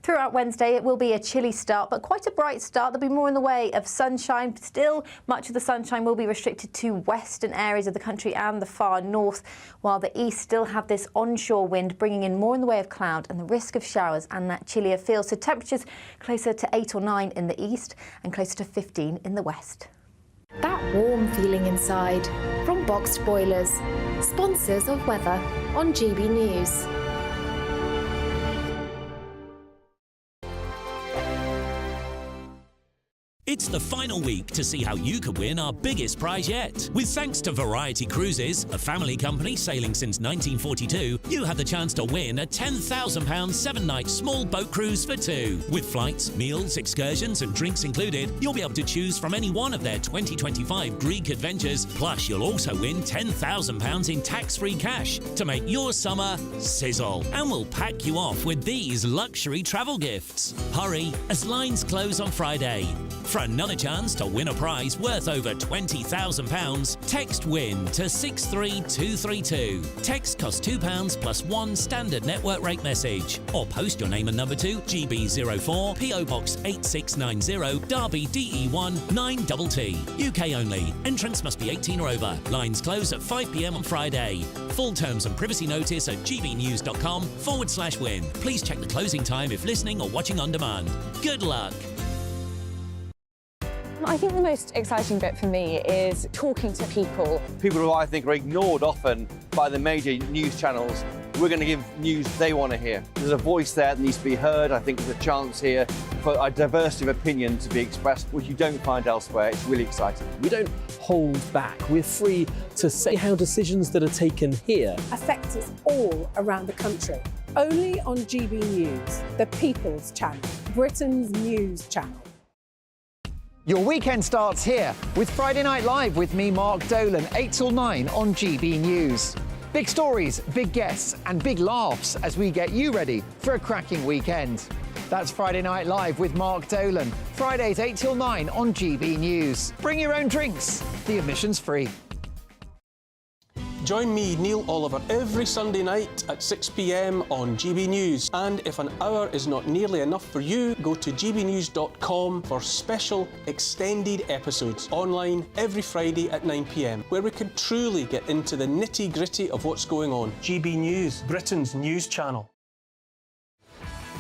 Throughout Wednesday, it will be a chilly start, but quite a bright start. There'll be more in the way of sunshine. Still, much of the sunshine will be restricted to western areas of the country and the far north, while the east still have this onshore wind, bringing in more in the way of cloud and the risk of showers and that chillier feel. So temperatures closer to 8 or 9 in the east and closer to 15 in the west. That warm feeling inside from Boxed Boilers, sponsors of weather on GB News. It's the final week to see how you could win our biggest prize yet. With thanks to Variety Cruises, a family company sailing since 1942, you have the chance to win a £10,000 7-night small boat cruise for two. With flights, meals, excursions and drinks included, you'll be able to choose from any one of their 2025 Greek adventures. Plus, you'll also win £10,000 in tax-free cash to make your summer sizzle. And we'll pack you off with these luxury travel gifts. Hurry, as lines close on Friday. For another chance to win a prize worth over £20,000, text WIN to 63232. Text costs £2 plus one standard network rate message. Or post your name and number to GB04 PO Box 8690 Derby DE1 9TT. UK only. Entrance must be 18 or over. Lines close at 5 p.m. on Friday. Full terms and privacy notice at gbnews.com/win. Please check the closing time if listening or watching on demand. Good luck. I think the most exciting bit for me is talking to people. People who I think are ignored often by the major news channels. We're going to give news they want to hear. There's a voice there that needs to be heard. I think there's a chance here for a diversity of opinion to be expressed, which you don't find elsewhere. It's really exciting. We don't hold back. We're free to say how decisions that are taken here affect us all around the country. Only on GB News, the People's Channel, Britain's news channel. Your weekend starts here with Friday Night Live with me, Mark Dolan, 8 till 9 on GB News. Big stories, big guests and big laughs as we get you ready for a cracking weekend. That's Friday Night Live with Mark Dolan, Fridays 8 till 9 on GB News. Bring your own drinks, the admission's free. Join me, Neil Oliver, every Sunday night at 6 p.m. on GB News. And if an hour is not nearly enough for you, go to gbnews.com for special extended episodes online every Friday at 9 p.m, where we can truly get into the nitty-gritty of what's going on. GB News, Britain's news channel.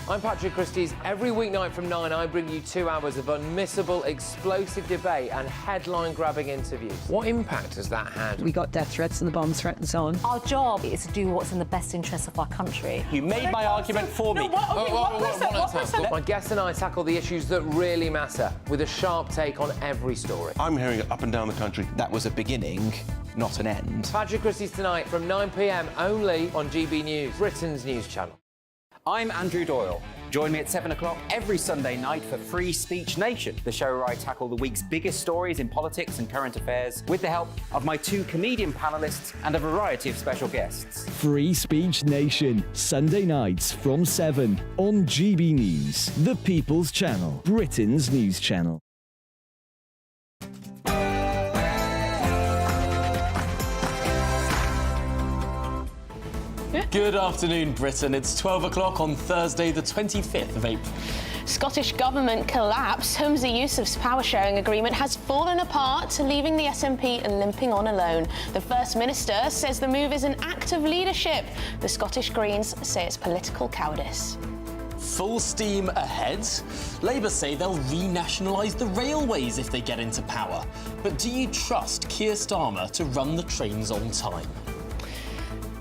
I'm Patrick Christie's. Every weeknight from 9, I bring you 2 hours of unmissable, explosive debate and headline-grabbing interviews. What impact has that had? We got death threats and the bomb threat and so on. Our job is to do what's in the best interest of our country. You made my argument for me. My guests and I tackle the issues that really matter, with a sharp take on every story. I'm hearing it up and down the country. That was a beginning, not an end. Patrick Christie's tonight from 9 p.m. only on GB News, Britain's news channel. I'm Andrew Doyle. Join me at 7 o'clock every Sunday night for Free Speech Nation, the show where I tackle the week's biggest stories in politics and current affairs with the help of my 2 comedian panellists and a variety of special guests. Free Speech Nation, Sunday nights from 7 on GB News, the People's Channel, Britain's news channel. Good afternoon, Britain. It's 12 o'clock on Thursday, the 25th of April. Scottish Government collapse. Holmes's use of power sharing agreement has fallen apart, leaving the SNP limping on alone. The First Minister says the move is an act of leadership. The Scottish Greens say it's political cowardice. Full steam ahead. Labour say they'll renationalise the railways if they get into power. But do you trust Keir Starmer to run the trains on time?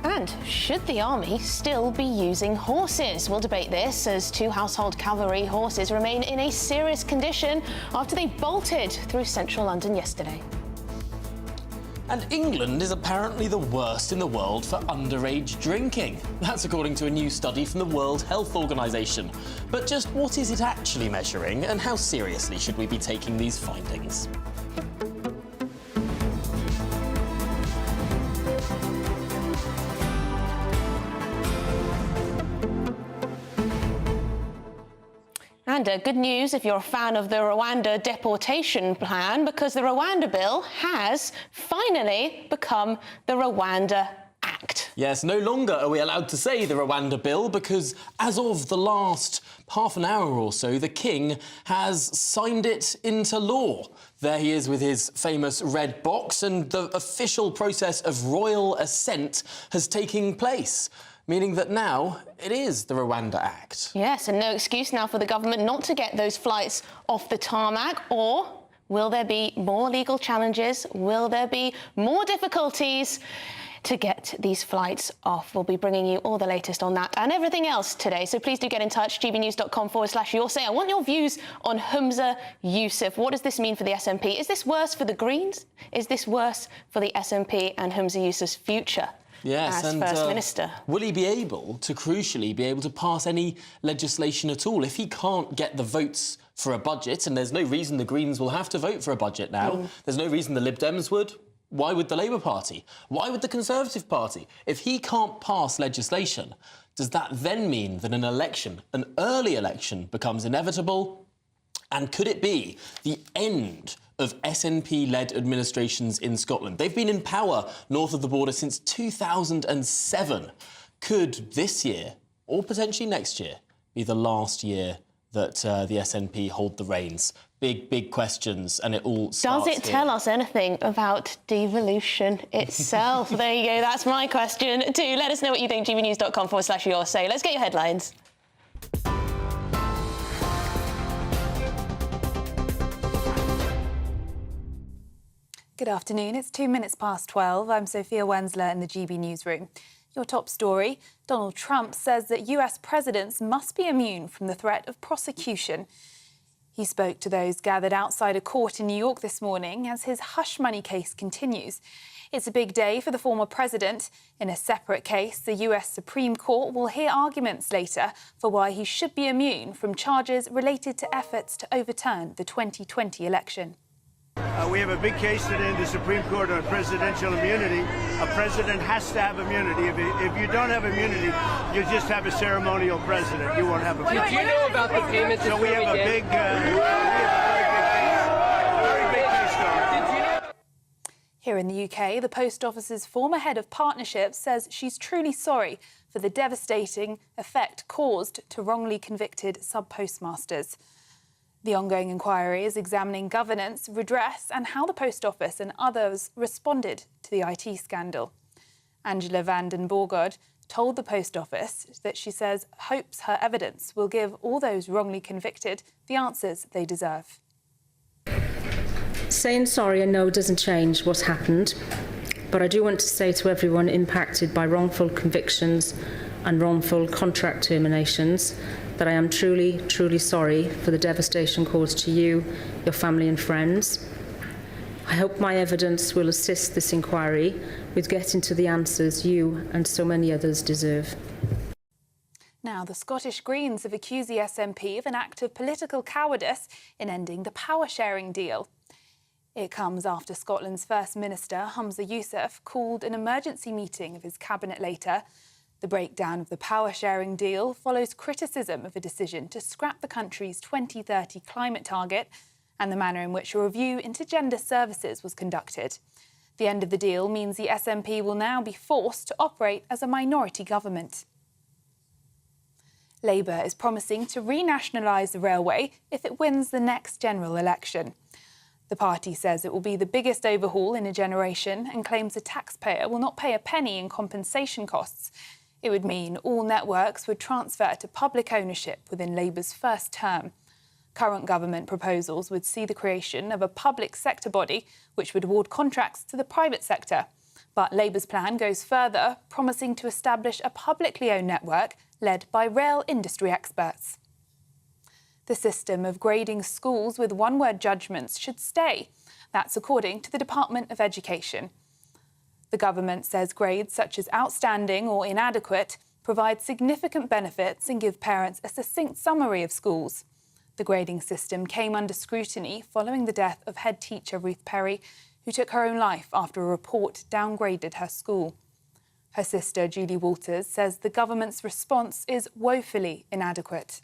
And should the army still be using horses? We'll debate this as 2 household cavalry horses remain in a serious condition after they bolted through central London yesterday. And England is apparently the worst in the world for underage drinking. That's according to a new study from the World Health Organization. But just what is it actually measuring, and how seriously should we be taking these findings? And good news if you're a fan of the Rwanda deportation plan, because the Rwanda bill has finally become the Rwanda Act. Act. Yes, no longer are we allowed to say the Rwanda bill because as of the last half an hour or so, the King has signed it into law. There he is with his famous red box, and the official process of royal assent has taken place, meaning that now it is the Rwanda Act. Yes, and no excuse now for the government not to get those flights off the tarmac. Or will there be more legal challenges? Will there be more difficulties to get these flights off? We'll be bringing you all the latest on that and everything else today. So please do get in touch, gbnews.com/your say. I want your views on Humza Yousaf. What does this mean for the SNP? Is this worse for the Greens? Is this worse for the SNP and Humza Yousaf's future? Yes, as First Minister? Will he be able to, crucially, be able to pass any legislation at all? If he can't get the votes for a budget, and there's no reason the Greens will have to vote for a budget now, there's no reason the Lib Dems would, why would the Labour Party? Why would the Conservative Party? If he can't pass legislation, does that then mean that an election, an early election, becomes inevitable? And could it be the end of SNP-led administrations in Scotland? They've been in power north of the border since 2007. Could this year, or potentially next year, be the last year that the SNP hold the reins? Big questions, and it all starts Does it tell us anything about devolution itself? There you go, that's my question. Do let us know what you think, gbnews.com/your say. Let's get your headlines. Good afternoon. It's 2 minutes past 12. I'm Sophia Wensler in the GB newsroom. Your top story, Donald Trump says that US presidents must be immune from the threat of prosecution. He spoke to those gathered outside a court in New York this morning as his hush money case continues. It's a big day for the former president. In a separate case, the US Supreme Court will hear arguments later for why he should be immune from charges related to efforts to overturn the 2020 election. We have a big case today in the Supreme Court on presidential immunity. A president has to have immunity. If you don't have immunity, you just have a ceremonial president. You won't have a. Do you know about the payments? So we have a big, very big case going. Here in the UK, the Post Office's former head of partnerships says she's truly sorry for the devastating effect caused to wrongly convicted sub-postmasters. The ongoing inquiry is examining governance, redress and how the Post Office and others responded to the IT scandal. Angela van den Borgod told the Post Office that she says hopes her evidence will give all those wrongly convicted the answers they deserve. Saying sorry, I know, doesn't change what's happened, but I do want to say to everyone impacted by wrongful convictions and wrongful contract terminations that I am truly, truly sorry for the devastation caused to you, your family and friends. I hope my evidence will assist this inquiry with getting to the answers you and so many others deserve. Now, the Scottish Greens have accused the SNP of an act of political cowardice in ending the power-sharing deal. It comes after Scotland's First Minister, Humza Yousaf, called an emergency meeting of his cabinet later. The breakdown of the power-sharing deal follows criticism of a decision to scrap the country's 2030 climate target and the manner in which a review into gender services was conducted. The end of the deal means the SNP will now be forced to operate as a minority government. Labour is promising to renationalise the railway if it wins the next general election. The party says it will be the biggest overhaul in a generation and claims the taxpayer will not pay a penny in compensation costs. It would mean all networks would transfer to public ownership within Labour's first term. Current government proposals would see the creation of a public sector body which would award contracts to the private sector. But Labour's plan goes further, promising to establish a publicly owned network led by rail industry experts. The system of grading schools with one-word judgments should stay. That's according to the Department of Education. The government says grades such as outstanding or inadequate provide significant benefits and give parents a succinct summary of schools. The grading system came under scrutiny following the death of head teacher Ruth Perry, who took her own life after a report downgraded her school. Her sister, Julie Walters, says the government's response is woefully inadequate.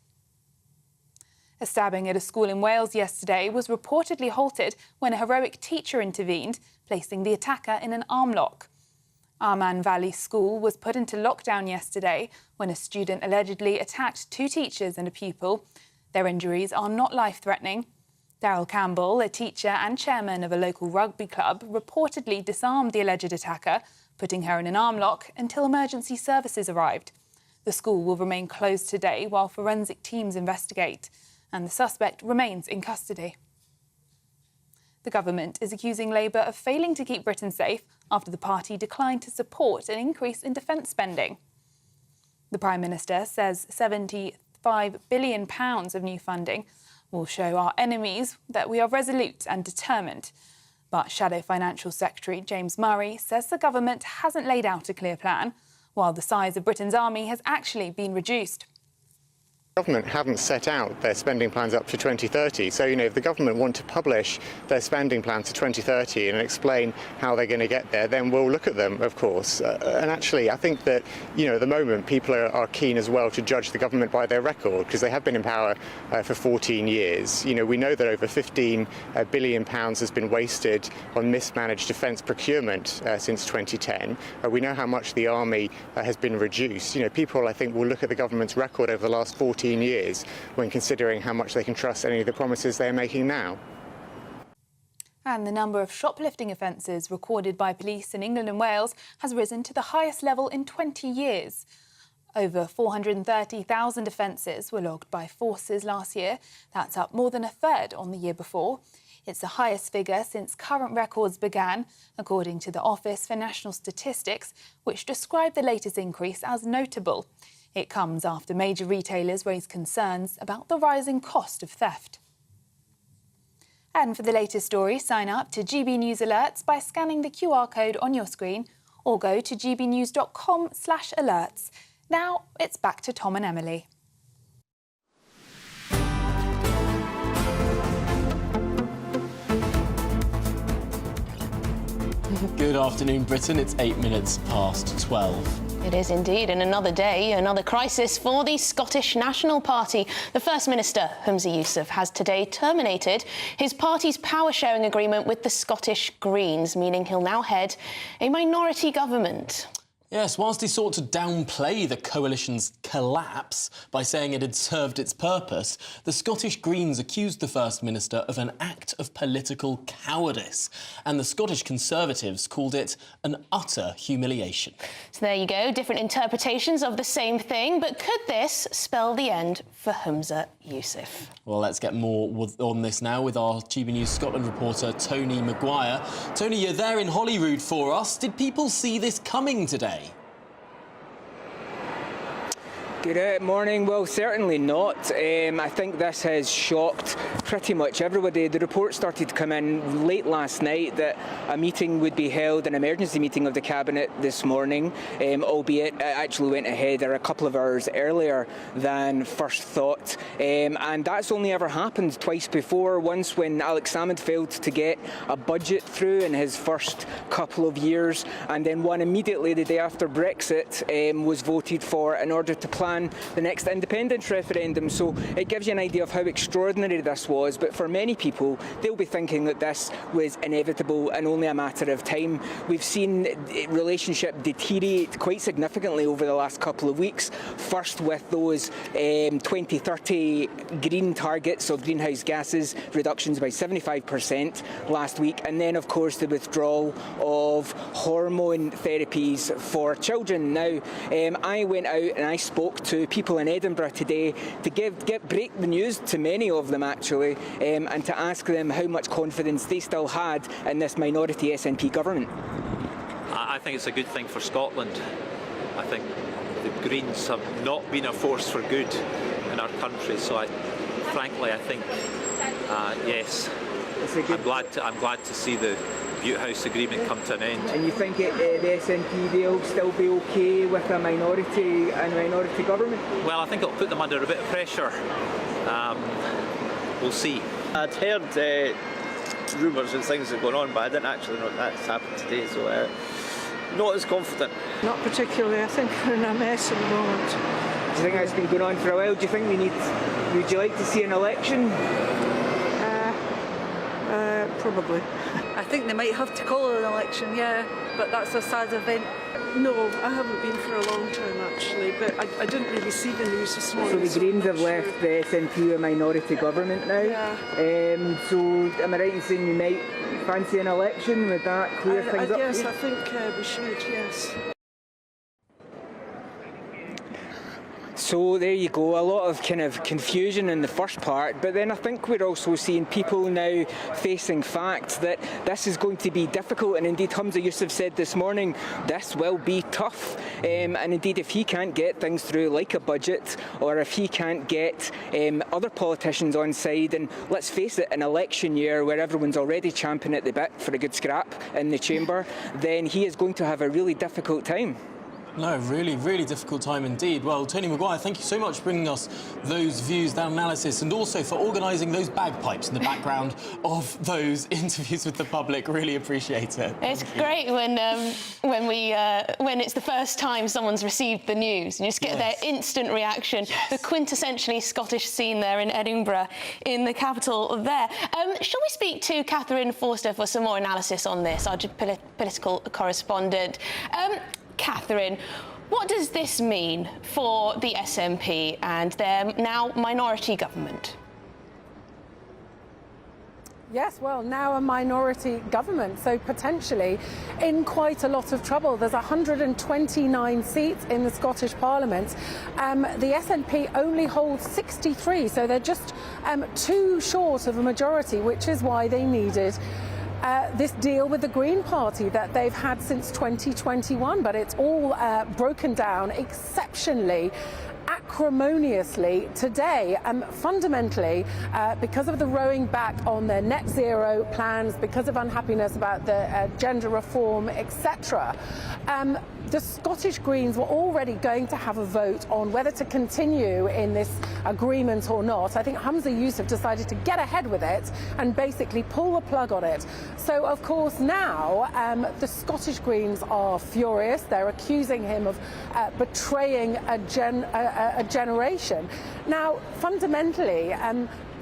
A stabbing at a school in Wales yesterday was reportedly halted when a heroic teacher intervened, placing the attacker in an arm lock. Arman Valley School was put into lockdown yesterday when a student allegedly attacked 2 teachers and a pupil. Their injuries are not life-threatening. Daryl Campbell, a teacher and chairman of a local rugby club, reportedly disarmed the alleged attacker, putting her in an arm lock until emergency services arrived. The school will remain closed today while forensic teams investigate, and the suspect remains in custody. The government is accusing Labour of failing to keep Britain safe after the party declined to support an increase in defence spending. The Prime Minister says £75 billion of new funding will show our enemies that we are resolute and determined. But Shadow Financial Secretary James Murray says the government hasn't laid out a clear plan, while the size of Britain's army has actually been reduced. The government haven't set out their spending plans up to 2030. So, if the government want to publish their spending plans to 2030 and explain how they're going to get there, then we'll look at them, of course. And actually, I think that, at the moment, people are keen as well to judge the government by their record, because they have been in power for 14 years. We know that over £15 billion has been wasted on mismanaged defence procurement since 2010. We know how much the army has been reduced. People, I think, will look at the government's record over the last 14 years when considering how much they can trust any of the promises they're making now. And the number of shoplifting offences recorded by police in England and Wales has risen to the highest level in 20 years. Over 430,000 offences were logged by forces last year. That's up more than a third on the year before. It's the highest figure since current records began, according to the Office for National Statistics, which described the latest increase as notable. It comes after major retailers raised concerns about the rising cost of theft. And for the latest story, sign up to GB News Alerts by scanning the QR code on your screen or go to gbnews.com/alerts. Now it's back to Tom and Emily. Good afternoon, Britain. It's 8 minutes past 12. It is indeed, and another day, another crisis for the Scottish National Party. The First Minister, Humza Yousaf, has today terminated his party's power-sharing agreement with the Scottish Greens, meaning he'll now head a minority government. Yes, whilst he sought to downplay the coalition's collapse by saying it had served its purpose, the Scottish Greens accused the First Minister of an act of political cowardice, and the Scottish Conservatives called it an utter humiliation. So there you go, different interpretations of the same thing, but could this spell the end for Humza Yousaf? Well, let's get more on this now with our GB News Scotland reporter, Tony Maguire. Tony, you're there in Holyrood for us. Did people see this coming today? Good morning. Well, certainly not. I think this has shocked pretty much everybody. The report started to come in late last night that a meeting would be held, an emergency meeting of the Cabinet this morning, albeit it actually went ahead a couple of hours earlier than first thought. And that's only ever happened twice before. Once when Alex Salmond failed to get a budget through in his first couple of years, and then one immediately the day after Brexit was voted for in order to plan the next independence referendum. So it gives you an idea of how extraordinary this was, but for many people they'll be thinking that this was inevitable and only a matter of time. We've seen the relationship deteriorate quite significantly over the last couple of weeks, first with those 2030 green targets of greenhouse gases reductions by 75% last week, and then of course the withdrawal of hormone therapies for children. Now I went out and I spoke to people in Edinburgh today to break the news to many of them actually, and to ask them how much confidence they still had in this minority SNP government. I think it's a good thing for Scotland. I think the Greens have not been a force for good in our country, so frankly I think yes, I'm glad to see the Butte House agreement come to an end. And you think the SNP will still be okay with a minority government? Well, I think it'll put them under a bit of pressure. We'll see. I'd heard rumours and things that are going on, but I didn't actually know that's happened today, so not as confident. Not particularly. I think we're in a mess at the moment. Do you think that's been going on for a while? Do you think would you like to see an election? Probably. I think they might have to call an election, yeah, but that's a sad event. No, I haven't been for a long time actually, but I didn't really see the news this morning. So the Greens have left the SNP a minority government now. Yeah. So am I right in saying you might fancy an election? Would that clear things up? Yes, I think we should, yes. So there you go, a lot of kind of confusion in the first part, but then I think we're also seeing people now facing facts that this is going to be difficult, and indeed Humza Yousaf said this morning this will be tough, and indeed if he can't get things through like a budget, or if he can't get other politicians on side, and let's face it, an election year where everyone's already champing at the bit for a good scrap in the chamber, then he is going to have a really difficult time. No, really, really difficult time indeed. Well, Tony Maguire, thank you so much for bringing us those views, that analysis, and also for organising those bagpipes in the background of those interviews with the public. Really appreciate it. It's great when it's the first time someone's received the news. You just get their instant reaction. The quintessentially Scottish scene there in Edinburgh, in the capital there. Shall we speak to Catherine Forster for some more analysis on this, our political correspondent? Catherine, what does this mean for the SNP and their now minority government? Yes, well, now a minority government, so potentially in quite a lot of trouble. There's 129 seats in the Scottish Parliament. The SNP only holds 63, so they're just too short of a majority, which is why they needed this deal with the Green Party that they've had since 2021, but it's all broken down exceptionally acrimoniously today, fundamentally because of the rowing back on their net zero plans, because of unhappiness about the gender reform, etc. The Scottish Greens were already going to have a vote on whether to continue in this agreement or not. I think Humza Yousaf decided to get ahead with it and basically pull the plug on it. So, of course, now the Scottish Greens are furious. They're accusing him of betraying a generation. Now, fundamentally,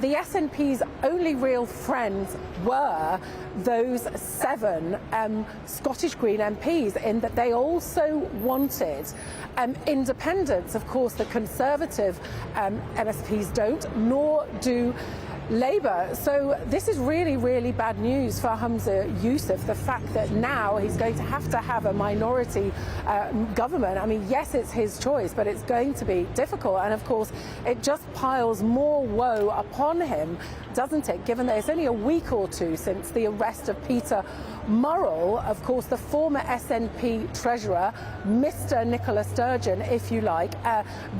the SNP's only real friends were those 7 Scottish Green MPs, in that they also wanted independence. Of course, the Conservative MSPs don't, nor do Labour. So this is really, really bad news for Humza Yousaf, the fact that now he's going to have a minority government. I mean, yes, it's his choice, but it's going to be difficult. And of course, it just piles more woe upon him, doesn't it, given that it's only a week or two since the arrest of Peter Murrell, of course, the former SNP treasurer, Mr. Nicola Sturgeon, if you like,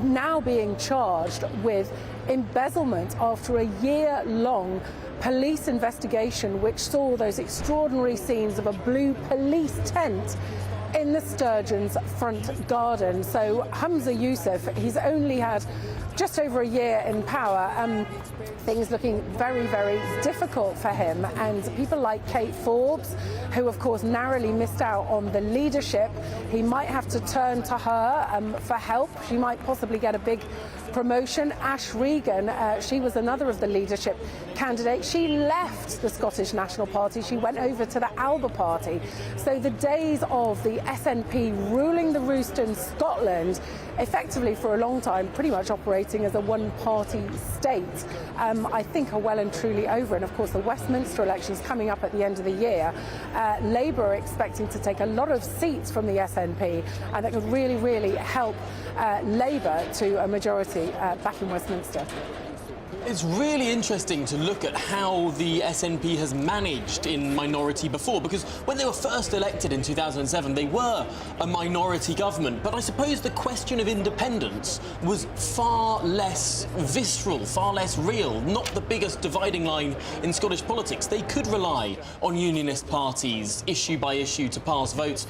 now being charged with embezzlement after a year-long police investigation which saw those extraordinary scenes of a blue police tent in the Sturgeon's front garden. So Humza Yousaf, he's only had just over a year in power. Things looking very, very difficult for him. And people like Kate Forbes, who of course narrowly missed out on the leadership, he might have to turn to her for help. She might possibly get a big promotion. Ash Regan, she was another of the leadership candidates. She left the Scottish National Party. She went over to the Alba Party. So the days of the SNP ruling the roost in Scotland, effectively for a long time, pretty much operating as a one-party state, I think are well and truly over. And of course, the Westminster elections coming up at the end of the year. Labour are expecting to take a lot of seats from the SNP, and that could really, really help Labour to a majority back in Westminster. It's really interesting to look at how the SNP has managed in minority before, because when they were first elected in 2007, they were a minority government. But I suppose the question of independence was far less visceral, far less real, not the biggest dividing line in Scottish politics. They could rely on unionist parties, issue by issue, to pass votes.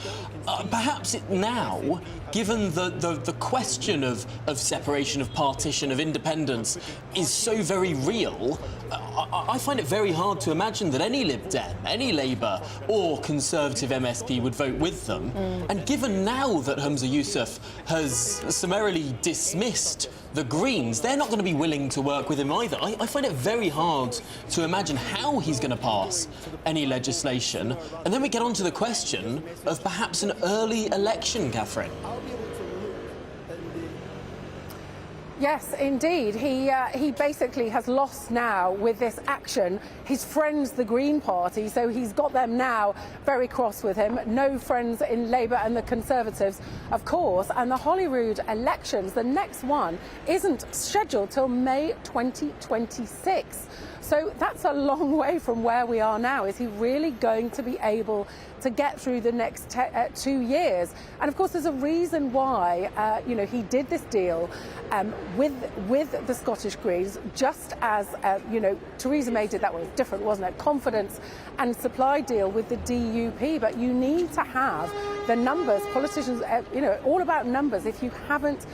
Perhaps now, given the question of separation, of partition, of independence, is so very real, I find it very hard to imagine that any Lib Dem, any Labour or Conservative MSP would vote with them. And given now that Humza Yousaf has summarily dismissed the Greens, they're not going to be willing to work with him either. I find it very hard to imagine how he's going to pass any legislation. And then we get on to the question of perhaps an early election, Catherine. Yes, indeed. He basically has lost now with this action his friends, the Green Party, so he's got them now very cross with him. No friends in Labour and the Conservatives, of course. And the Holyrood elections, the next one, isn't scheduled till May 2026. So that's a long way from where we are now. Is he really going to be able to get through the next 2 years? And of course, there's a reason why, he did this deal with the Scottish Greens, just as, Theresa May did. That was different, wasn't it? Confidence and supply deal with the DUP. But you need to have the numbers. Politicians, all about numbers if you haven't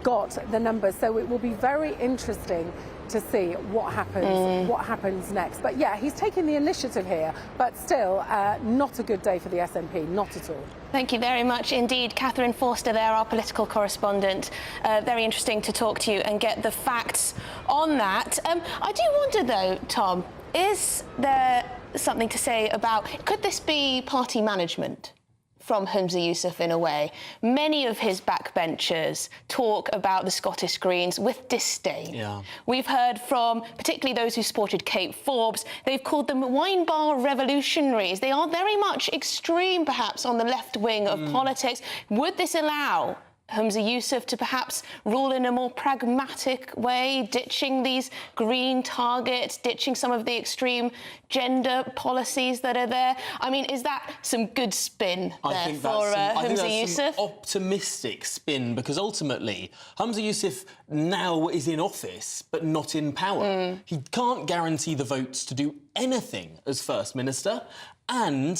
got the numbers. So it will be very interesting to see what happens next. But yeah, he's taking the initiative here, but still not a good day for the SNP, not at all. Thank you very much indeed. Catherine Forster there, our political correspondent. Very interesting to talk to you and get the facts on that. I do wonder though, Tom, is there something to say about, could this be party management from Humza Yousaf in a way? Many of his backbenchers talk about the Scottish Greens with disdain. Yeah. We've heard from particularly those who supported Kate Forbes. They've called them wine bar revolutionaries. They are very much extreme, perhaps, on the left wing of politics. Would this allow Humza Yousaf to perhaps rule in a more pragmatic way, ditching these green targets, ditching some of the extreme gender policies that are there? I mean, is that some good spin there for Humza Yousaf? Some optimistic spin, because ultimately Humza Yousaf now is in office but not in power. He can't guarantee the votes to do anything as First Minister, and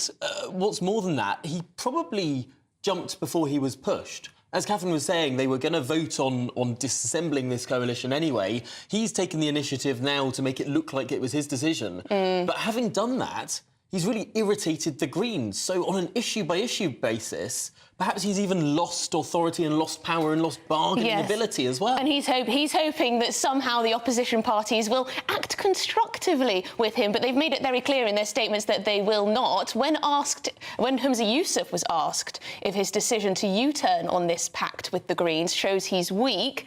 what's more than that, he probably jumped before he was pushed. As Catherine was saying, they were going to vote on disassembling this coalition anyway. He's taken the initiative now to make it look like it was his decision. But having done that, he's really irritated the Greens. So on an issue-by-issue basis, perhaps he's even lost authority and lost power and lost bargaining ability as well. And he's hoping that somehow the opposition parties will act constructively with him, but they've made it very clear in their statements that they will not. When Humza Yousaf was asked if his decision to U-turn on this pact with the Greens shows he's weak,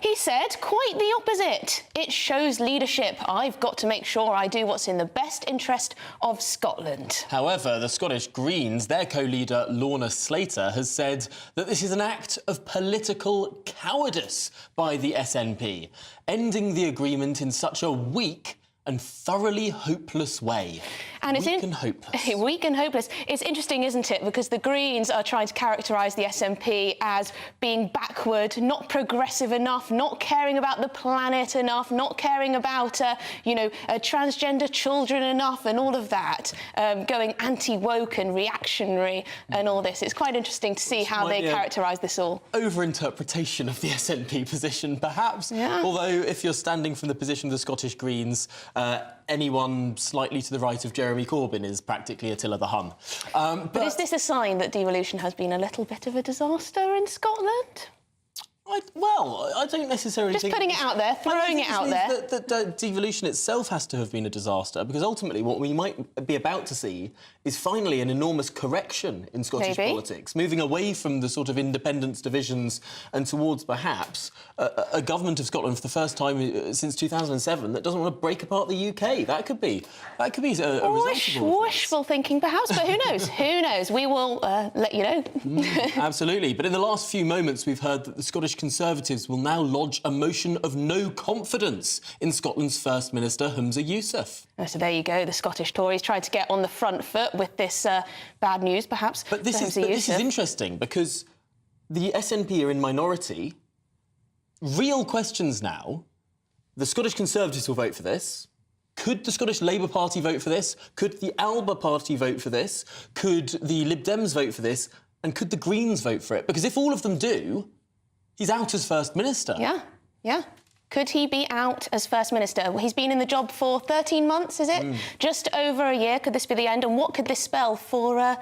he said quite the opposite. It shows leadership. I've got to make sure I do what's in the best interest of Scotland. However, the Scottish Greens, their co-leader Lorna Slater, has said that this is an act of political cowardice by the SNP, ending the agreement in such a weak and thoroughly hopeless way. And weak and hopeless. Weak and hopeless. It's interesting, isn't it? Because the Greens are trying to characterise the SNP as being backward, not progressive enough, not caring about the planet enough, not caring about, transgender children enough and all of that, going anti-woke and reactionary and all this. It's quite interesting to see how they characterise this all. Over-interpretation of the SNP position, perhaps. Yeah. Although, if you're standing from the position of the Scottish Greens, anyone slightly to the right of Jeremy Corbyn is practically Attila the Hun. But is this a sign that devolution has been a little bit of a disaster in Scotland? I don't necessarily think... Just putting it out there, throwing it out there. That devolution itself has to have been a disaster, because ultimately what we might be about to see is finally an enormous correction in Scottish politics, moving away from the sort of independence divisions and towards perhaps a government of Scotland for the first time since 2007 that doesn't want to break apart the UK. That could be a result of all of this. Wishful thinking, perhaps, but who knows? Who knows? We will let you know. Absolutely. But in the last few moments, we've heard that the Scottish Conservatives will now lodge a motion of no confidence in Scotland's First Minister, Humza Yousaf. So there you go. The Scottish Tories tried to get on the front foot with this bad news, perhaps. But this is interesting, because the SNP are in minority. Real questions now. The Scottish Conservatives will vote for this. Could the Scottish Labour Party vote for this? Could the Alba Party vote for this? Could the Lib Dems vote for this? And could the Greens vote for it? Because if all of them do, he's out as First Minister. Yeah. Could he be out as First Minister? Well, he's been in the job for 13 months, is it? Just over a year. Could this be the end? And what could this spell for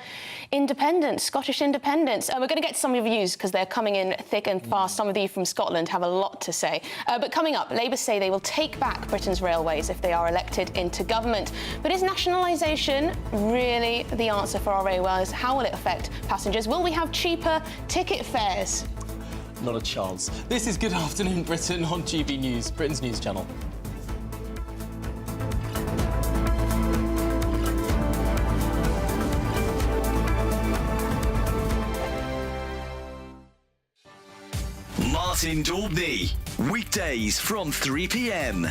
independence, Scottish independence? We're going to get some of your views because they're coming in thick and fast. Some of you from Scotland have a lot to say. But coming up, Labour say they will take back Britain's railways if they are elected into government. But is nationalisation really the answer for our railways? How will it affect passengers? Will we have cheaper ticket fares? Not a chance. This is Good Afternoon Britain on GB News, Britain's news channel. Martin Daubney, weekdays from 3 p.m.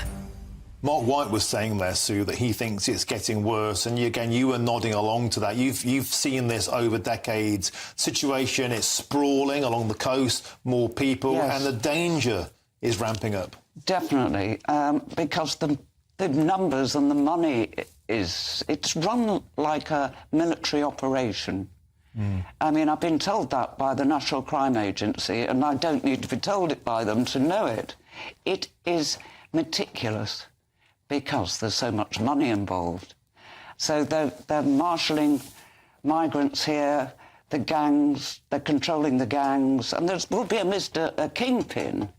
Mark White was saying there, Sue, that he thinks it's getting worse, and you were nodding along to that. You've seen this over decades. Situation is sprawling along the coast, more people, and the danger is ramping up. Definitely, because the numbers and the money it's run like a military operation. I mean, I've been told that by the National Crime Agency, and I don't need to be told it by them to know it. It is meticulous, because there's so much money involved. So they're marshalling migrants here, the gangs, they're controlling the gangs, and there will be a kingpin.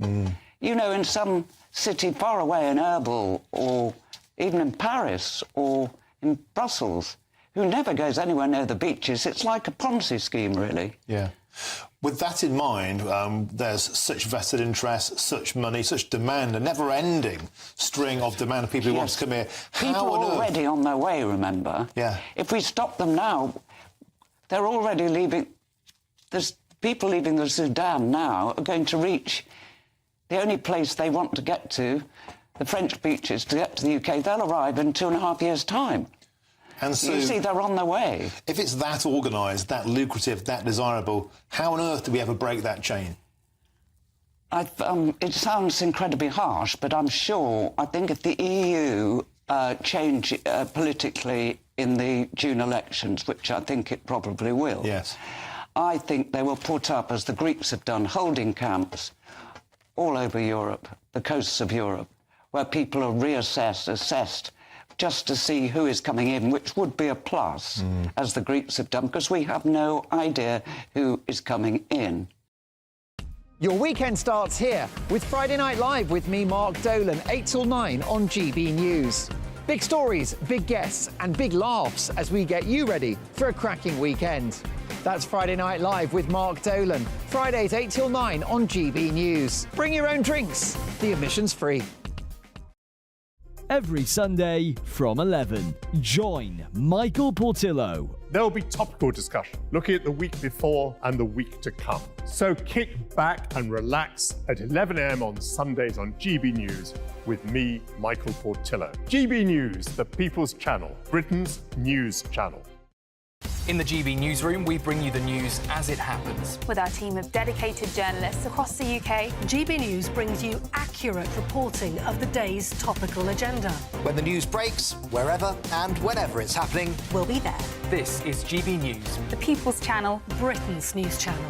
You know, in some city far away in Erbil, or even in Paris, or in Brussels, who never goes anywhere near the beaches. It's like a Ponzi scheme, really. Yeah. With that in mind, there's such vested interest, such money, such demand, a never-ending string of demand of people who want to come here. People are already on their way, remember? Yeah. If we stop them now, they're already leaving. There's people leaving the Sudan now are going to reach the only place they want to get to, the French beaches, to get to the UK. They'll arrive in 2.5 years' time. And so, you see, they're on their way. If it's that organised, that lucrative, that desirable, how on earth do we ever break that chain? It sounds incredibly harsh, but I think if the EU change politically in the June elections, which I think it probably will, I think they will put up, as the Greeks have done, holding camps all over Europe, the coasts of Europe, where people are assessed, just to see who is coming in, which would be a plus, as the Greeks have done, because we have no idea who is coming in. Your weekend starts here with Friday Night Live with me, Mark Dolan, 8 till 9 on GB News. Big stories, big guests and big laughs as we get you ready for a cracking weekend. That's Friday Night Live with Mark Dolan, Fridays 8 till 9 on GB News. Bring your own drinks. The admission's free. Every Sunday from 11, join Michael Portillo. There will be topical discussion, looking at the week before and the week to come. So kick back and relax at 11 a.m. on Sundays on GB News with me, Michael Portillo. GB News, the People's Channel, Britain's news channel. In the GB Newsroom, we bring you the news as it happens. With our team of dedicated journalists across the UK, GB News brings you accurate reporting of the day's topical agenda. When the news breaks, wherever and whenever it's happening, we'll be there. This is GB News, the People's Channel, Britain's news channel.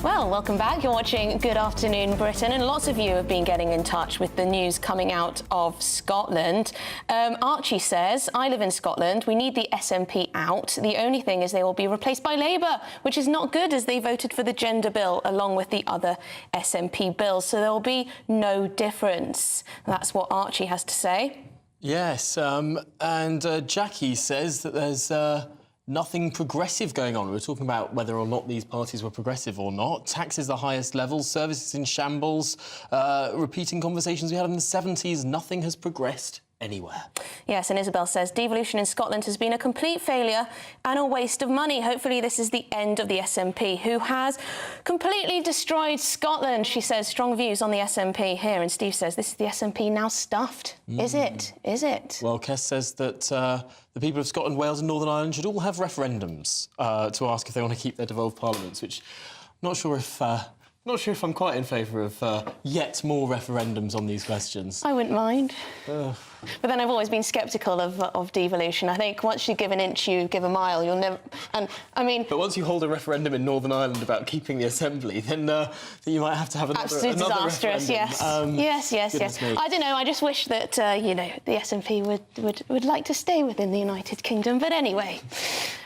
Well, welcome back. You're watching Good Afternoon Britain, and lots of you have been getting in touch with the news coming out of Scotland. Archie says, I live in Scotland. We need the SNP out. The only thing is they will be replaced by Labour, which is not good as they voted for the gender bill along with the other SNP bills. So there will be no difference. That's what Archie has to say. Yes, and Jackie says that there's nothing progressive going on. We were talking about whether or not these parties were progressive or not. Tax is the highest level, services in shambles, repeating conversations we had in the 70s. Nothing has progressed anywhere. Yes, and Isabel says devolution in Scotland has been a complete failure and a waste of money. Hopefully this is the end of the SNP, who has completely destroyed Scotland. She says strong views on the SNP here, and Steve says this is the SNP now stuffed. Is it? Is it? Well, Kes says that the people of Scotland, Wales and Northern Ireland should all have referendums to ask if they want to keep their devolved parliaments, which I'm not sure if I'm quite in favour of yet more referendums on these questions. I wouldn't mind. But then I've always been sceptical of devolution. I think once you give an inch, you give a mile. You'll never... And, I mean... But once you hold a referendum in Northern Ireland about keeping the Assembly, then you might have to have another disastrous, referendum. Yes. I don't know, I just wish that, you know, the SNP would like to stay within the United Kingdom. But anyway,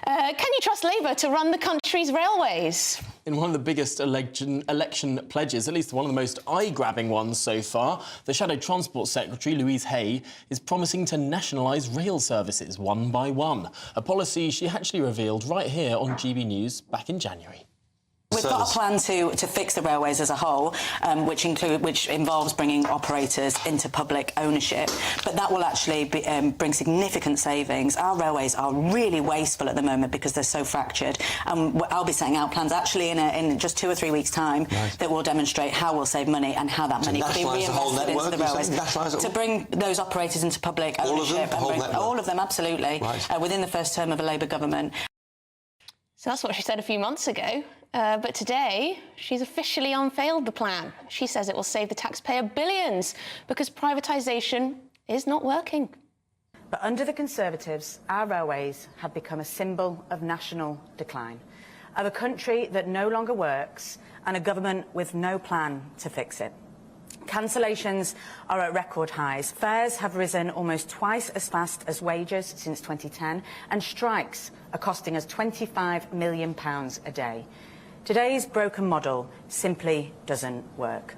can you trust Labour to run the country's railways? In one of the biggest election pledges, at least one of the most eye-grabbing ones so far, the Shadow Transport Secretary, Louise Hay, is promising to nationalise rail services one by one, a policy she actually revealed right here on GB News back in January. We've got a plan to fix the railways as a whole, which involves bringing operators into public ownership, but that will actually bring significant savings. Our railways are really wasteful at the moment because they're so fractured, and I'll be setting out plans actually in just 2 or 3 weeks' time that will demonstrate how we'll save money and how that money will be reinvested into the railways. To bring those operators into public ownership, all of them, absolutely, within the first term of a Labour government. So that's what she said a few months ago. But today, she's officially unveiled the plan. She says it will save the taxpayer billions because privatisation is not working. But under the Conservatives, our railways have become a symbol of national decline, of a country that no longer works and a government with no plan to fix it. Cancellations are at record highs. Fares have risen almost twice as fast as wages since 2010, and strikes are costing us £25 million a day. Today's broken model simply doesn't work.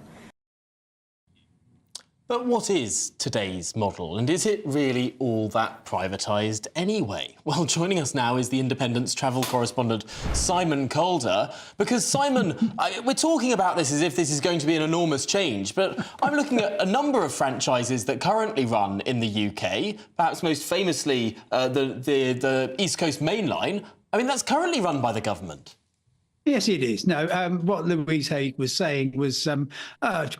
But what is today's model, and is it really all that privatised anyway? Well, joining us now is The Independent's travel correspondent Simon Calder, because Simon, we're talking about this as if this is going to be an enormous change, but I'm looking at a number of franchises that currently run in the UK, perhaps most famously the East Coast Main Line. I mean, that's currently run by the government. Yes, it is. No, what Louise Hay was saying was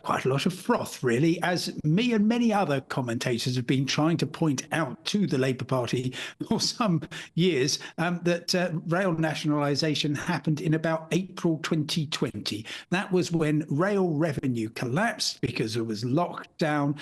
quite a lot of froth, really, as me and many other commentators have been trying to point out to the Labour Party for some years that rail nationalisation happened in about April 2020. That was when rail revenue collapsed because it was locked down.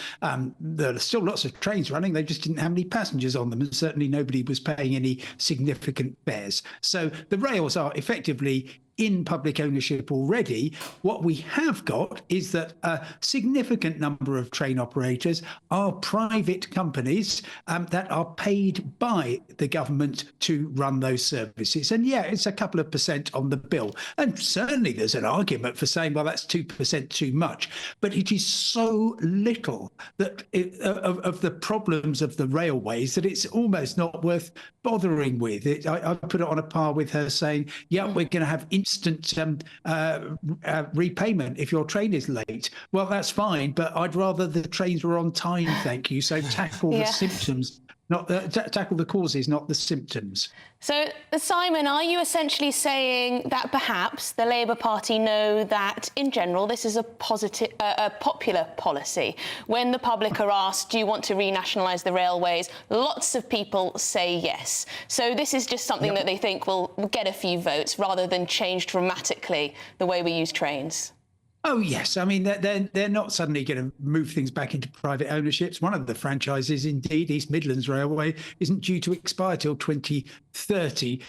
There are still lots of trains running. They just didn't have any passengers on them, and certainly nobody was paying any significant fares. So the rails are effectively in public ownership already. What we have got is that a significant number of train operators are private companies that are paid by the government to run those services. And yeah, it's a couple of percent on the bill. And certainly there's an argument for saying, well, that's 2% too much. But it is so little that of the problems of the railways that it's almost not worth bothering with. I put it on a par with her saying, yeah, we're going to have instant repayment if your train is late. Well, that's fine, but I'd rather the trains were on time, thank you. So tackle the symptoms, not tackle the causes, not the symptoms. So, Simon, are you essentially saying that perhaps the Labour Party know that, in general, this is a popular policy? When the public are asked, do you want to renationalise the railways, lots of people say yes. So this is just something that they think will get a few votes rather than change dramatically the way we use trains. Oh, yes. I mean, they're not suddenly going to move things back into private ownerships. One of the franchises, indeed, East Midlands Railway, isn't due to expire till 2030.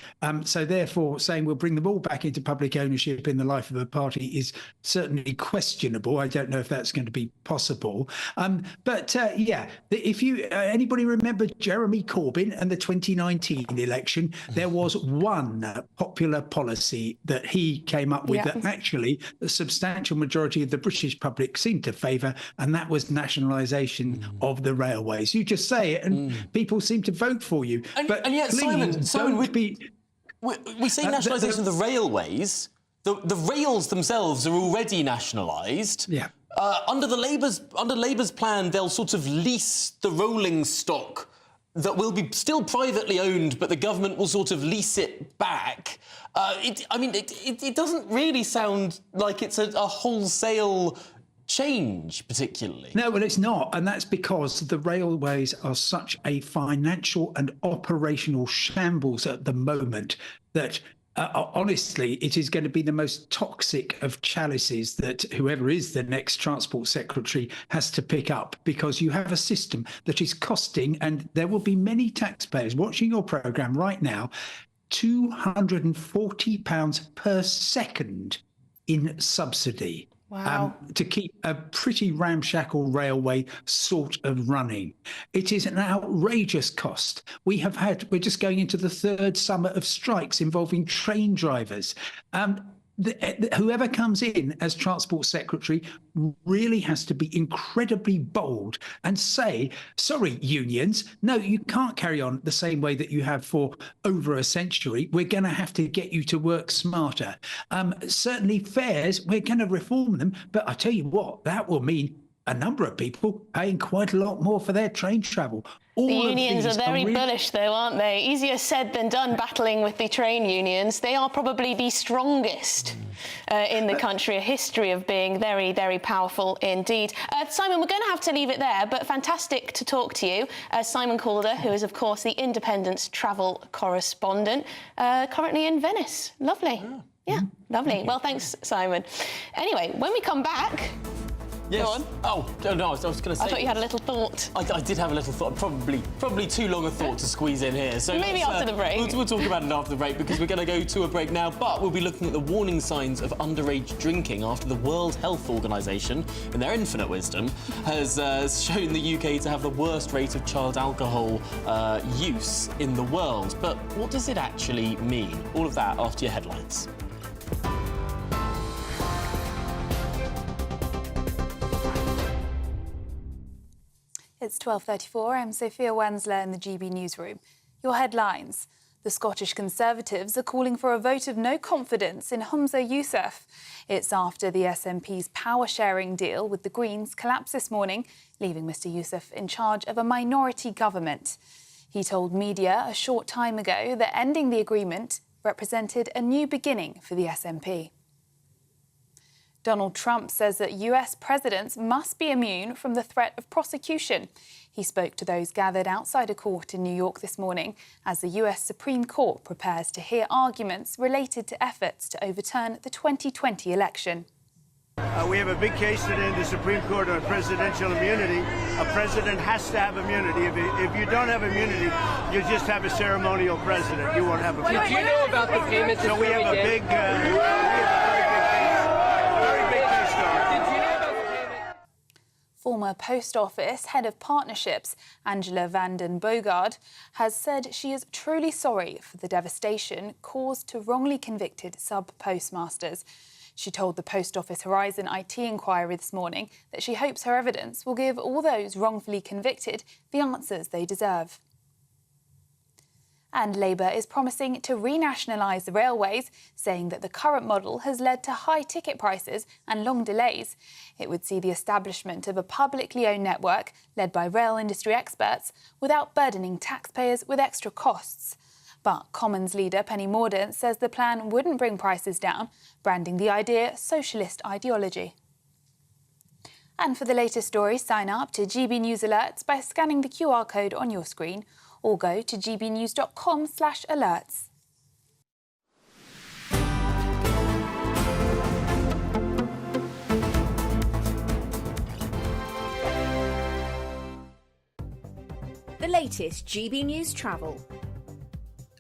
So therefore, saying we'll bring them all back into public ownership in the life of a party is certainly questionable. I don't know if that's going to be possible. Yeah, if you anybody remember Jeremy Corbyn and the 2019 election, there was one popular policy that he came up with that actually a substantial majority of the British public seemed to favour, and that was nationalisation of the railways. You just say it and people seem to vote for you. And yet, Simon, we say nationalisation of the railways. The rails themselves are already nationalised. Yeah. Under Labour's plan, they'll sort of lease the rolling stock that will be still privately owned, but the government will sort of lease it back. It doesn't really sound like it's a wholesale change, particularly. No, well, it's not. And that's because the railways are such a financial and operational shambles at the moment that honestly, it is going to be the most toxic of chalices that whoever is the next Transport Secretary has to pick up, because you have a system that is costing, and there will be many taxpayers watching your programme right now, £240 per second in subsidy. Wow. To keep a pretty ramshackle railway sort of running. It is an outrageous cost. We're just going into the third summer of strikes involving train drivers. Whoever comes in as Transport Secretary really has to be incredibly bold and say, sorry, unions, no, you can't carry on the same way that you have for over a century. We're going to have to get you to work smarter. Certainly fares, we're going to reform them. But I tell you what, that will mean a number of people paying quite a lot more for their train travel. The unions are very bullish, though, aren't they? Easier said than done, battling with the train unions. They are probably the strongest in the country, a history of being very, very powerful indeed. Simon, we're going to have to leave it there, but fantastic to talk to you. Simon Calder, who is, of course, the Independent's travel correspondent, currently in Venice. Lovely. Yeah, lovely. Well, thanks, Simon. Anyway, when we come back... Yes. Go on. Oh, no, I was going to say... I thought you had a little thought. I did have a little thought. Probably too long a thought to squeeze in here. So maybe after the break. We'll talk about it after the break, because we're going to go to a break now. But we'll be looking at the warning signs of underage drinking after the World Health Organization, in their infinite wisdom, has shown the UK to have the worst rate of child alcohol use in the world. But what does it actually mean? All of that after your headlines. It's 12:34. I'm Sophia Wensler in the GB newsroom. Your headlines. The Scottish Conservatives are calling for a vote of no confidence in Humza Yousaf. It's after the SNP's power-sharing deal with the Greens collapsed this morning, leaving Mr Yousaf in charge of a minority government. He told media a short time ago that ending the agreement represented a new beginning for the SNP. Donald Trump says that US presidents must be immune from the threat of prosecution. He spoke to those gathered outside a court in New York this morning as the US Supreme Court prepares to hear arguments related to efforts to overturn the 2020 election. We have a big case today in the Supreme Court on presidential immunity. A president has to have immunity. If you don't have immunity, you just have a ceremonial president. You won't have a... Do you know about the payments? So we have a big... Former Post Office Head of Partnerships, Angela Vanden Bogard, has said she is truly sorry for the devastation caused to wrongly convicted sub-postmasters. She told the Post Office Horizon IT inquiry this morning that she hopes her evidence will give all those wrongfully convicted the answers they deserve. And Labour is promising to renationalise the railways, saying that the current model has led to high ticket prices and long delays. It would see the establishment of a publicly owned network led by rail industry experts without burdening taxpayers with extra costs. But Commons leader Penny Mordaunt says the plan wouldn't bring prices down, branding the idea socialist ideology. And for the latest stories, sign up to GB News Alerts by scanning the QR code on your screen, or go to gbnews.com/alerts. The latest GB News travel.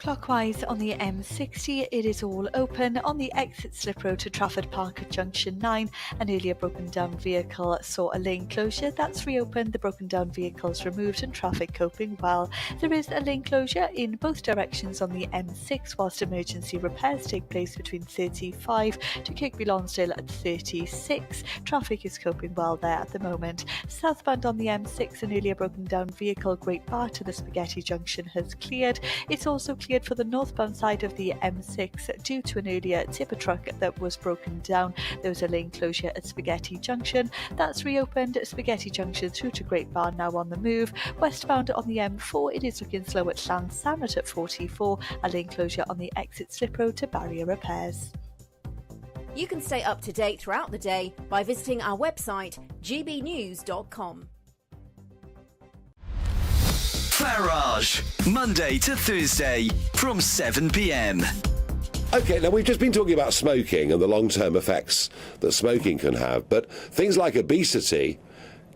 Clockwise on the M60, it is all open. On the exit slip road to Trafford Park at Junction 9, an earlier broken down vehicle saw a lane closure. That's reopened, the broken down vehicles removed and traffic coping well. There is a lane closure in both directions on the M6 whilst emergency repairs take place between 35 to Kirkby Lonsdale at 36. Traffic is coping well there at the moment. Southbound on the M6, an earlier broken down vehicle Great Bar to the Spaghetti Junction has cleared. It's also cleared for the northbound side of the M6 due to an earlier tipper truck that was broken down. There was a lane closure at Spaghetti Junction. That's reopened. Spaghetti Junction through to Great Barn now on the move. Westbound on the M4, it is looking slow at Llansannet at 44. A lane closure on the exit slip road to barrier repairs. You can stay up to date throughout the day by visiting our website gbnews.com. Farage, Monday to Thursday from 7 p.m. OK, now we've just been talking about smoking and the long-term effects that smoking can have, but things like obesity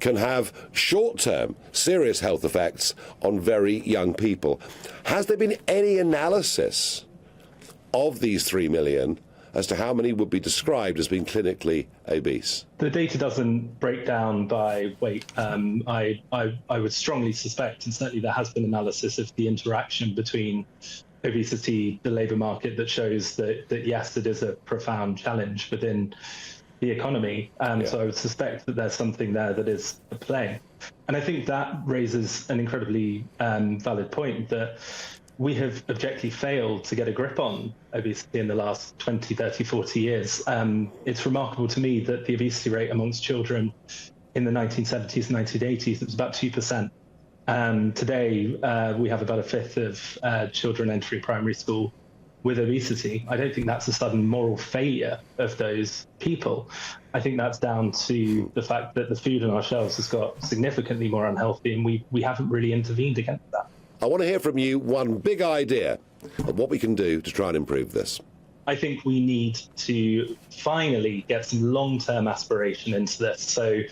can have short-term serious health effects on very young people. Has there been any analysis of these 3 million as to how many would be described as being clinically obese? The data doesn't break down by weight. I would strongly suspect, and certainly there has been analysis of the interaction between obesity, the labour market, that shows that yes, it is a profound challenge within the economy. So I would suspect that there's something there that is at play. And I think that raises an incredibly valid point that we have objectively failed to get a grip on obesity in the last 20, 30, 40 years. It's remarkable to me that the obesity rate amongst children in the 1970s and 1980s, it was about 2%. Today, we have about a fifth of children entering primary school with obesity. I don't think that's a sudden moral failure of those people. I think that's down to the fact that the food on our shelves has got significantly more unhealthy, and we haven't really intervened against that. I want to hear from you one big idea of what we can do to try and improve this. I think we need to finally get some long-term aspiration into this. So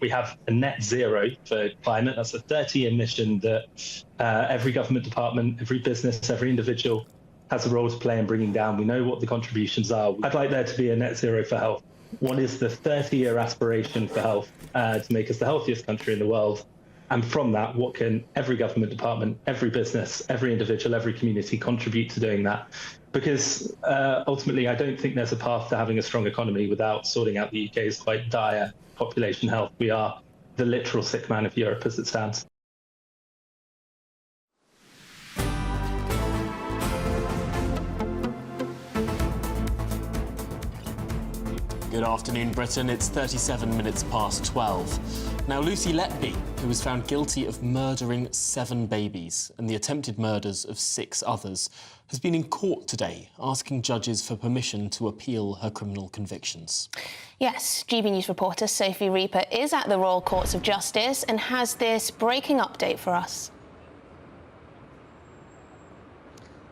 we have a net zero for climate. That's a 30-year mission that every government department, every business, every individual has a role to play in bringing down. We know what the contributions are. I'd like there to be a net zero for health. What is the 30-year aspiration for health to make us the healthiest country in the world? And from that, what can every government department, every business, every individual, every community contribute to doing that? Because ultimately, I don't think there's a path to having a strong economy without sorting out the UK's quite dire population health. We are the literal sick man of Europe as it stands. Good afternoon, Britain. It's 37 minutes past 12. Now, Lucy Letby, who was found guilty of murdering 7 babies and the attempted murders of 6 others, has been in court today asking judges for permission to appeal her criminal convictions. Yes, GB News reporter Sophie Reaper is at the Royal Courts of Justice and has this breaking update for us.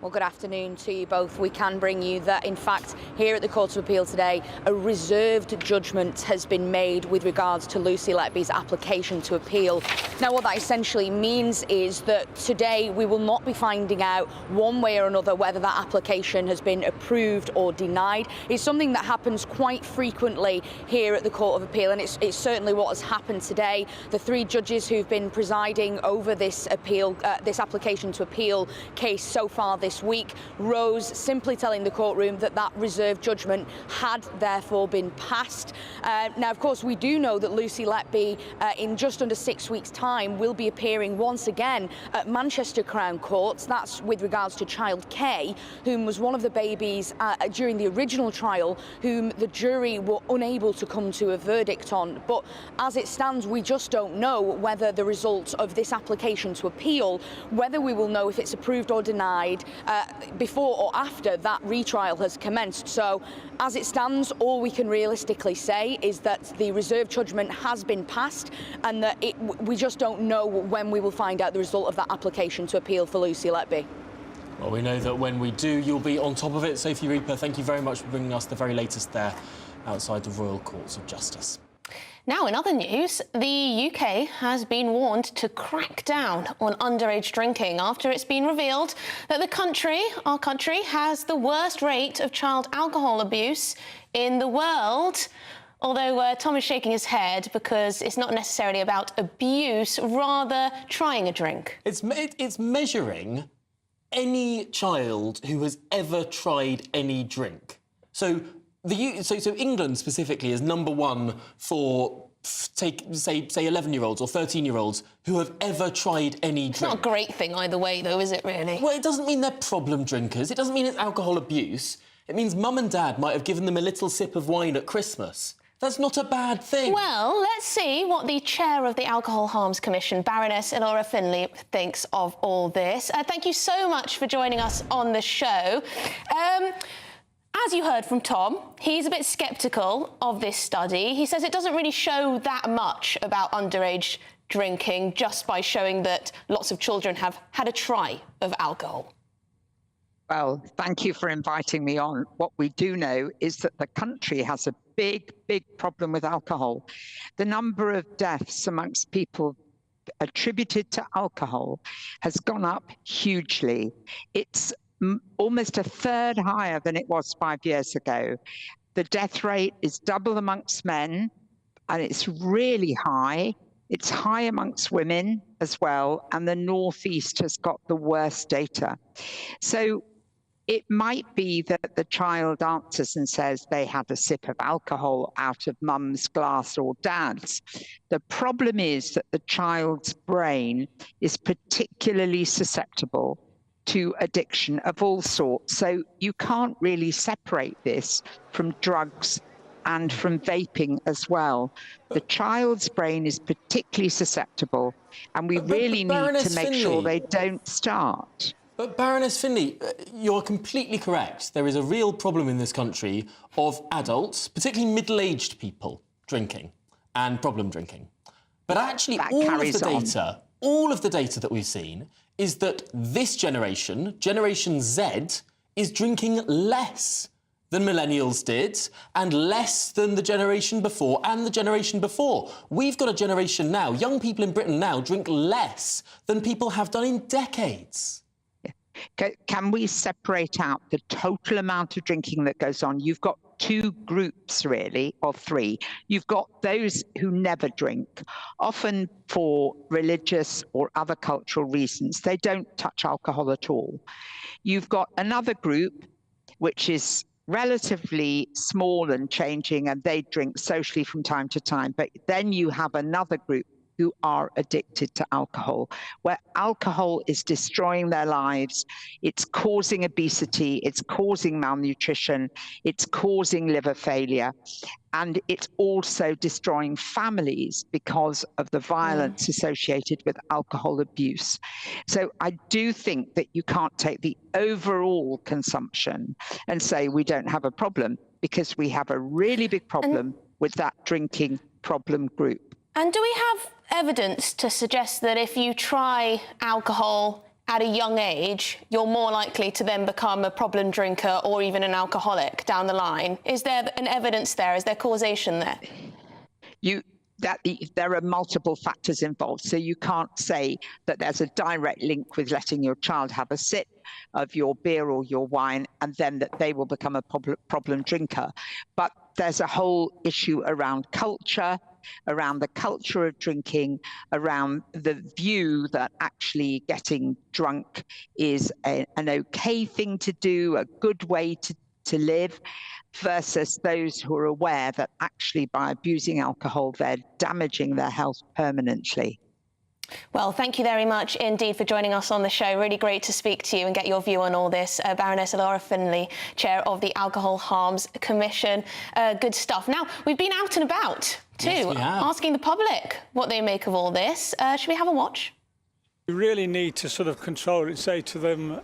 Well, good afternoon to you both. We can bring you that, in fact, here at the Court of Appeal today, a reserved judgment has been made with regards to Lucy Letby's application to appeal. Now, what that essentially means is that today we will not be finding out one way or another whether that application has been approved or denied. It's something that happens quite frequently here at the Court of Appeal, and it's certainly what has happened today. The 3 judges who've been presiding over this appeal, this application to appeal case so far this week, rose simply telling the courtroom that that reserved judgment had therefore been passed. Now, of course, we do know that Lucy Letby, in just under 6 weeks' time, will be appearing once again at Manchester Crown Courts. That's with regards to child K, whom was one of the babies during the original trial, whom the jury were unable to come to a verdict on. But as it stands, we just don't know whether the result of this application to appeal, whether we will know if it's approved or denied before or after that retrial has commenced. So as it stands, all we can realistically say is that the reserve judgment has been passed, and that we just don't know when we will find out the result of that application to appeal for Lucy Letby. Well, we know that when we do, you'll be on top of it. Sophie Reaper, thank you very much for bringing us the very latest there outside the Royal Courts of Justice. Now, in other news, the UK has been warned to crack down on underage drinking after it's been revealed that our country, has the worst rate of child alcohol abuse in the world. Although Tom is shaking his head because it's not necessarily about abuse, rather trying a drink. It's measuring any child who has ever tried any drink. So England specifically is number 1 for say 11-year-olds or 13-year-olds who have ever tried any drink. It's not a great thing either way, though, is it really? Well, it doesn't mean they're problem drinkers. It doesn't mean it's alcohol abuse. It means mum and dad might have given them a little sip of wine at Christmas. That's not a bad thing. Well, let's see what the chair of the Alcohol Harms Commission, Baroness Elora Finlay, thinks of all this. Thank you so much for joining us on the show. As you heard from Tom, he's a bit sceptical of this study. He says it doesn't really show that much about underage drinking just by showing that lots of children have had a try of alcohol. Well, thank you for inviting me on. What we do know is that the country has a big, big problem with alcohol. The number of deaths amongst people attributed to alcohol has gone up hugely. It's almost a third higher than it was 5 years ago. The death rate is double amongst men, and it's really high. It's high amongst women as well, and the Northeast has got the worst data. So it might be that the child answers and says they had a sip of alcohol out of mum's glass or dad's. The problem is that the child's brain is particularly susceptible to addiction of all sorts. So you can't really separate this from drugs and from vaping as well. The child's brain is particularly susceptible, and we really need to make sure they don't start. But Baroness Finlay, you're completely correct. There is a real problem in this country of adults, particularly middle-aged people, drinking and problem drinking. But actually, all of the data that we've seen is that this generation, Generation Z, is drinking less than millennials did, and less than the generation before and the generation before. We've got a generation now, young people in Britain now drink less than people have done in decades. Can we separate out the total amount of drinking that goes on? You've got two groups, really, or three. You've got those who never drink, often for religious or other cultural reasons. They don't touch alcohol at all. You've got another group, which is relatively small and changing, and they drink socially from time to time. But then you have another group who are addicted to alcohol, where alcohol is destroying their lives. It's causing obesity, it's causing malnutrition, it's causing liver failure, and it's also destroying families because of the violence associated with alcohol abuse. So I do think that you can't take the overall consumption and say we don't have a problem, because we have a really big problem with that drinking problem group. And do we have evidence to suggest that if you try alcohol at a young age, you're more likely to then become a problem drinker or even an alcoholic down the line? Is there an evidence there? Is there causation there? There are multiple factors involved, so you can't say that there's a direct link with letting your child have a sip of your beer or your wine and then that they will become a problem drinker. But there's a whole issue around culture, around the culture of drinking, around the view that actually getting drunk is an okay thing to do, a good way to live, versus those who are aware that actually by abusing alcohol, they're damaging their health permanently. Well, thank you very much indeed for joining us on the show. Really great to speak to you and get your view on all this. Baroness Laura Finlay, Chair of the Alcohol Harms Commission. Good stuff. Now, we've been out and about too, asking the public what they make of all this. Should we have a watch? We really need to sort of control it and say to them,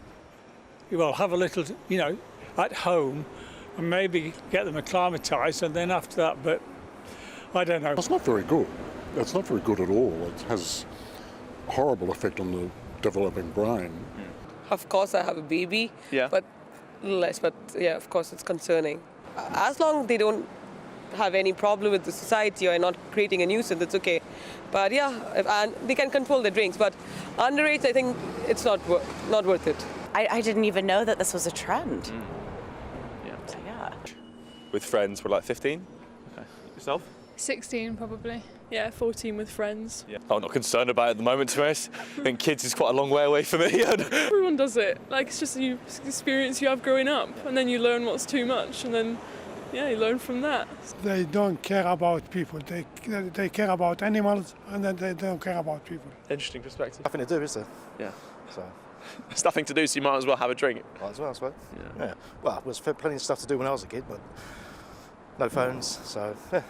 well, have a little, at home and maybe get them acclimatised, and then after that, but I don't know. It's not very good. It's not very good at all. It has a horrible effect on the developing brain. Of course, I have a baby, but less. But yeah, of course, it's concerning. As long as they don't have any problem with the society or not creating a nuisance, it's okay. But yeah, and they can control their drinks. But underage, I think it's not worth it. I didn't even know that this was a trend. So, yeah. With friends, we're like 15. Okay. Yourself? 16 probably. Yeah, 14 with friends. Yeah. I'm not concerned about it at the moment, to be honest. I think kids is quite a long way away for me. Everyone does it. Like, it's just a new experience you have growing up, and then you learn what's too much, and then, yeah, you learn from that. They don't care about people. They care about animals, and then they don't care about people. Interesting perspective. Nothing to do, is there? Yeah. So. There's nothing to do, so you might as well have a drink. Might as well, I suppose. Yeah. Well, there was plenty of stuff to do when I was a kid, but no phones, so yeah.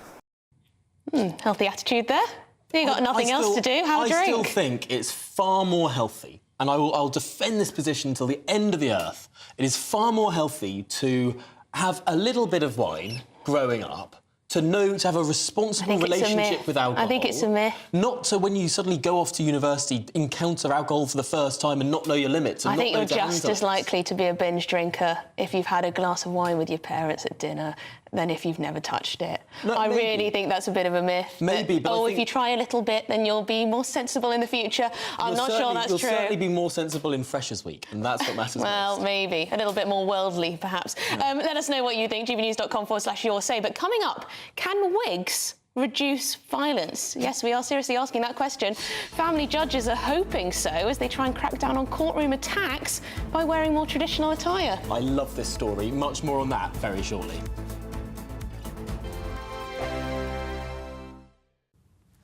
Healthy attitude there. You got nothing else to do. Have a drink. I still think it's far more healthy, and I'll defend this position until the end of the earth. It is far more healthy to have a little bit of wine growing up To have a responsible relationship with alcohol. I think it's a myth. Not to, when you suddenly go off to university, encounter alcohol for the first time and not know your limits. And I think you're just as likely to be a binge drinker if you've had a glass of wine with your parents at dinner than if you've never touched it. No, I really think that's a bit of a myth. Maybe, but if you try a little bit, then you'll be more sensible in the future. I'm not sure that's true. You'll certainly be more sensible in Freshers' Week, and that's what matters Well, most. maybe. A little bit more worldly, perhaps. Yeah. Let us know what you think, gbnews.com/your say. But coming up, can wigs reduce violence? Yes, we are seriously asking that question. Family judges are hoping so as they try and crack down on courtroom attacks by wearing more traditional attire. I love this story. Much more on that very shortly.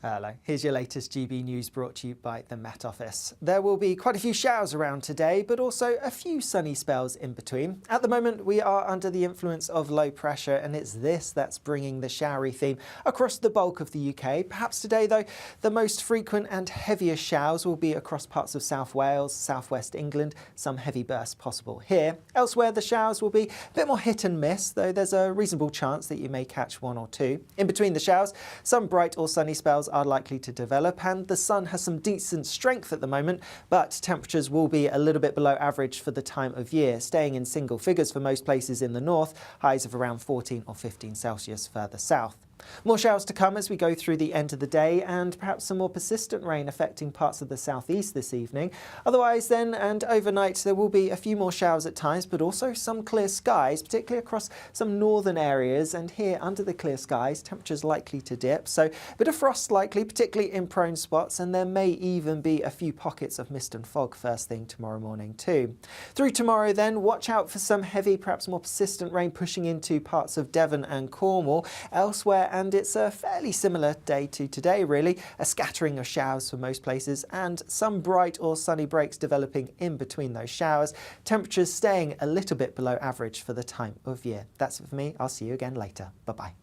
Hello, here's your latest GB News brought to you by the Met Office. There will be quite a few showers around today, but also a few sunny spells in between. At the moment, we are under the influence of low pressure, and it's this that's bringing the showery theme across the bulk of the UK. Perhaps today, though, the most frequent and heaviest showers will be across parts of South Wales, southwest England, some heavy bursts possible here. Elsewhere, the showers will be a bit more hit and miss, though there's a reasonable chance that you may catch one or two. In between the showers, some bright or sunny spells are likely to develop, and the sun has some decent strength at the moment, but temperatures will be a little bit below average for the time of year, staying in single figures for most places in the north, highs of around 14 or 15 Celsius further south. More showers to come as we go through the end of the day, and perhaps some more persistent rain affecting parts of the southeast this evening. Otherwise then, and overnight, there will be a few more showers at times, but also some clear skies, particularly across some northern areas. And here under the clear skies, temperatures likely to dip, so a bit of frost likely, particularly in prone spots, and there may even be a few pockets of mist and fog first thing tomorrow morning too. Through tomorrow then, watch out for some heavy, perhaps more persistent rain pushing into parts of Devon and Cornwall. Elsewhere, and it's a fairly similar day to today really, a scattering of showers for most places and some bright or sunny breaks developing in between those showers. Temperatures staying a little bit below average for the time of year. That's it for me. I'll see you again later. Bye-bye.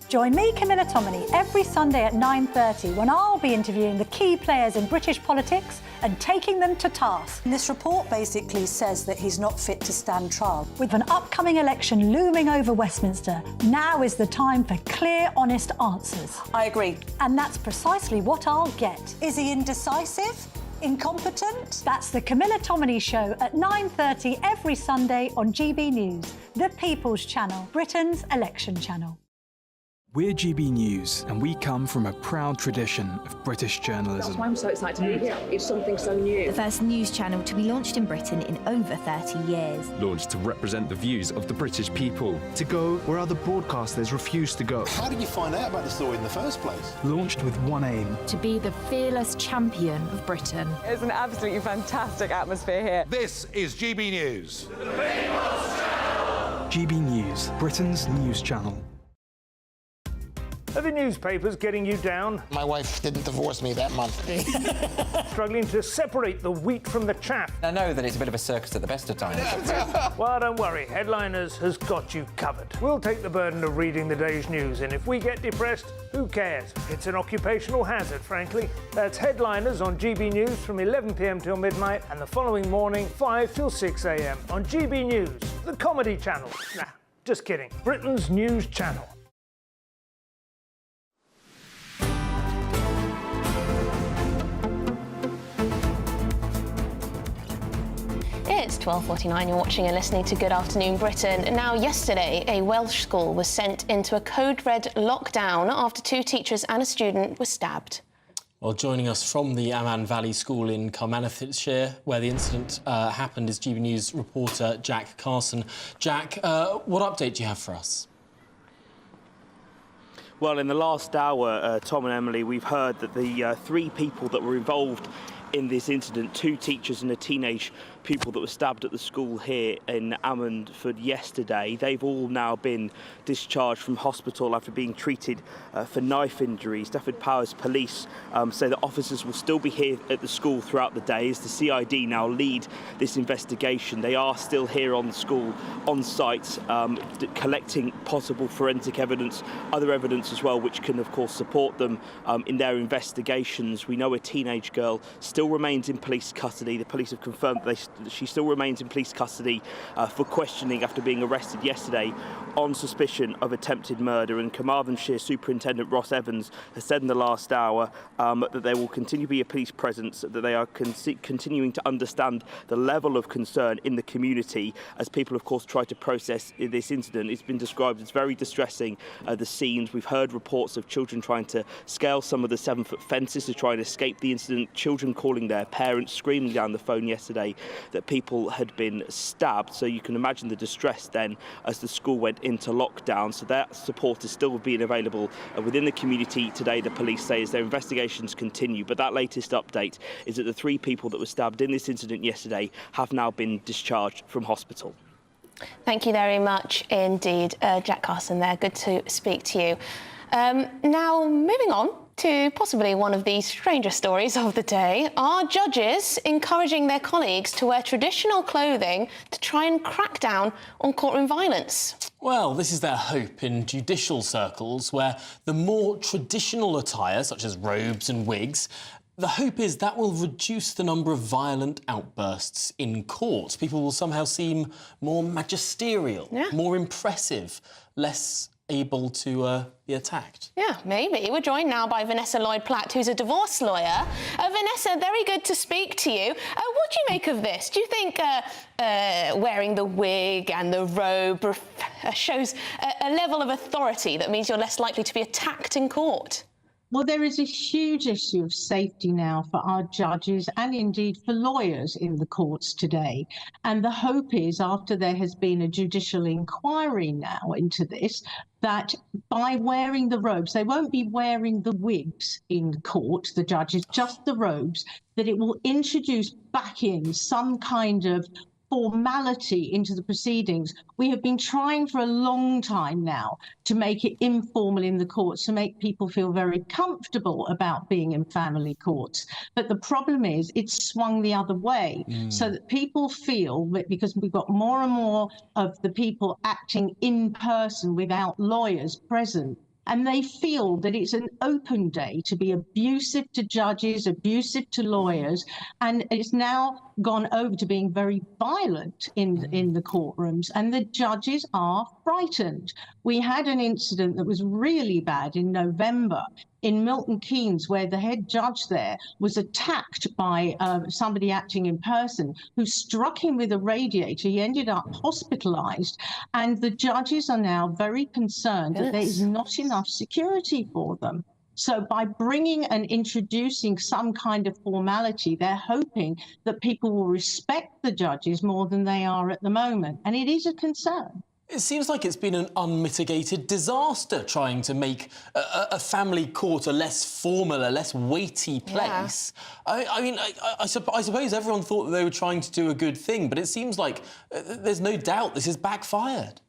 Join me, Camilla Tominey, every Sunday at 9:30 when I'll be interviewing the key players in British politics and taking them to task. This report basically says that he's not fit to stand trial. With an upcoming election looming over Westminster, now is the time for clear, honest answers. I agree. And that's precisely what I'll get. Is he indecisive? Incompetent? That's the Camilla Tominey Show at 9:30 every Sunday on GB News, the People's Channel, Britain's election channel. We're GB News, and we come from a proud tradition of British journalism. That's why I'm so excited to be here. It's something so new. The first news channel to be launched in Britain in over 30 years. Launched to represent the views of the British people. To go where other broadcasters refuse to go. How did you find out about the story in the first place? Launched with one aim. To be the fearless champion of Britain. It's an absolutely fantastic atmosphere here. This is GB News. The People's Channel. GB News, Britain's news channel. Are the newspapers getting you down? My wife didn't divorce me that month. Struggling to separate the wheat from the chaff? I know that it's a bit of a circus at the best of times. Well, don't worry. Headliners has got you covered. We'll take the burden of reading the day's news, and if we get depressed, who cares? It's an occupational hazard, frankly. That's Headliners on GB News from 11 p.m. till midnight, and the following morning, 5 till 6 a.m. on GB News, the comedy channel. Nah, just kidding. Britain's news channel. It's 12:49. You're watching and listening to Good Afternoon Britain. Now, yesterday, a Welsh school was sent into a code red lockdown after two teachers and a student were stabbed. Well, joining us from the Amman Valley School in Carmarthenshire, where the incident happened, is GB News reporter Jack Carson. Jack, what update do you have for us? Well, in the last hour, Tom and Emily, we've heard that the three people that were involved in this incident, two teachers and a teenage pupil that were stabbed at the school here in Ammanford yesterday, they've all now been discharged from hospital after being treated for knife injuries. Stafford Powers Police say that officers will still be here at the school throughout the day as the CID now lead this investigation. They are still here on the school, on site, collecting possible forensic evidence, other evidence as well, which can of course support them in their investigations. We know a teenage girl still remains in police custody. The police have confirmed that she still remains in police custody for questioning after being arrested yesterday on suspicion of attempted murder. And Carmarthenshire Superintendent Ross Evans has said in the last hour that there will continue to be a police presence, that they are continuing to understand the level of concern in the community as people, of course, try to process this incident. It's been described as very distressing, the scenes. We've heard reports of children trying to scale some of the 7-foot fences to try and escape the incident, children calling their parents, screaming down the phone yesterday that people had been stabbed. So you can imagine the distress then as the school went into lockdown. So that support is still being available within the community today, the police say, as their investigations continue. But that latest update is that the 3 people that were stabbed in this incident yesterday have now been discharged from hospital. Thank you very much indeed, Jack Carson there. Good to speak to you. Now, moving on to possibly one of the stranger stories of the day, are judges encouraging their colleagues to wear traditional clothing to try and crack down on courtroom violence? Well, this is their hope in judicial circles, where the more traditional attire, such as robes and wigs, the hope is that will reduce the number of violent outbursts in court. People will somehow seem more magisterial, more impressive, less able to be attacked. Yeah, maybe. We're joined now by Vanessa Lloyd-Platt, who's a divorce lawyer. Vanessa, very good to speak to you. What do you make of this? Do you think wearing the wig and the robe shows a level of authority that means you're less likely to be attacked in court? Well, there is a huge issue of safety now for our judges and indeed for lawyers in the courts today. And the hope is, after there has been a judicial inquiry now into this, that by wearing the robes, they won't be wearing the wigs in court, the judges, just the robes, that it will introduce back in some kind of formality into the proceedings. We have been trying for a long time now to make it informal in the courts, to make people feel very comfortable about being in family courts. But the problem is it's swung the other way, so that people feel that because we've got more and more of the people acting in person without lawyers present, and they feel that it's an open day to be abusive to judges, abusive to lawyers, and it's now gone over to being very violent in the courtrooms, and the judges are frightened. We had an incident that was really bad in November in Milton Keynes, where the head judge there was attacked by somebody acting in person who struck him with a radiator. He ended up hospitalized, and the judges are now very concerned that there is not enough security for them. So by bringing and introducing some kind of formality, they're hoping that people will respect the judges more than they are at the moment. And it is a concern. It seems like it's been an unmitigated disaster trying to make a family court a less formal, a less weighty place. Yeah. I suppose everyone thought that they were trying to do a good thing, but it seems like there's no doubt this has backfired.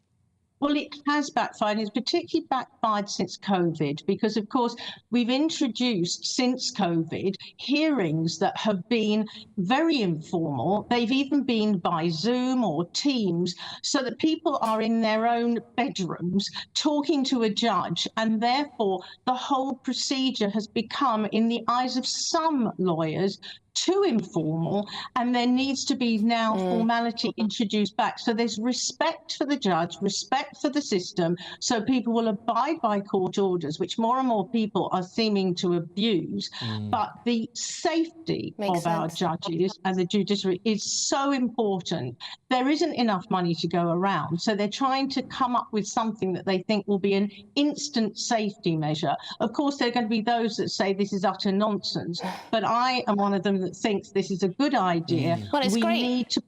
Well, it has backfired. It's particularly backfired since COVID, because, of course, we've introduced since COVID hearings that have been very informal. They've even been by Zoom or Teams, so that people are in their own bedrooms talking to a judge, and therefore the whole procedure has become, in the eyes of some lawyers, too informal, and there needs to be now formality introduced back. So there's respect for the judge, respect for the system, so people will abide by court orders, which more and more people are seeming to abuse. But the safety of our judges and the judiciary is so important. There isn't enough money to go around, so they're trying to come up with something that they think will be an instant safety measure. Of course, there are going to be those that say this is utter nonsense, but I am one of them that thinks this is a good idea. Well, it's great. Need to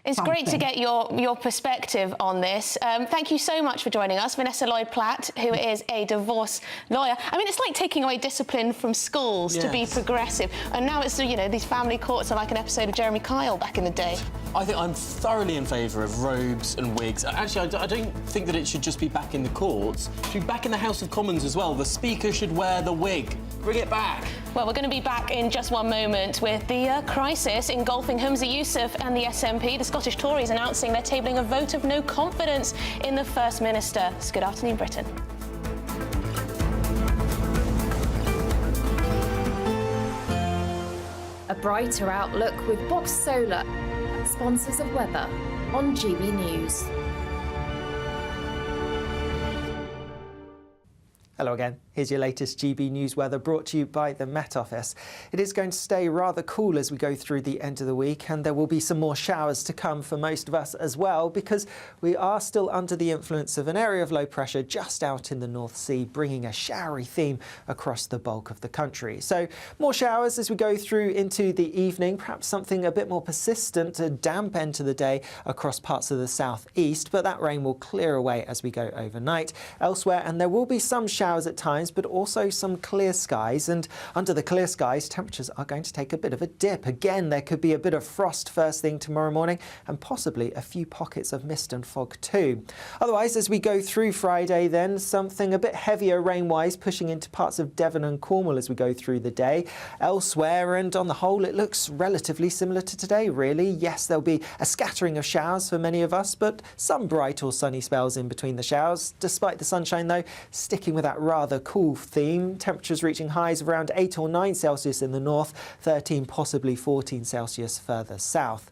It's great to get your perspective on this. Thank you so much for joining us, Vanessa Lloyd-Platt, who is a divorce lawyer. I mean, it's like taking away discipline from schools to be progressive, and now it's, you know, these family courts are like an episode of Jeremy Kyle back in the day. I think I'm thoroughly in favour of robes and wigs. Actually, I don't think that it should just be back in the courts. It should be back in the House of Commons as well. The Speaker should wear the wig. Bring it back. Well, we're going to be back in just one moment with the crisis engulfing Humza Yousaf and the SNP. The Scottish Tories announcing they're tabling a vote of no confidence in the First Minister. So good afternoon, Britain. A brighter outlook with Box Solar. sponsors of weather on GB News. Hello again. Here's your latest GB News weather brought to you by the Met Office. It is going to stay rather cool as we go through the end of the week, and there will be some more showers to come for most of us as well, because we are still under the influence of an area of low pressure just out in the North Sea, bringing a showery theme across the bulk of the country. So more showers as we go through into the evening, perhaps something a bit more persistent, a damp end to the day across parts of the southeast, but that rain will clear away as we go overnight elsewhere, and there will be some showers at times, but also some clear skies. And under the clear skies, temperatures are going to take a bit of a dip. Again, there could be a bit of frost first thing tomorrow morning, and possibly a few pockets of mist and fog too. Otherwise, as we go through Friday, then something a bit heavier rain-wise, pushing into parts of Devon and Cornwall as we go through the day. Elsewhere, and on the whole, it looks relatively similar to today, really. Yes, there'll be a scattering of showers for many of us, but some bright or sunny spells in between the showers. Despite the sunshine, though, sticking with that rather cool theme, temperatures reaching highs of around 8 or 9 Celsius in the north, 13, possibly 14 Celsius further south.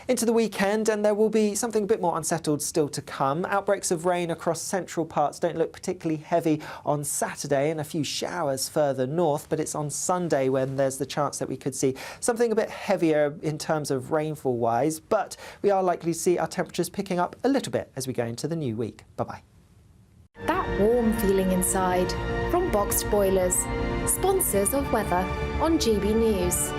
Into the weekend, and there will be something a bit more unsettled still to come. Outbreaks of rain across central parts don't look particularly heavy on Saturday, and a few showers further north, but it's on Sunday when there's the chance that we could see something a bit heavier in terms of rainfall wise, but we are likely to see our temperatures picking up a little bit as we go into the new week. Bye-bye. That warm feeling inside from Boxed Boilers, sponsors of weather on GB News.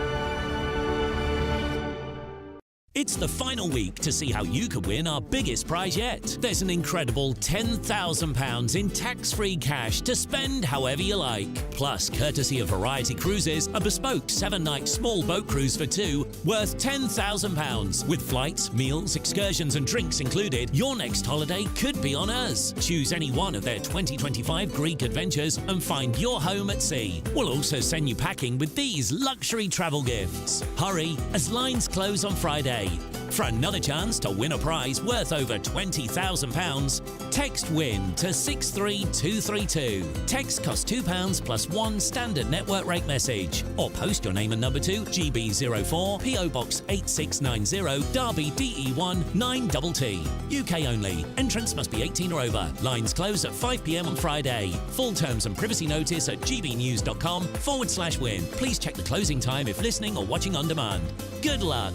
It's the final week to see how you could win our biggest prize yet. There's an incredible £10,000 in tax-free cash to spend however you like. Plus, courtesy of Variety Cruises, a bespoke 7-night small boat cruise for two worth £10,000. With flights, meals, excursions and drinks included, your next holiday could be on us. Choose any one of their 2025 Greek adventures and find your home at sea. We'll also send you packing with these luxury travel gifts. Hurry, as lines close on Friday. For another chance to win a prize worth over £20,000, text WIN to 63232. Text costs £2 plus one standard network rate message. Or post your name and number to GB04 PO Box 8690 Derby DE1 9TT. UK only. Entrance must be 18 or over. Lines close at 5 p.m. on Friday. Full terms and privacy notice at gbnews.com/win. Please check the closing time if listening or watching on demand. Good luck.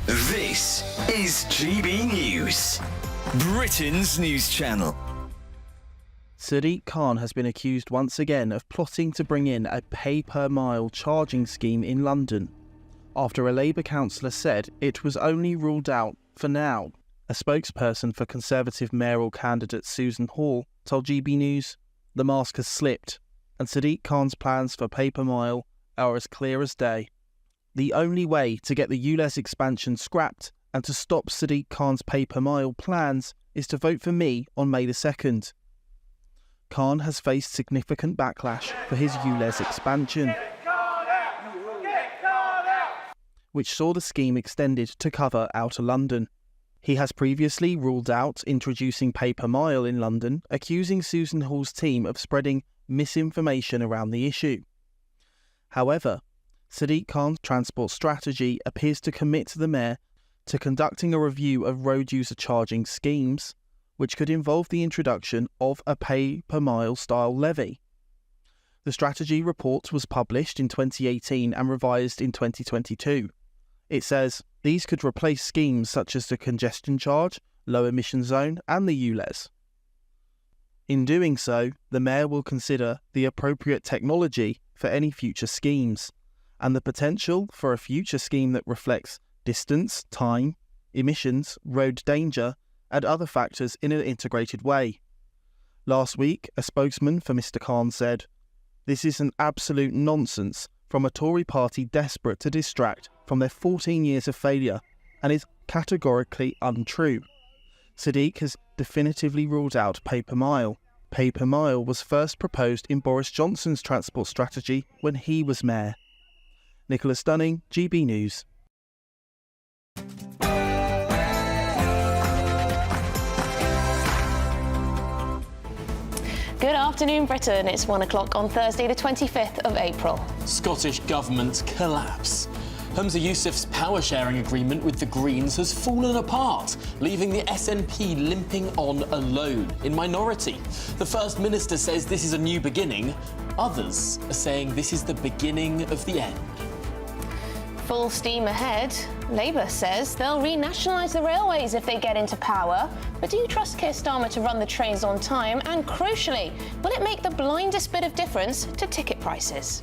This is GB News, Britain's news channel. Sadiq Khan has been accused once again of plotting to bring in a pay-per-mile charging scheme in London, after a Labour councillor said it was only ruled out for now. A spokesperson for Conservative mayoral candidate Susan Hall told GB News the mask has slipped, and Sadiq Khan's plans for pay-per-mile are as clear as day. The only way to get the ULEZ expansion scrapped and to stop Sadiq Khan's pay-per-mile plans is to vote for me on May the 2nd. Khan has faced significant backlash for his ULEZ expansion, which saw the scheme extended to cover Outer London. He has previously ruled out introducing pay-per-mile in London, accusing Susan Hall's team of spreading misinformation around the issue. However, Sadiq Khan's transport strategy appears to commit the mayor to conducting a review of road user charging schemes, which could involve the introduction of a pay-per-mile style levy. The strategy report was published in 2018 and revised in 2022. It says these could replace schemes such as the congestion charge, low emission zone and the ULEZ. In doing so, the mayor will consider the appropriate technology for any future schemes, and the potential for a future scheme that reflects distance, time, emissions, road danger, and other factors in an integrated way. Last week, a spokesman for Mr. Khan said, "This is an absolute nonsense from a Tory party desperate to distract from their 14 years of failure, and is categorically untrue." Sadiq has definitively ruled out pay-per-mile. Pay-per-mile was first proposed in Boris Johnson's transport strategy when he was mayor. Nicholas Dunning, GB News. Good afternoon, Britain. It's 1 o'clock on Thursday, the 25th of April. Scottish Government collapse. Humza Yousaf's power-sharing agreement with the Greens has fallen apart, leaving the SNP limping on alone, in minority. The First Minister says this is a new beginning. Others are saying this is the beginning of the end. Full steam ahead. Labour says they'll renationalise the railways if they get into power. But do you trust Keir Starmer to run the trains on time? And crucially, will it make the blindest bit of difference to ticket prices?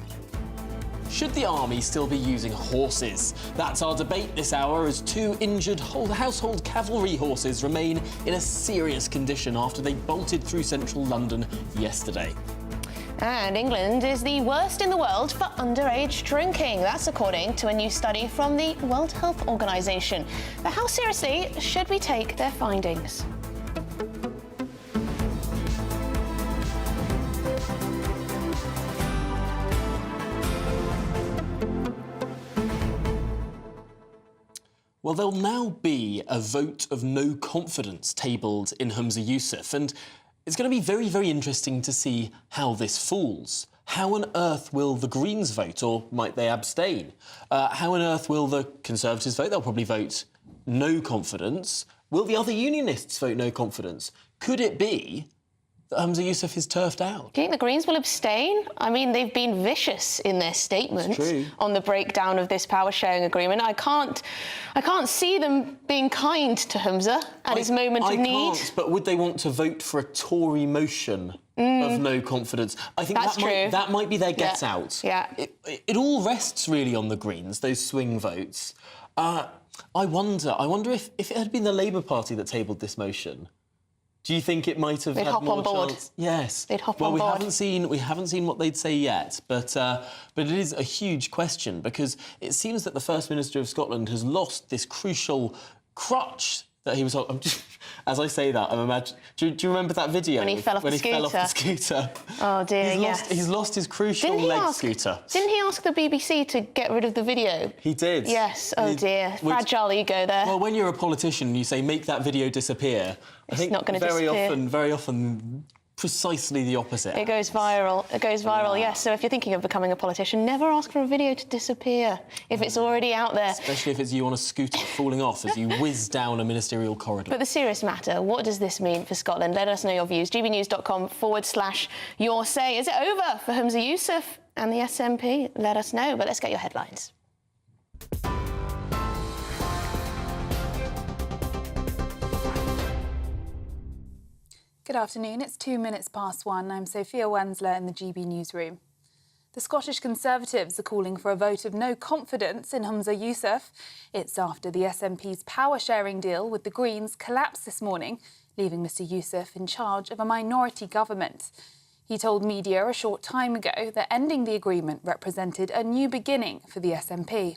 Should the army still be using horses? That's our debate this hour as 2 injured household cavalry horses remain in a serious condition after they bolted through central London yesterday. And England is the worst in the world for underage drinking. That's according to a new study from the World Health Organization. But how seriously should we take their findings? Well, there'll now be a vote of no confidence tabled in Humza Yousaf, and it's going to be very, very interesting to see how this falls. How on earth will the Greens vote, or might they abstain? How on earth will the Conservatives vote? They'll probably vote no confidence. Will the other Unionists vote no confidence? Could it be that Humza Yousaf is turfed out? Do you think the Greens will abstain? I mean, they've been vicious in their statements on the breakdown of this power-sharing agreement. I can't see them being kind to Humza at his moment of need. I can't, but would they want to vote for a Tory motion of no confidence? I think that might be their get out. Yeah. It all rests really on the Greens, those swing votes. I wonder if it had been the Labour Party that tabled this motion, do you think it might have had more chance? Yes. They'd hop on board. Well, we haven't seen what they'd say yet, but it is a huge question because it seems that the First Minister of Scotland has lost this crucial crutch that he was on. As I say that, I'm imagining. Do you remember that video when he fell off the scooter? Oh dear, He's lost his crucial scooter. Didn't he ask the BBC to get rid of the video? He did. Yes. Oh dear, fragile ego there. Well, when you're a politician, you say make that video disappear. It's not going to disappear. Very often. Precisely the opposite. It goes viral. Yes. So if you're thinking of becoming a politician, never ask for a video to disappear if it's already out there. Especially if it's you on a scooter falling off as you whiz down a ministerial corridor. But the serious matter, what does this mean for Scotland? Let us know your views. gbnews.com/your say. Is it over for Humza Yousaf and the SNP? Let us know. But let's get your headlines. Good afternoon, it's 1:02. I'm Sophia Wensler in the GB newsroom. The Scottish Conservatives are calling for a vote of no confidence in Humza Yousaf. It's after the SNP's power-sharing deal with the Greens collapsed this morning, leaving Mr Yousaf in charge of a minority government. He told media a short time ago that ending the agreement represented a new beginning for the SNP.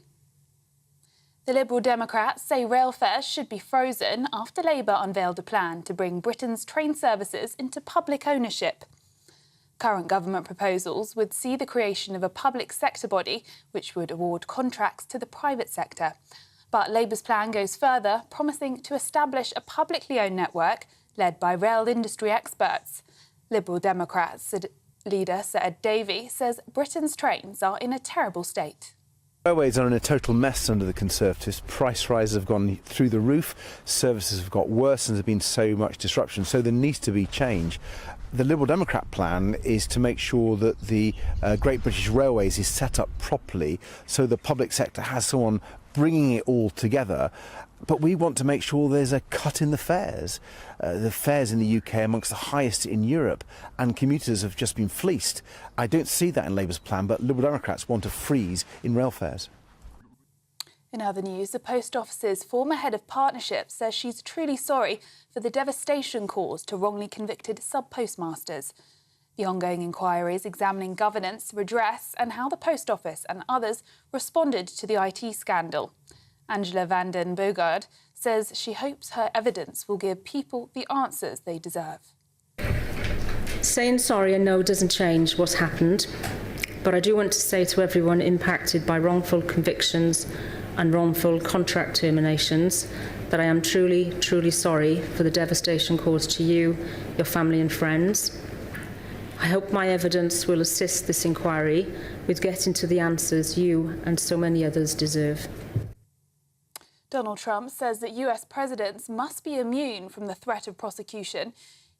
The Liberal Democrats say rail fares should be frozen after Labour unveiled a plan to bring Britain's train services into public ownership. Current government proposals would see the creation of a public sector body which would award contracts to the private sector. But Labour's plan goes further, promising to establish a publicly owned network led by rail industry experts. Liberal Democrats leader Sir Ed Davey says Britain's trains are in a terrible state. Railways are in a total mess under the Conservatives. Price rises have gone through the roof, services have got worse and there's been so much disruption, so there needs to be change. The Liberal Democrat plan is to make sure that the Great British Railways is set up properly so the public sector has someone bringing it all together. But we want to make sure there's a cut in the fares. The fares in the UK are amongst the highest in Europe, and commuters have just been fleeced. I don't see that in Labour's plan, but Liberal Democrats want a freeze in rail fares. In other news, the Post Office's former head of partnerships says she's truly sorry for the devastation caused to wrongly convicted sub-postmasters. The ongoing inquiry is examining governance, redress, and how the Post Office and others responded to the IT scandal. Angela van den Bogaard says she hopes her evidence will give people the answers they deserve. Saying sorry and no doesn't change what's happened, but I do want to say to everyone impacted by wrongful convictions and wrongful contract terminations that I am truly, truly sorry for the devastation caused to you, your family and friends. I hope my evidence will assist this inquiry with getting to the answers you and so many others deserve. Donald Trump says that US presidents must be immune from the threat of prosecution.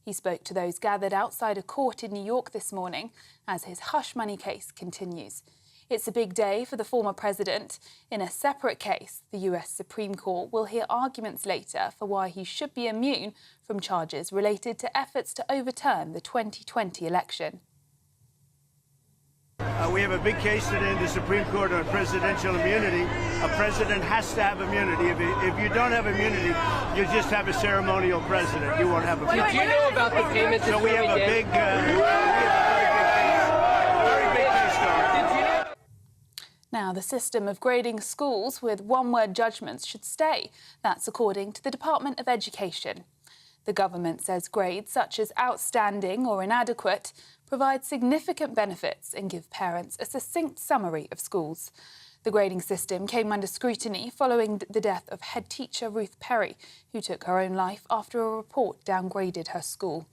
He spoke to those gathered outside a court in New York this morning as his hush money case continues. It's a big day for the former president. In a separate case, the US Supreme Court will hear arguments later for why he should be immune from charges related to efforts to overturn the 2020 election. We have a big case today in the Supreme Court on presidential immunity. A president has to have immunity. If you don't have immunity, you just have a ceremonial president. You won't have a. Did you know about the payments? So we have a big, very big case going. Now, the system of grading schools with one-word judgments should stay. That's according to the Department of Education. The government says grades such as outstanding or inadequate provide significant benefits and give parents a succinct summary of schools. The grading system came under scrutiny following the death of head teacher Ruth Perry, who took her own life after a report downgraded her school.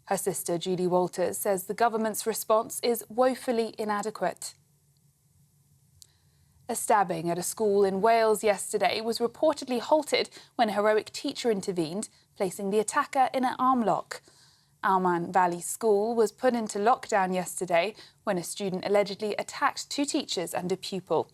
Her sister, Judy Walters, says the government's response is woefully inadequate. A stabbing at a school in Wales yesterday was reportedly halted when a heroic teacher intervened, placing the attacker in an arm lock. Alman Valley School was put into lockdown yesterday when a student allegedly attacked two teachers and a pupil.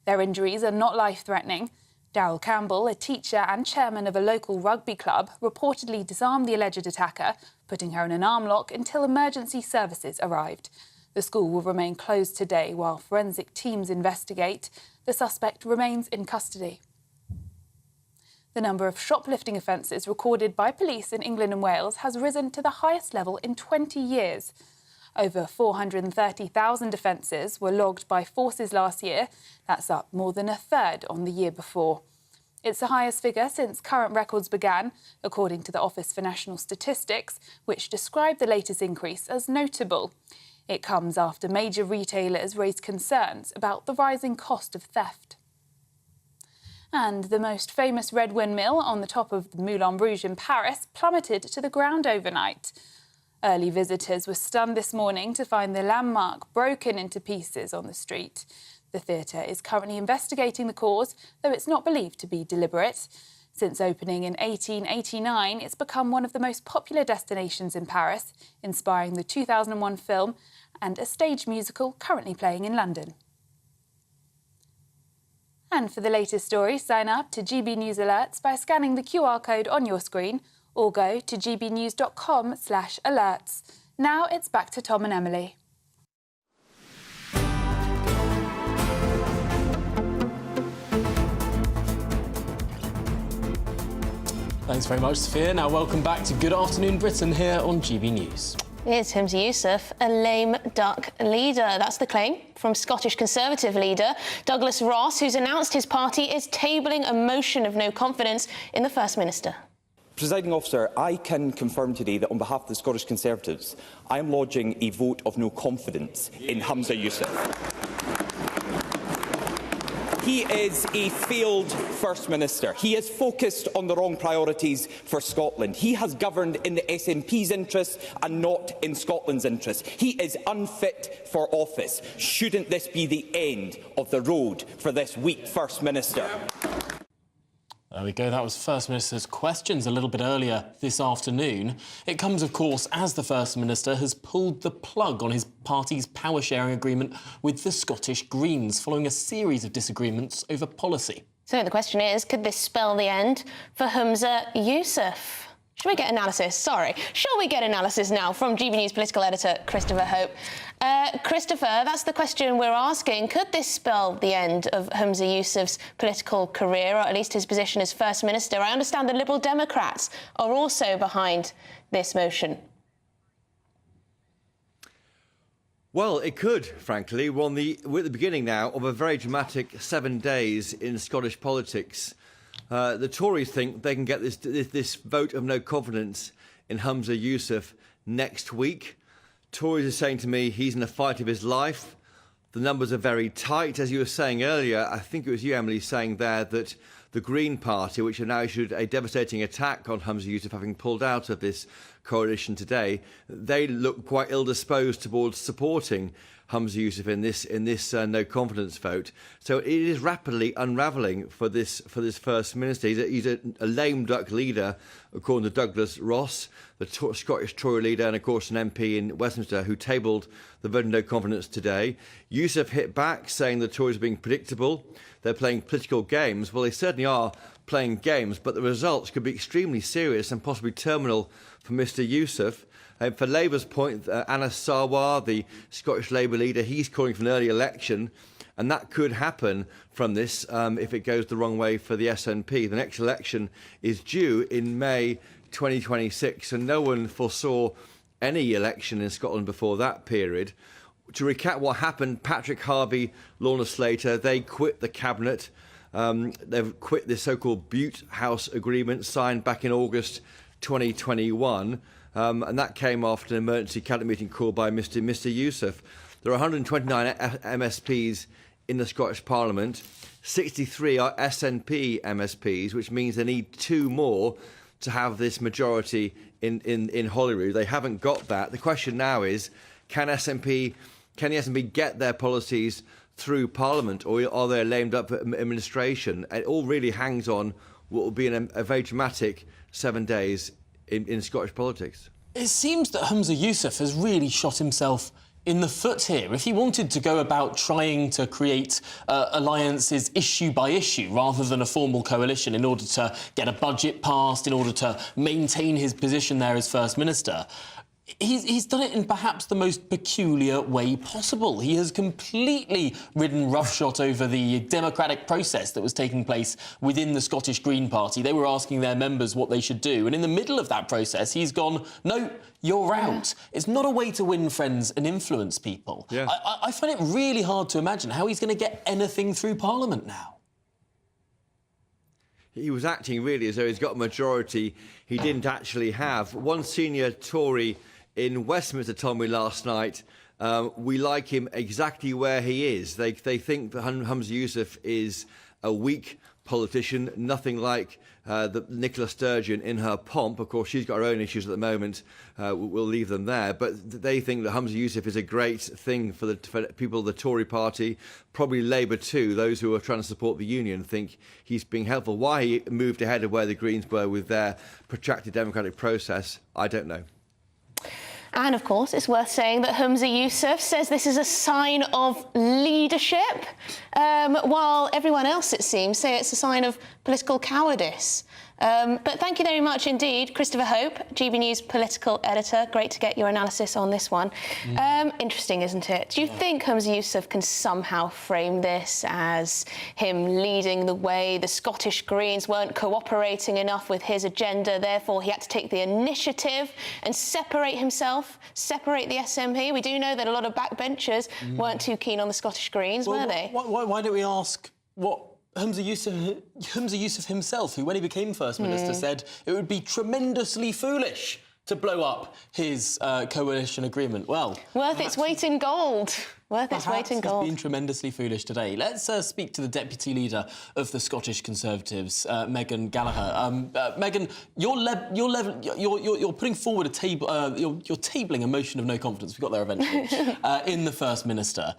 Their injuries are not life-threatening. Daryl Campbell, a teacher and chairman of a local rugby club, reportedly disarmed the alleged attacker, putting her in an arm lock until emergency services arrived. The school will remain closed today while forensic teams investigate. The suspect remains in custody. The number of shoplifting offences recorded by police in England and Wales has risen to the highest level in 20 years. Over 430,000 offences were logged by forces last year. That's up more than a third on the year before. It's the highest figure since current records began, according to the Office for National Statistics, which described the latest increase as notable. It comes after major retailers raised concerns about the rising cost of theft. And the most famous red windmill on the top of the Moulin Rouge in Paris plummeted to the ground overnight. Early visitors were stunned this morning to find the landmark broken into pieces on the street. The theatre is currently investigating the cause, though it's not believed to be deliberate. Since opening in 1889, it's become one of the most popular destinations in Paris, inspiring the 2001 film and a stage musical currently playing in London. And for the latest story, sign up to GB News Alerts by scanning the QR code on your screen or go to gbnews.com/alerts. Now it's back to Tom and Emily. Thanks very much, Sophia. Now welcome back to Good Afternoon Britain here on GB News. Is Humza Yousaf a lame duck leader? That's the claim from Scottish Conservative leader Douglas Ross, who's announced his party is tabling a motion of no confidence in the First Minister. Presiding officer, I can confirm today that on behalf of the Scottish Conservatives, I am lodging a vote of no confidence in Humza Yousaf. He is a failed First Minister. He has focused on the wrong priorities for Scotland. He has governed in the SNP's interests and not in Scotland's interests. He is unfit for office. Shouldn't this be the end of the road for this weak First Minister? There we go. That was First Minister's questions a little bit earlier this afternoon. It comes, of course, as the First Minister has pulled the plug on his party's power-sharing agreement with the Scottish Greens, following a series of disagreements over policy. So the question is, could this spell the end for Humza Yousaf? Shall we get analysis? Sorry. Shall we get analysis now from GB News political editor Christopher Hope? Christopher, that's the question we're asking. Could this spell the end of Humza Yousaf's political career, or at least his position as First Minister? I understand the Liberal Democrats are also behind this motion. Well, it could, frankly. We're at the beginning now of a very dramatic 7 days in Scottish politics. The Tories think they can get this vote of no confidence in Humza Yousaf next week. Tories are saying to me he's in a fight of his life. The numbers are very tight. As you were saying earlier, I think it was you, Emily, saying there that the Green Party, which have now issued a devastating attack on Humza Yousaf having pulled out of this coalition today, they look quite ill-disposed towards supporting Humza Yousaf in this no confidence vote. So it is rapidly unravelling for this First Minister. He's a lame duck leader, according to Douglas Ross, the Scottish Tory leader, and of course an MP in Westminster who tabled the vote of no confidence today. Yousaf hit back, saying the Tories are being predictable. They're playing political games. Well, they certainly are playing games, but the results could be extremely serious and possibly terminal for Mr Yousaf. For Labour's point, Anas Sarwar, the Scottish Labour leader, he's calling for an early election, and that could happen from this if it goes the wrong way for the SNP. The next election is due in May 2026, and no one foresaw any election in Scotland before that period. To recap what happened, Patrick Harvey, Lorna Slater, they quit the cabinet. They've quit the so-called Butte House agreement signed back in August 2021. And that came after an emergency cabinet meeting called by Mr Yousaf. There are 129 MSPs in the Scottish Parliament. 63 are SNP MSPs, which means they need 2 more to have this majority in Holyrood. They haven't got that. The question now is, can the SNP get their policies through Parliament, or are they a lamed up administration? It all really hangs on what will be a very dramatic 7 days in Scottish politics. It seems that Humza Yousaf has really shot himself in the foot here. If he wanted to go about trying to create alliances issue by issue rather than a formal coalition in order to get a budget passed, in order to maintain his position there as First Minister, he's done it in perhaps the most peculiar way possible. He has completely ridden roughshod over the democratic process that was taking place within the Scottish Green Party. They were asking their members what they should do, and in the middle of that process, he's gone, no, you're out. It's not a way to win friends and influence people. Yeah. I find it really hard to imagine how he's going to get anything through Parliament now. He was acting really as though he's got a majority he didn't actually have. One senior Tory in Westminster told me last night, we like him exactly where he is. They think that Humza Yousaf is a weak politician, nothing like Nicola Sturgeon in her pomp. Of course, she's got her own issues at the moment. We'll leave them there. But they think that Humza Yousaf is a great thing for people of the Tory party, probably Labour too. Those who are trying to support the union think he's being helpful. Why he moved ahead of where the Greens were with their protracted democratic process, I don't know. And, of course, it's worth saying that Humza Yousaf says this is a sign of leadership, while everyone else, it seems, say it's a sign of political cowardice. But thank you very much indeed, Christopher Hope, GB News political editor. Great to get your analysis on this one. Interesting, isn't it? Do you think Humza Yousaf can somehow frame this as him leading the way? The Scottish Greens weren't cooperating enough with his agenda, therefore he had to take the initiative and separate himself, separate the SNP. We do know that a lot of backbenchers weren't too keen on the Scottish Greens, were they? Why don't we ask what Humza Yousaf himself, who when he became First Minister said it would be tremendously foolish to blow up his coalition agreement. Well, worth its weight in gold. Worth its weight in gold. He's been tremendously foolish today. Let's speak to the Deputy Leader of the Scottish Conservatives, Megan Gallagher. Megan, you're putting forward a table. You're tabling a motion of no confidence. We got there eventually in the First Minister.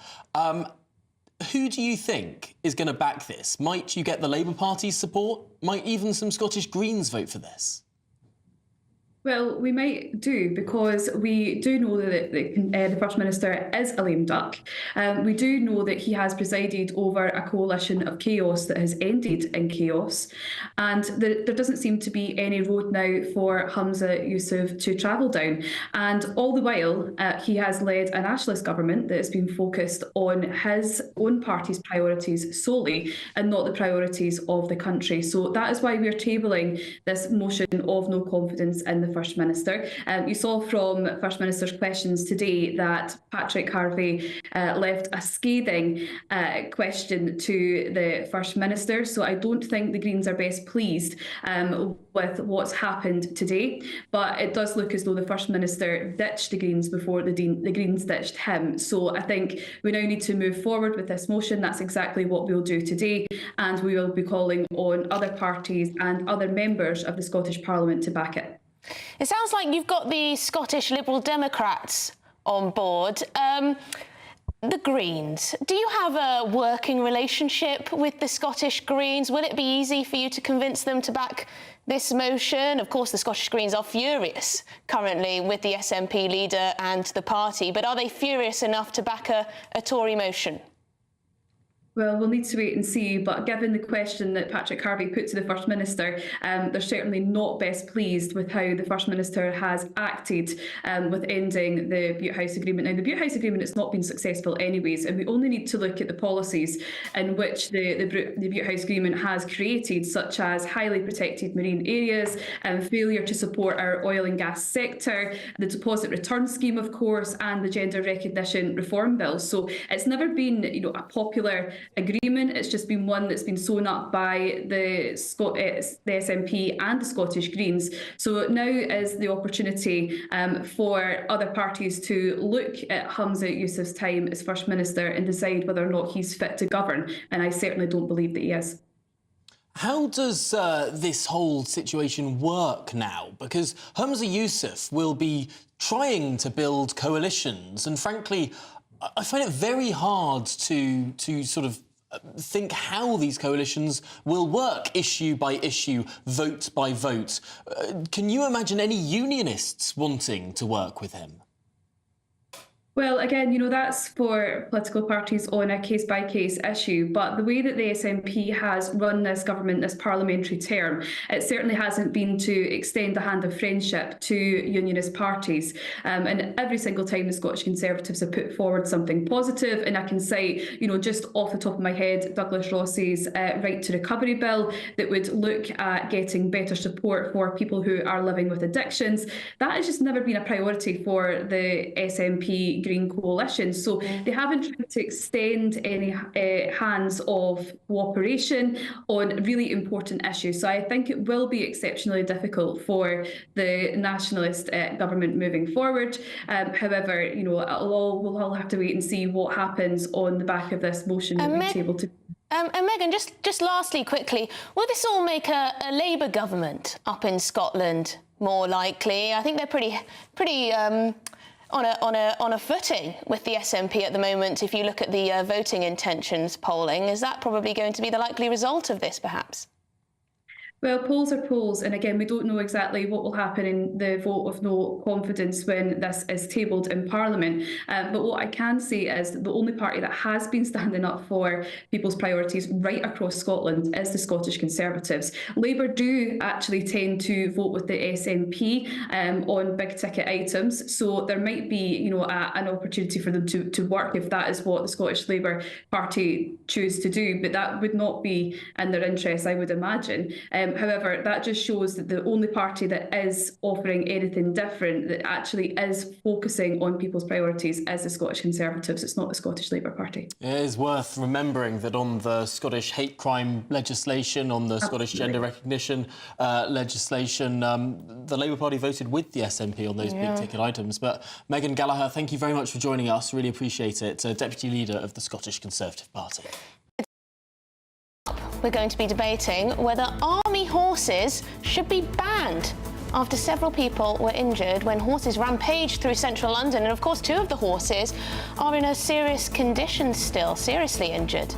Who do you think is going to back this? Might you get the Labour Party's support? Might even some Scottish Greens vote for this? Well, we might do, because we do know that the First Minister is a lame duck. We do know that he has presided over a coalition of chaos that has ended in chaos. And there doesn't seem to be any road now for Humza Yousaf to travel down. And all the while, he has led a nationalist government that has been focused on his own party's priorities solely and not the priorities of the country. So that is why we're tabling this motion of no confidence in the First Minister. You saw from First Minister's questions today that Patrick Harvey left a scathing question to the First Minister. So I don't think the Greens are best pleased with what's happened today. But it does look as though the First Minister ditched the Greens before the Greens ditched him. So I think we now need to move forward with this motion. That's exactly what we'll do today. And we will be calling on other parties and other members of the Scottish Parliament to back it. It sounds like you've got the Scottish Liberal Democrats on board. The Greens, do you have a working relationship with the Scottish Greens? Will it be easy for you to convince them to back this motion? Of course, the Scottish Greens are furious currently with the SNP leader and the party, but are they furious enough to back a Tory motion? Well, we'll need to wait and see, but given the question that Patrick Harvie put to the First Minister, they're certainly not best pleased with how the First Minister has acted with ending the Butte House Agreement. Now, the Butte House Agreement has not been successful anyways, and we only need to look at the policies in which the Butte House Agreement has created, such as highly protected marine areas, failure to support our oil and gas sector, the deposit return scheme, of course, and the gender recognition reform bill. So it's never been, a popular agreement. It's just been one that's been sewn up by the SNP and the Scottish Greens. So now is the opportunity for other parties to look at Humza Yousaf's time as First Minister and decide whether or not he's fit to govern. And I certainly don't believe that he is. How does this whole situation work now? Because Humza Yousaf will be trying to build coalitions, and frankly, I find it very hard to sort of think how these coalitions will work, issue by issue, vote by vote. Can you imagine any unionists wanting to work with him? Well, again, that's for political parties on a case-by-case issue. But the way that the SNP has run this government, this parliamentary term, it certainly hasn't been to extend the hand of friendship to unionist parties. And every single time the Scottish Conservatives have put forward something positive, and I can say, just off the top of my head, Douglas Ross's Right to Recovery bill that would look at getting better support for people who are living with addictions. That has just never been a priority for the SNP Green Coalition. So they haven't tried to extend any hands of cooperation on really important issues. So I think it will be exceptionally difficult for the nationalist government moving forward. However, we'll all have to wait and see what happens on the back of this motion that we tabled to. And Megan, just lastly, quickly, will this all make a Labour government up in Scotland more likely? I think they're pretty on a footing with the SNP at the moment. If you look at the voting intentions polling, is that probably going to be the likely result of this, perhaps? Well, polls are polls, and again, we don't know exactly what will happen in the vote of no confidence when this is tabled in Parliament. But what I can say is that the only party that has been standing up for people's priorities right across Scotland is the Scottish Conservatives. Labour do actually tend to vote with the SNP on big ticket items, so there might be, an opportunity for them to work if that is what the Scottish Labour Party choose to do. But that would not be in their interest, I would imagine. However, that just shows that the only party that is offering anything different, that actually is focusing on people's priorities, is the Scottish Conservatives. It's not the Scottish Labour Party. It is worth remembering that on the Scottish hate crime legislation, on the Scottish gender recognition legislation, the Labour Party voted with the SNP on those big-ticket items. But Megan Gallagher, thank you very much for joining us. Really appreciate it. Deputy Leader of the Scottish Conservative Party. We're going to be debating whether army horses should be banned after several people were injured when horses rampaged through central London. And of course, 2 of the horses are in a serious condition still, seriously injured.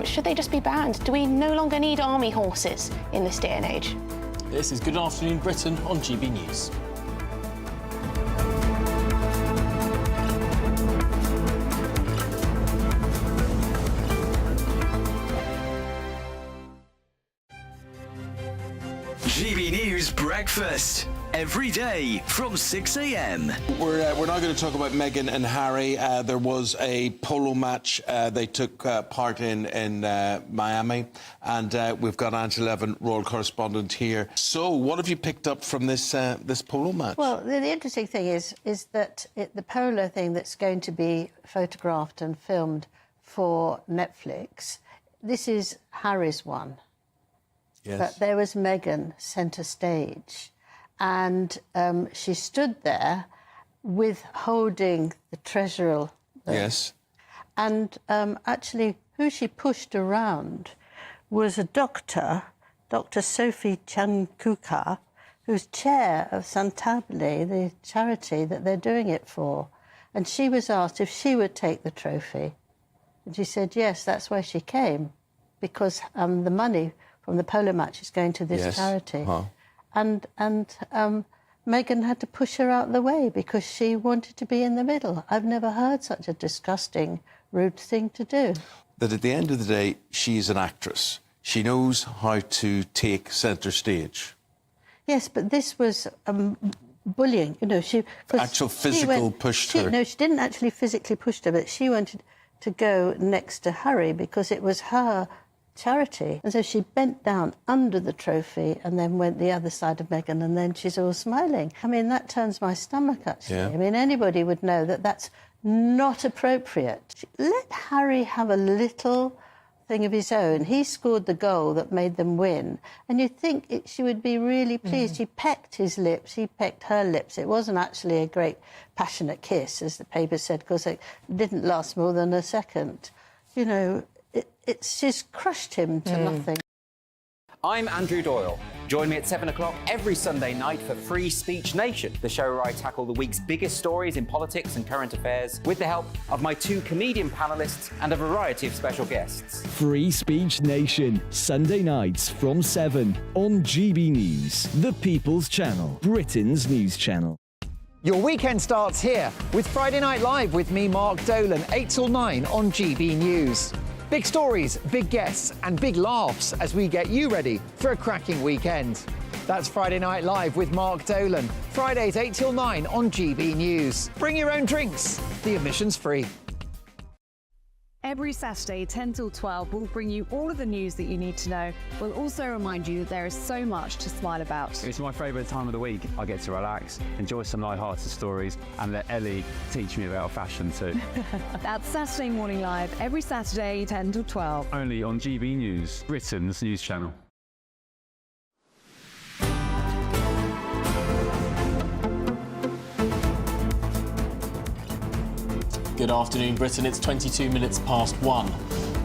Should they just be banned? Do we no longer need army horses in this day and age? This is Good Afternoon Britain on GB News. GB News Breakfast. Every day from 6 a.m. We're now going to talk about Meghan and Harry. There was a polo match they took part in Miami, and we've got Angela Evan, royal correspondent here. So, what have you picked up from this this polo match? Well, the interesting thing is that the polo thing that's going to be photographed and filmed for Netflix. This is Harry's one. Yes. But there was Meghan centre stage, and she stood there with holding the treasurer. Yes. And actually, who she pushed around was a doctor, Dr. Sophie Chankuka, who's chair of Santabile, the charity that they're doing it for. And she was asked if she would take the trophy. And she said, yes, that's why she came, because the money from the polo match is going to this charity. And Meghan had to push her out the way because she wanted to be in the middle. I've never heard such a disgusting, rude thing to do. That at the end of the day, she's an actress. She knows how to take centre stage. Yes, but this was bullying. You know, Actual physical pushed her. No, she didn't actually physically push her, but she wanted to go next to Harry because it was her charity. And so she bent down under the trophy and then went the other side of Meghan, and then she's all smiling. I mean, that turns my stomach, actually. Yeah. I mean, anybody would know that that's not appropriate. Let Harry have a little thing of his own. He scored the goal that made them win, and you'd think she would be really pleased. He pecked his lips, he pecked her lips. It wasn't actually a great passionate kiss, as the paper said, because it didn't last more than a second. You know, it's just crushed him to nothing. I'm Andrew Doyle. Join me at 7 o'clock every Sunday night for Free Speech Nation, the show where I tackle the week's biggest stories in politics and current affairs with the help of my 2 comedian panellists and a variety of special guests. Free Speech Nation, Sunday nights from 7 on GB News, the People's Channel, Britain's news channel. Your weekend starts here with Friday Night Live with me, Mark Dolan, 8 till 9 on GB News. Big stories, big guests and big laughs as we get you ready for a cracking weekend. That's Friday Night Live with Mark Dolan, Fridays 8 till 9 on GB News. Bring your own drinks, the admission's free. Every Saturday, 10 till 12, we'll bring you all of the news that you need to know. We'll also remind you that there is so much to smile about. It's my favourite time of the week. I get to relax, enjoy some light-hearted stories and let Ellie teach me about fashion too. That's Saturday Morning Live, every Saturday, 10 till 12. Only on GB News, Britain's news channel. Good afternoon, Britain. It's 22 minutes past 1.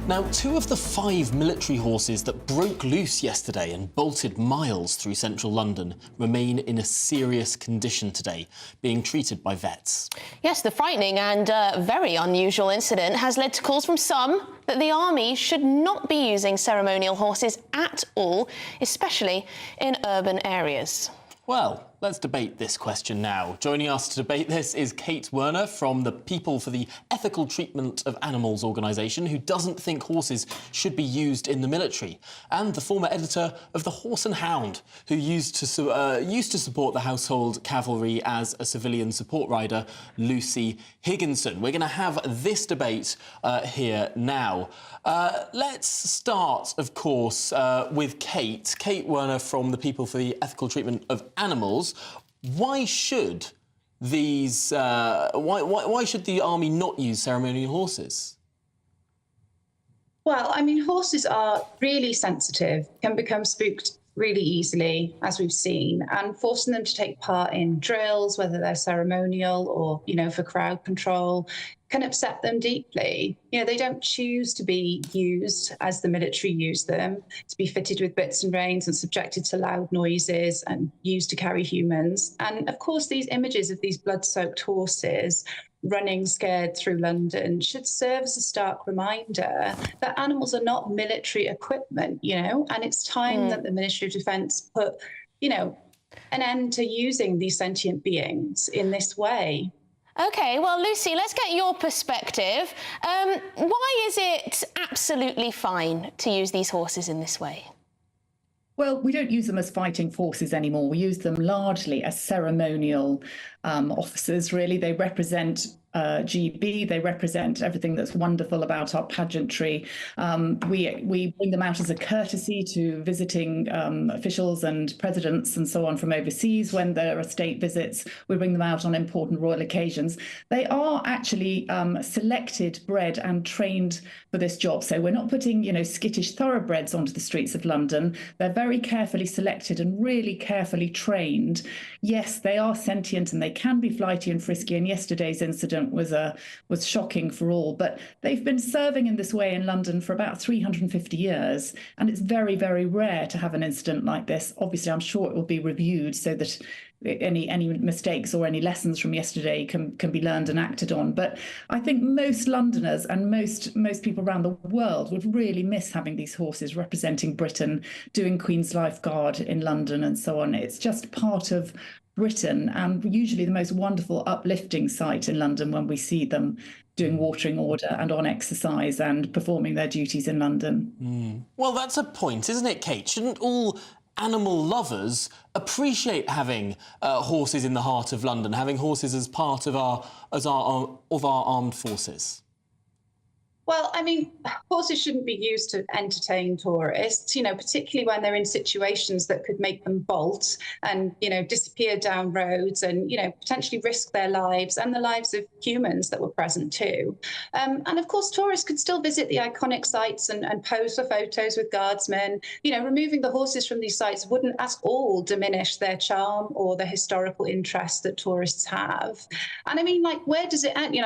Now, 2 of the 5 military horses that broke loose yesterday and bolted miles through central London remain in a serious condition today, being treated by vets. Yes, the frightening and very unusual incident has led to calls from some that the army should not be using ceremonial horses at all, especially in urban areas. Well, let's debate this question now. Joining us to debate this is Kate Werner from the People for the Ethical Treatment of Animals organisation, who doesn't think horses should be used in the military, and the former editor of The Horse and Hound, who used to support the household cavalry as a civilian support rider, Lucy Higginson. We're going to have this debate here now. Let's start, of course, with Kate Werner from the People for the Ethical Treatment of Animals. Why should these? Why should the army not use ceremonial horses? Well, I mean, horses are really sensitive, can become spooked really easily, as we've seen, and forcing them to take part in drills, whether they're ceremonial or, you know, for crowd control, can upset them deeply. You know, they don't choose to be used as the military use them, to be fitted with bits and reins and subjected to loud noises and used to carry humans. And of course, these images of these blood-soaked horses running scared through London should serve as a stark reminder that animals are not military equipment, you know, and it's time that the Ministry of Defence put, you know, an end to using these sentient beings in this way. OK, well, Lucy, let's get your perspective. Why is it absolutely fine to use these horses in this way? Well, we don't use them as fighting forces anymore. We use them largely as ceremonial officers, really. They represent GB, they represent everything that's wonderful about our pageantry. We bring them out as a courtesy to visiting officials and presidents and so on from overseas. When there are state visits, we bring them out on important royal occasions. They are actually selected, bred and trained for this job. So we're not putting, you know, skittish thoroughbreds onto the streets of London. They're very carefully selected and really carefully trained. Yes, they are sentient and they can be flighty and frisky. And yesterday's incident incident was shocking for all. But they've been serving in this way in London for about 350 years, and it's very, very rare to have an incident like this. Obviously, I'm sure it will be reviewed so that any mistakes or any lessons from yesterday can be learned and acted on. But I think most Londoners and most people around the world would really miss having these horses representing Britain, doing Queen's Life Guard in London and so on. It's just part of Britain, and usually the most wonderful uplifting sight in London when we see them doing watering order and on exercise and performing their duties in London. Well, that's a point, isn't it, Kate? Shouldn't all animal lovers appreciate having horses in the heart of London, having horses as part of our armed forces? Well, I mean, horses shouldn't be used to entertain tourists, particularly when they're in situations that could make them bolt and, disappear down roads and, potentially risk their lives and the lives of humans that were present too. And of course, tourists could still visit the iconic sites and pose for photos with guardsmen. Removing the horses from these sites wouldn't at all diminish their charm or the historical interest that tourists have. And I mean, where does it end?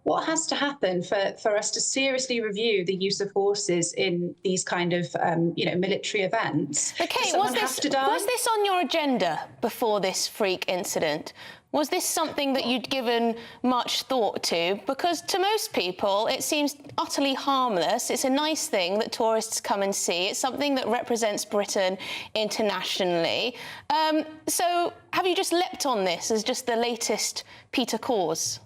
What has to happen for us to seriously review the use of horses in these kind of, military events? But Kate, was this on your agenda before this freak incident? Was this something that you'd given much thought to? Because to most people, it seems utterly harmless. It's a nice thing that tourists come and see. It's something that represents Britain internationally. So have you just leapt on this as just the latest Peter cause?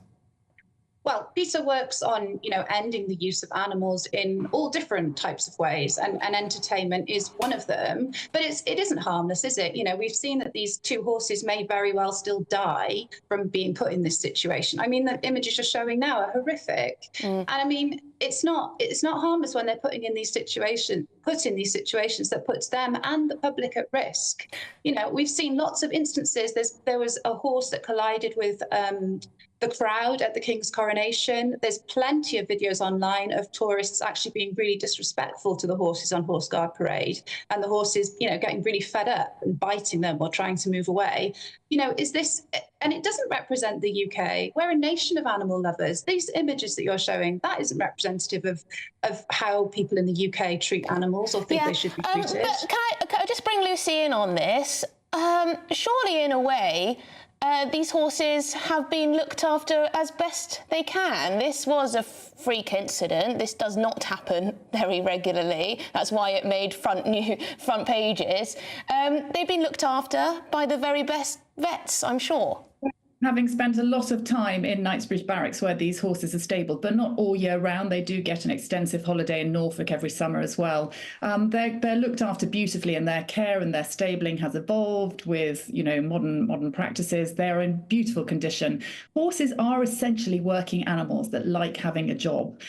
Well, Peter works on, ending the use of animals in all different types of ways, and entertainment is one of them. But it isn't harmless, is it? We've seen that these two horses may very well still die from being put in this situation. I mean, the images you're showing now are horrific. And I mean, it's not harmless when they're put in these situations that puts them and the public at risk. We've seen lots of instances. There was a horse that collided with the crowd at the King's coronation. There's plenty of videos online of tourists actually being really disrespectful to the horses on Horse Guard Parade, and the horses, getting really fed up and biting them or trying to move away. Is this, and it doesn't represent the UK. We're a nation of animal lovers. These images that you're showing, that isn't representative of how people in the UK treat animals or think they should be treated. But can I just bring Lucy in on this? Surely, in a way, these horses have been looked after as best they can. This was a freak incident. This does not happen very regularly. That's why it made front pages. They've been looked after by the very best vets, I'm sure. Having spent a lot of time in Knightsbridge Barracks where these horses are stabled, but not all year round. They do get an extensive holiday in Norfolk every summer as well. They're looked after beautifully, and their care and their stabling has evolved with, modern practices. They're in beautiful condition. Horses are essentially working animals that like having a job.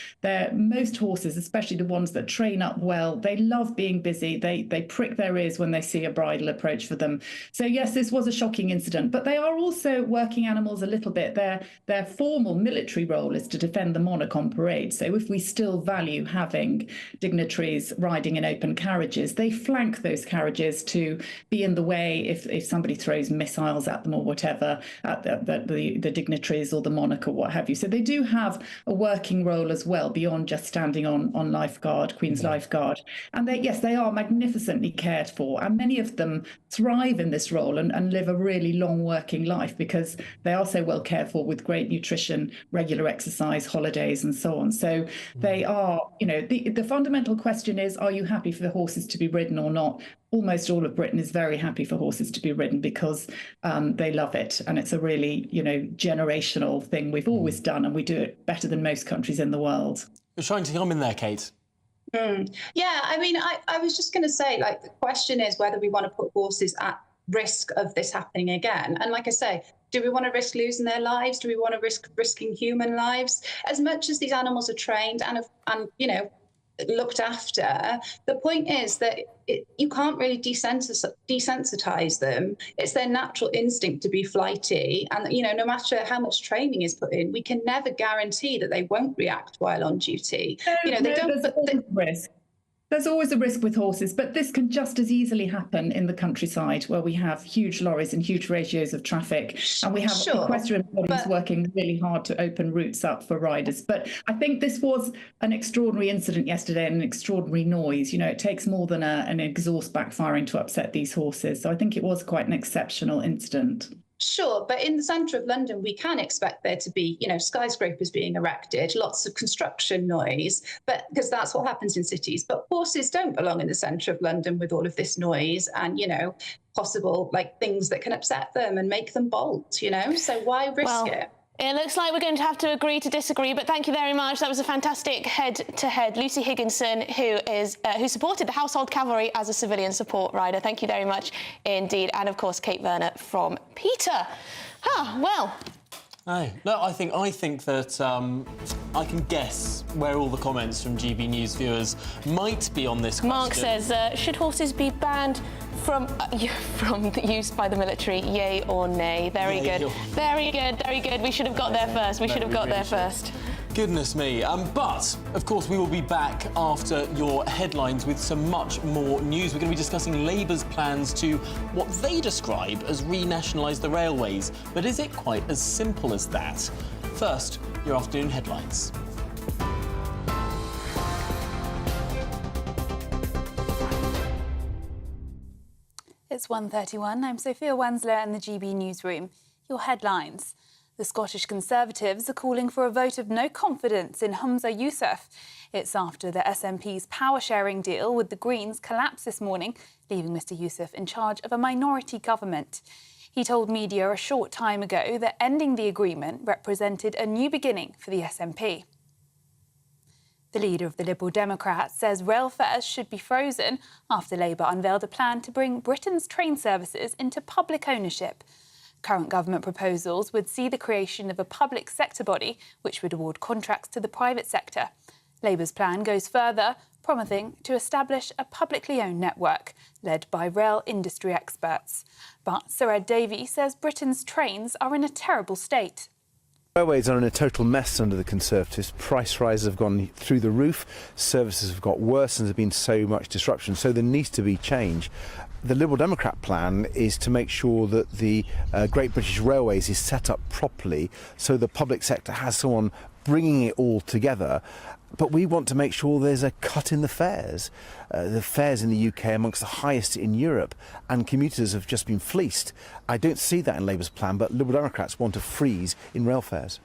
Most horses, especially the ones that train up well, they love being busy. They prick their ears when they see a bridle approach for them. So yes, this was a shocking incident, but they are also working animals a little bit. Their formal military role is to defend the monarch on parade. So if we still value having dignitaries riding in open carriages, they flank those carriages to be in the way if somebody throws missiles at them or whatever, at the dignitaries or the monarch or what have you. So they do have a working role as well beyond just standing on lifeguard, Queen's Lifeguard. And they are magnificently cared for. And many of them thrive in this role and live a really long working life because they are so well cared for with great nutrition, regular exercise, holidays, and so on. So they are, the fundamental question is, are you happy for the horses to be ridden or not? Almost all of Britain is very happy for horses to be ridden because they love it. And it's a really, generational thing we've always done, and we do it better than most countries in the world. You're trying to come in there, Kate. Yeah, I mean, I was just going to say, the question is whether we want to put horses at risk of this happening again. And like I say, do we want to risk losing their lives? Do we want to risk risking human lives? As much as these animals are trained and looked after, the point is that you can't really desensitize them. It's their natural instinct to be flighty. And, no matter how much training is put in, we can never guarantee that they won't react while on duty. They don't. There's always risk. There's always a risk with horses, but this can just as easily happen in the countryside where we have huge lorries and huge ratios of traffic, and we have equestrian bodies working really hard to open routes up for riders. But I think this was an extraordinary incident yesterday and an extraordinary noise. You know, it takes more than an exhaust backfiring to upset these horses. So I think it was quite an exceptional incident. Sure, but in the centre of London, we can expect there to be, skyscrapers being erected, lots of construction noise, but because that's what happens in cities. But horses don't belong in the centre of London with all of this noise and, possible things that can upset them and make them bolt, So why risk it? It looks like we're going to have to agree to disagree, but thank you very much. That was a fantastic head-to-head. Lucy Higginson, who supported the Household Cavalry as a civilian support rider. Thank you very much indeed. And, of course, Kate Werner from Peter. Well... No, I think that I can guess where all the comments from GB News viewers might be on this question. Mark says, should horses be banned from the use by the military, yay or nay? Very good. Very good. We should have got there first. We should have got there first. Goodness me. But, of course, we will be back after your headlines with some much more news. We're going to be discussing Labour's plans to what they describe as renationalise the railways. But is it quite as simple as that? First, your afternoon headlines. It's 1:31. I'm Sophia Wensler in the GB newsroom. Your headlines. The Scottish Conservatives are calling for a vote of no confidence in Humza Yousaf. It's after the SNP's power-sharing deal with the Greens collapsed this morning, leaving Mr Yousaf in charge of a minority government. He told media a short time ago that ending the agreement represented a new beginning for the SNP. The leader of the Liberal Democrats says rail fares should be frozen after Labour unveiled a plan to bring Britain's train services into public ownership. Current government proposals would see the creation of a public sector body which would award contracts to the private sector. Labour's plan goes further, promising to establish a publicly owned network led by rail industry experts. But Sir Ed Davey says Britain's trains are in a terrible state. Railways are in a total mess under the Conservatives. Price rises have gone through the roof, services have got worse and there's been so much disruption, so there needs to be change. The Liberal Democrat plan is to make sure that the Great British Railways is set up properly so the public sector has someone bringing it all together. But we want to make sure there's a cut in the fares. The fares in the UK are amongst the highest in Europe, and commuters have just been fleeced. I don't see that in Labour's plan, but Liberal Democrats want a freeze in rail fares.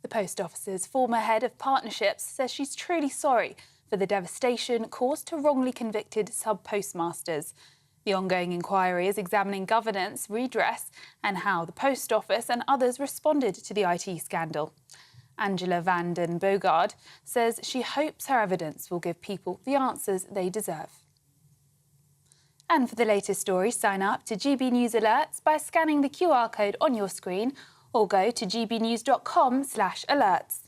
The Post Office's former head of partnerships says she's truly sorry for the devastation caused to wrongly convicted sub-postmasters. The ongoing inquiry is examining governance, redress, and how the Post Office and others responded to the IT scandal. Angela van den Bogard says she hopes her evidence will give people the answers they deserve. And for the latest stories, sign up to GB News Alerts by scanning the QR code on your screen or go to gbnews.com/alerts.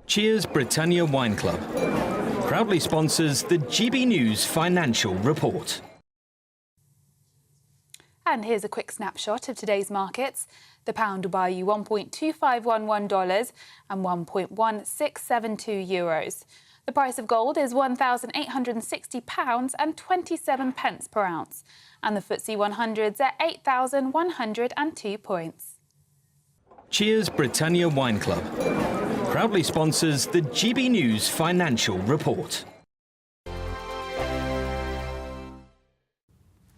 Cheers Britannia Wine Club proudly sponsors the GB News Financial Report. And here's a quick snapshot of today's markets. The pound will buy you $1.2511 and €1.1672. The price of gold is £1,860 and 27 pence per ounce. And the FTSE 100's at 8,102 points. Cheers Britannia Wine Club proudly sponsors the GB News Financial Report.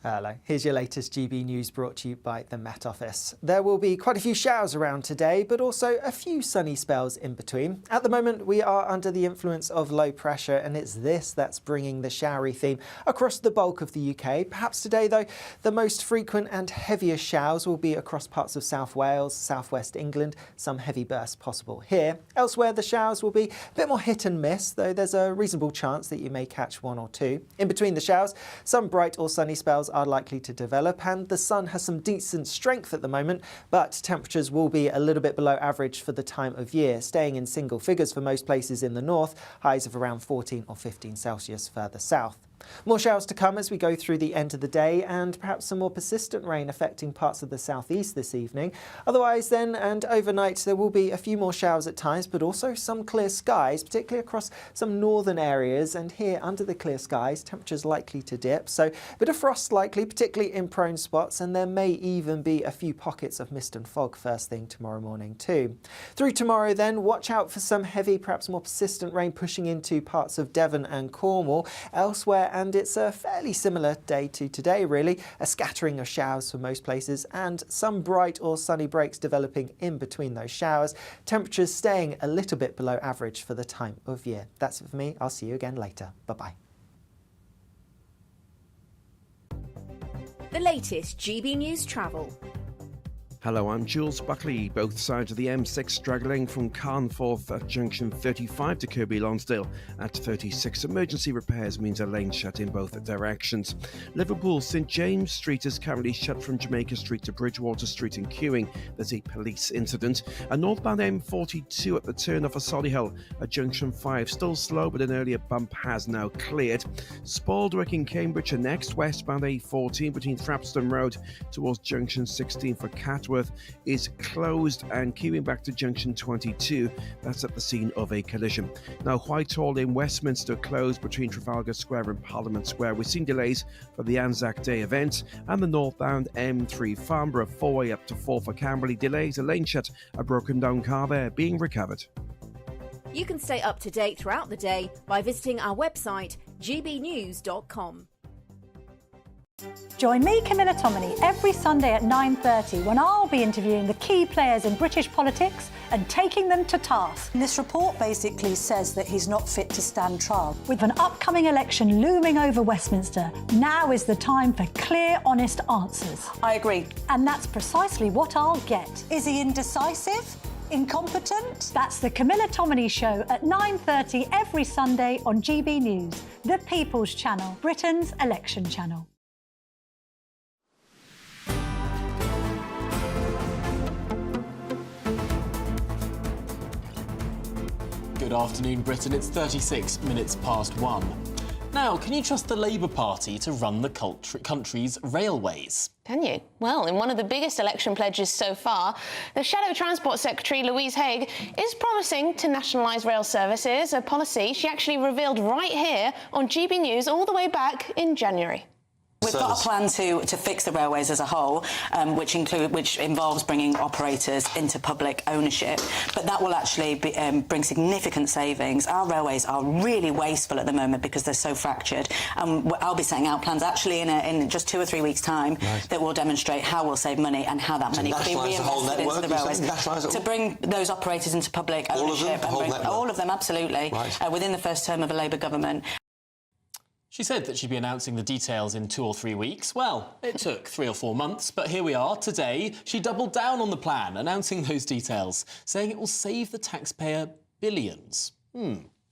Hello, here's your latest GB News brought to you by the Met Office. There will be quite a few showers around today, but also a few sunny spells in between. At the moment, we are under the influence of low pressure, and it's this that's bringing the showery theme across the bulk of the UK. Perhaps today, though, the most frequent and heaviest showers will be across parts of South Wales, southwest England, some heavy bursts possible here. Elsewhere, the showers will be a bit more hit and miss, though there's a reasonable chance that you may catch one or two. In between the showers, some bright or sunny spells are likely to develop, and the sun has some decent strength at the moment, but temperatures will be a little bit below average for the time of year, staying in single figures for most places in the north, highs of around 14 or 15 Celsius further south. More showers to come as we go through the end of the day, and perhaps some more persistent rain affecting parts of the southeast this evening. Otherwise then, and overnight, there will be a few more showers at times, but also some clear skies, particularly across some northern areas. And here under the clear skies, temperatures likely to dip, so a bit of frost likely, particularly in prone spots, and there may even be a few pockets of mist and fog first thing tomorrow morning too. Through tomorrow then, watch out for some heavy, perhaps more persistent rain pushing into parts of Devon and Cornwall. Elsewhere, and it's a fairly similar day to today really, a scattering of showers for most places and some bright or sunny breaks developing in between those showers. Temperatures staying a little bit below average for the time of year. That's it for me. I'll see you again later. Bye-bye. The latest GB News travel. Hello, I'm Jules Buckley. Both sides of the M6 struggling from Carnforth at junction 35 to Kirkby Lonsdale at 36. Emergency repairs means a lane shut in both directions. Liverpool St James Street is currently shut from Jamaica Street to Bridgewater Street in queuing. There's a police incident. A northbound M42 at the turn off of Solihull at junction 5. Still slow, but an earlier bump has now cleared. Spaldwick in Cambridge are next. Westbound A14 between Thrapston Road towards junction 16 for Catworth is closed and queuing back to junction 22. That's at the scene of a collision. Now, Whitehall in Westminster closed between Trafalgar Square and Parliament Square. We're seeing delays for the Anzac Day event, and the northbound M3 Farnborough 4-way up to 4 for Camberley. Delays, a lane shut, a broken down car there being recovered. You can stay up to date throughout the day by visiting our website gbnews.com. Join me, Camilla Tominey, every Sunday at 9:30 when I'll be interviewing the key players in British politics and taking them to task. This report basically says that he's not fit to stand trial. With an upcoming election looming over Westminster, now is the time for clear, honest answers. I agree. And that's precisely what I'll get. Is he indecisive? Incompetent? That's the Camilla Tominey Show at 9:30 every Sunday on GB News, the People's Channel, Britain's election channel. Good afternoon, Britain. It's 36 minutes past 1. Now, can you trust the Labour Party to run the country's railways? Can you? Well, in one of the biggest election pledges so far, the Shadow Transport Secretary, Louise Haigh, is promising to nationalise rail services, a policy she actually revealed right here on GB News all the way back in January. We've got a plan to fix the railways as a whole, which involves bringing operators into public ownership, but that will actually bring significant savings. Our railways are really wasteful at the moment because they're so fractured. I'll be setting out plans actually in just 2 or 3 weeks' time that will demonstrate how we'll save money and how that money can be reinvested into the railways. To bring those operators into public ownership, all of them, absolutely, within the first term of a Labour government. She said that she'd be announcing the details in 2 or 3 weeks. Well, it took 3 or 4 months, but here we are today. She doubled down on the plan, announcing those details, saying it will save the taxpayer billions.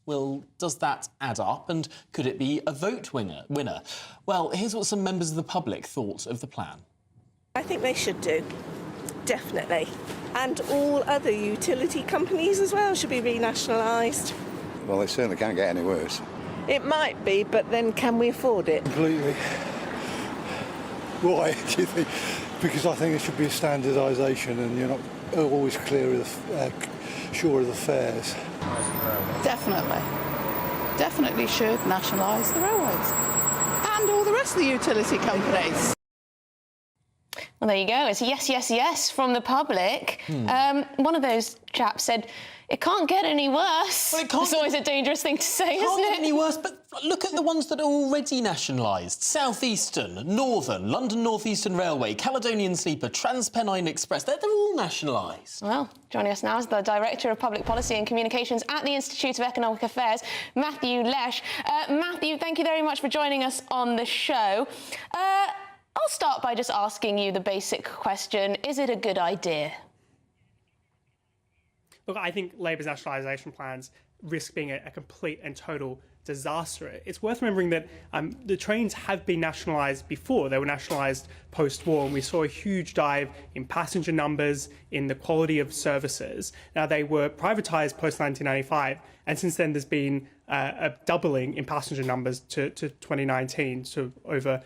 Well, does that add up, and could it be a vote winner? Well, here's what some members of the public thought of the plan. I think they should do, definitely. And all other utility companies as well should be renationalised. Well, they certainly can't get any worse. It might be, but then can we afford it? Completely. Why do you think? Because I think it should be a standardisation and you're not always sure of the fares. Definitely. Definitely should nationalise the railways. And all the rest of the utility companies. Well, there you go. It's yes, yes, yes from the public. One of those chaps said, it can't get any worse. Well, it's always a dangerous thing to say, isn't it? Can't get any worse, but look at the ones that are already nationalised. South Eastern, Northern, London North Eastern Railway, Caledonian Sleeper, Transpennine Express. They're all nationalised. Well, joining us now is the Director of Public Policy and Communications at the Institute of Economic Affairs, Matthew Lesh. Matthew, thank you very much for joining us on the show. I'll start by just asking you the basic question. Is it a good idea? Look, I think Labour's nationalisation plans risk being a complete and total disaster. It's worth remembering that the trains have been nationalised before. They were nationalised post-war, and we saw a huge dive in passenger numbers, in the quality of services. Now, they were privatised post-1995, and since then there's been a doubling in passenger numbers to 2019, to over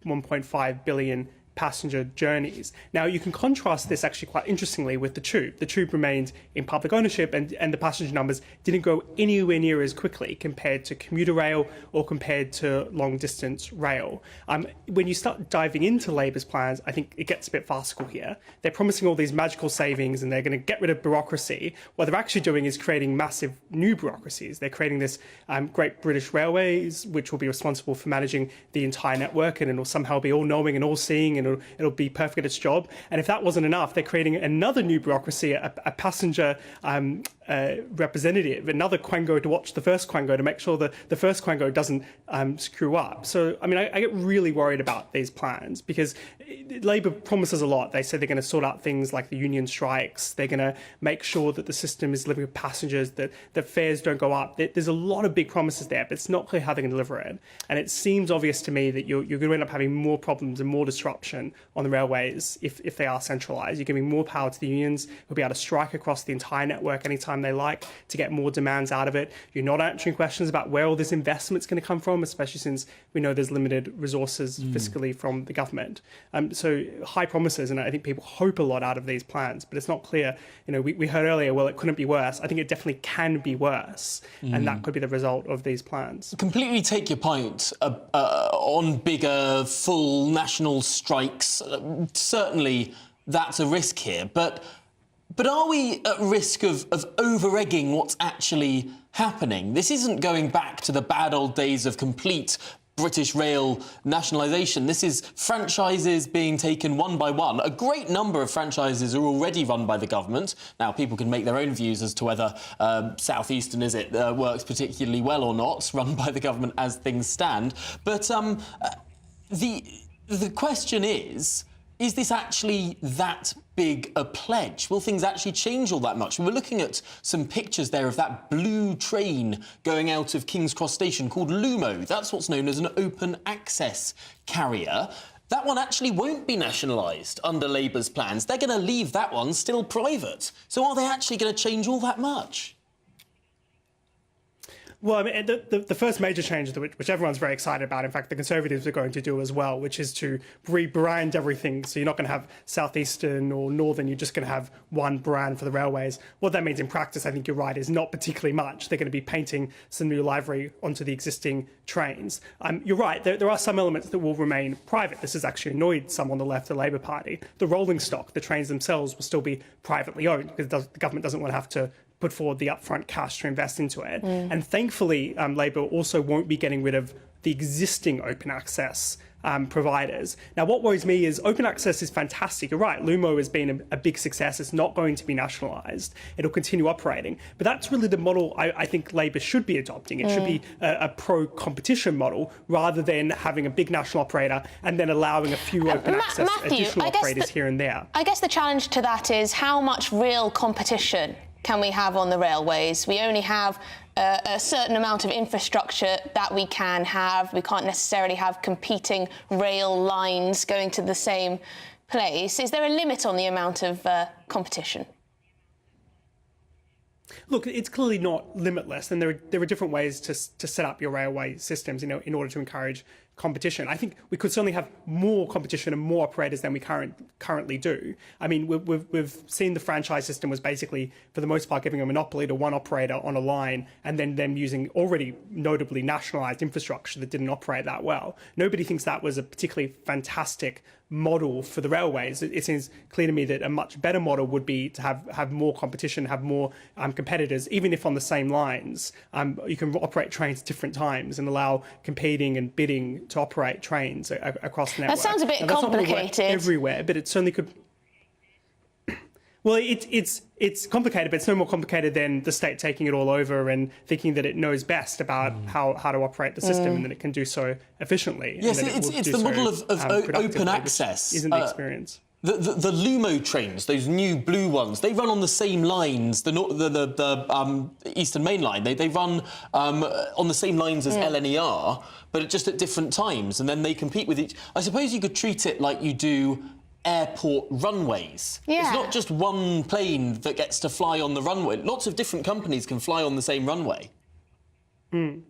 1.5 billion passenger journeys. Now, you can contrast this actually quite interestingly with the Tube. The Tube remained in public ownership, and the passenger numbers didn't go anywhere near as quickly compared to commuter rail or compared to long-distance rail. When you start diving into Labour's plans, I think it gets a bit farcical here. They're promising all these magical savings and they're going to get rid of bureaucracy. What they're actually doing is creating massive new bureaucracies. They're creating this Great British Railways, which will be responsible for managing the entire network, and it'll somehow be all-knowing and all-seeing, and it'll be perfect at its job. And if that wasn't enough, they're creating another new bureaucracy, a passenger representative, another quango to watch the first quango to make sure that the first quango doesn't screw up. So, I mean, I get really worried about these plans because Labour promises a lot. They say they're going to sort out things like the union strikes. They're going to make sure that the system is living with passengers, that fares don't go up. There's a lot of big promises there, but it's not clear how they're going to deliver it. And it seems obvious to me that you're going to end up having more problems and more disruption on the railways if they are centralised. You're giving more power to the unions who'll be able to strike across the entire network anytime they like to get more demands out of it. You're not answering questions about where all this investment's going to come from, especially since we know there's limited resources fiscally from the government. So high promises, and I think people hope a lot out of these plans, but it's not clear. You know, we heard earlier, well, it couldn't be worse. I think it definitely can be worse, and that could be the result of these plans. Completely take your point on bigger, full national strikes. Certainly, that's a risk here, but are we at risk of over-egging what's actually happening? This isn't going back to the bad old days of complete British Rail nationalisation. This is franchises being taken one by one. A great number of franchises are already run by the government. Now, people can make their own views as to whether South Eastern, works particularly well or not, run by the government as things stand. But the question is this actually that big a pledge? Will things actually change all that much? We were looking at some pictures there of that blue train going out of King's Cross Station called Lumo. That's what's known as an open access carrier. That one actually won't be nationalised under Labour's plans. They're going to leave that one still private. So are they actually going to change all that much? Well, I mean, the first major change, which everyone's very excited about, in fact, the Conservatives are going to do as well, which is to rebrand everything. So you're not going to have Southeastern or Northern, you're just going to have one brand for the railways. What that means in practice, I think you're right, is not particularly much. They're going to be painting some new livery onto the existing trains. You're right, there are some elements that will remain private. This has actually annoyed some on the left of the Labour Party. The rolling stock, the trains themselves, will still be privately owned because the government doesn't want to have to put forward the upfront cash to invest into it. And thankfully, Labour also won't be getting rid of the existing open access providers. Now, what worries me is open access is fantastic. You're right, Lumo has been a big success. It's not going to be nationalised. It'll continue operating. But that's really the model I think Labour should be adopting. It should be a pro-competition model rather than having a big national operator and then allowing a few open access additional operators here and there. I guess the challenge to that is how much real competition can we have on the railways? We only have a certain amount of infrastructure that we can have. We can't necessarily have competing rail lines going to the same place. Is there a limit on the amount of competition? Look, it's clearly not limitless, and there are different ways to set up your railway systems, in order to encourage competition. I think we could certainly have more competition and more operators than we currently do. I mean, we've seen the franchise system was basically, for the most part, giving a monopoly to one operator on a line and then them using already notably nationalised infrastructure that didn't operate that well. Nobody thinks that was a particularly fantastic model for the railways. It seems clear to me that a much better model would be to have more competition, have more competitors, even if on the same lines. You can operate trains at different times and allow competing and bidding to operate trains across the network. That sounds a bit complicated. Everywhere, but it certainly could. Well, it's complicated, but it's no more complicated than the state taking it all over and thinking that it knows best about how to operate the system and that it can do so efficiently. Yes, it's the model of open access. Isn't the experience. The Lumo trains, those new blue ones, they run on the same lines. The Eastern Main Line, they run on the same lines as LNER, but just at different times, and then they compete with each. I suppose you could treat it like you do airport runways. Yeah. It's not just one plane that gets to fly on the runway. Lots of different companies can fly on the same runway. And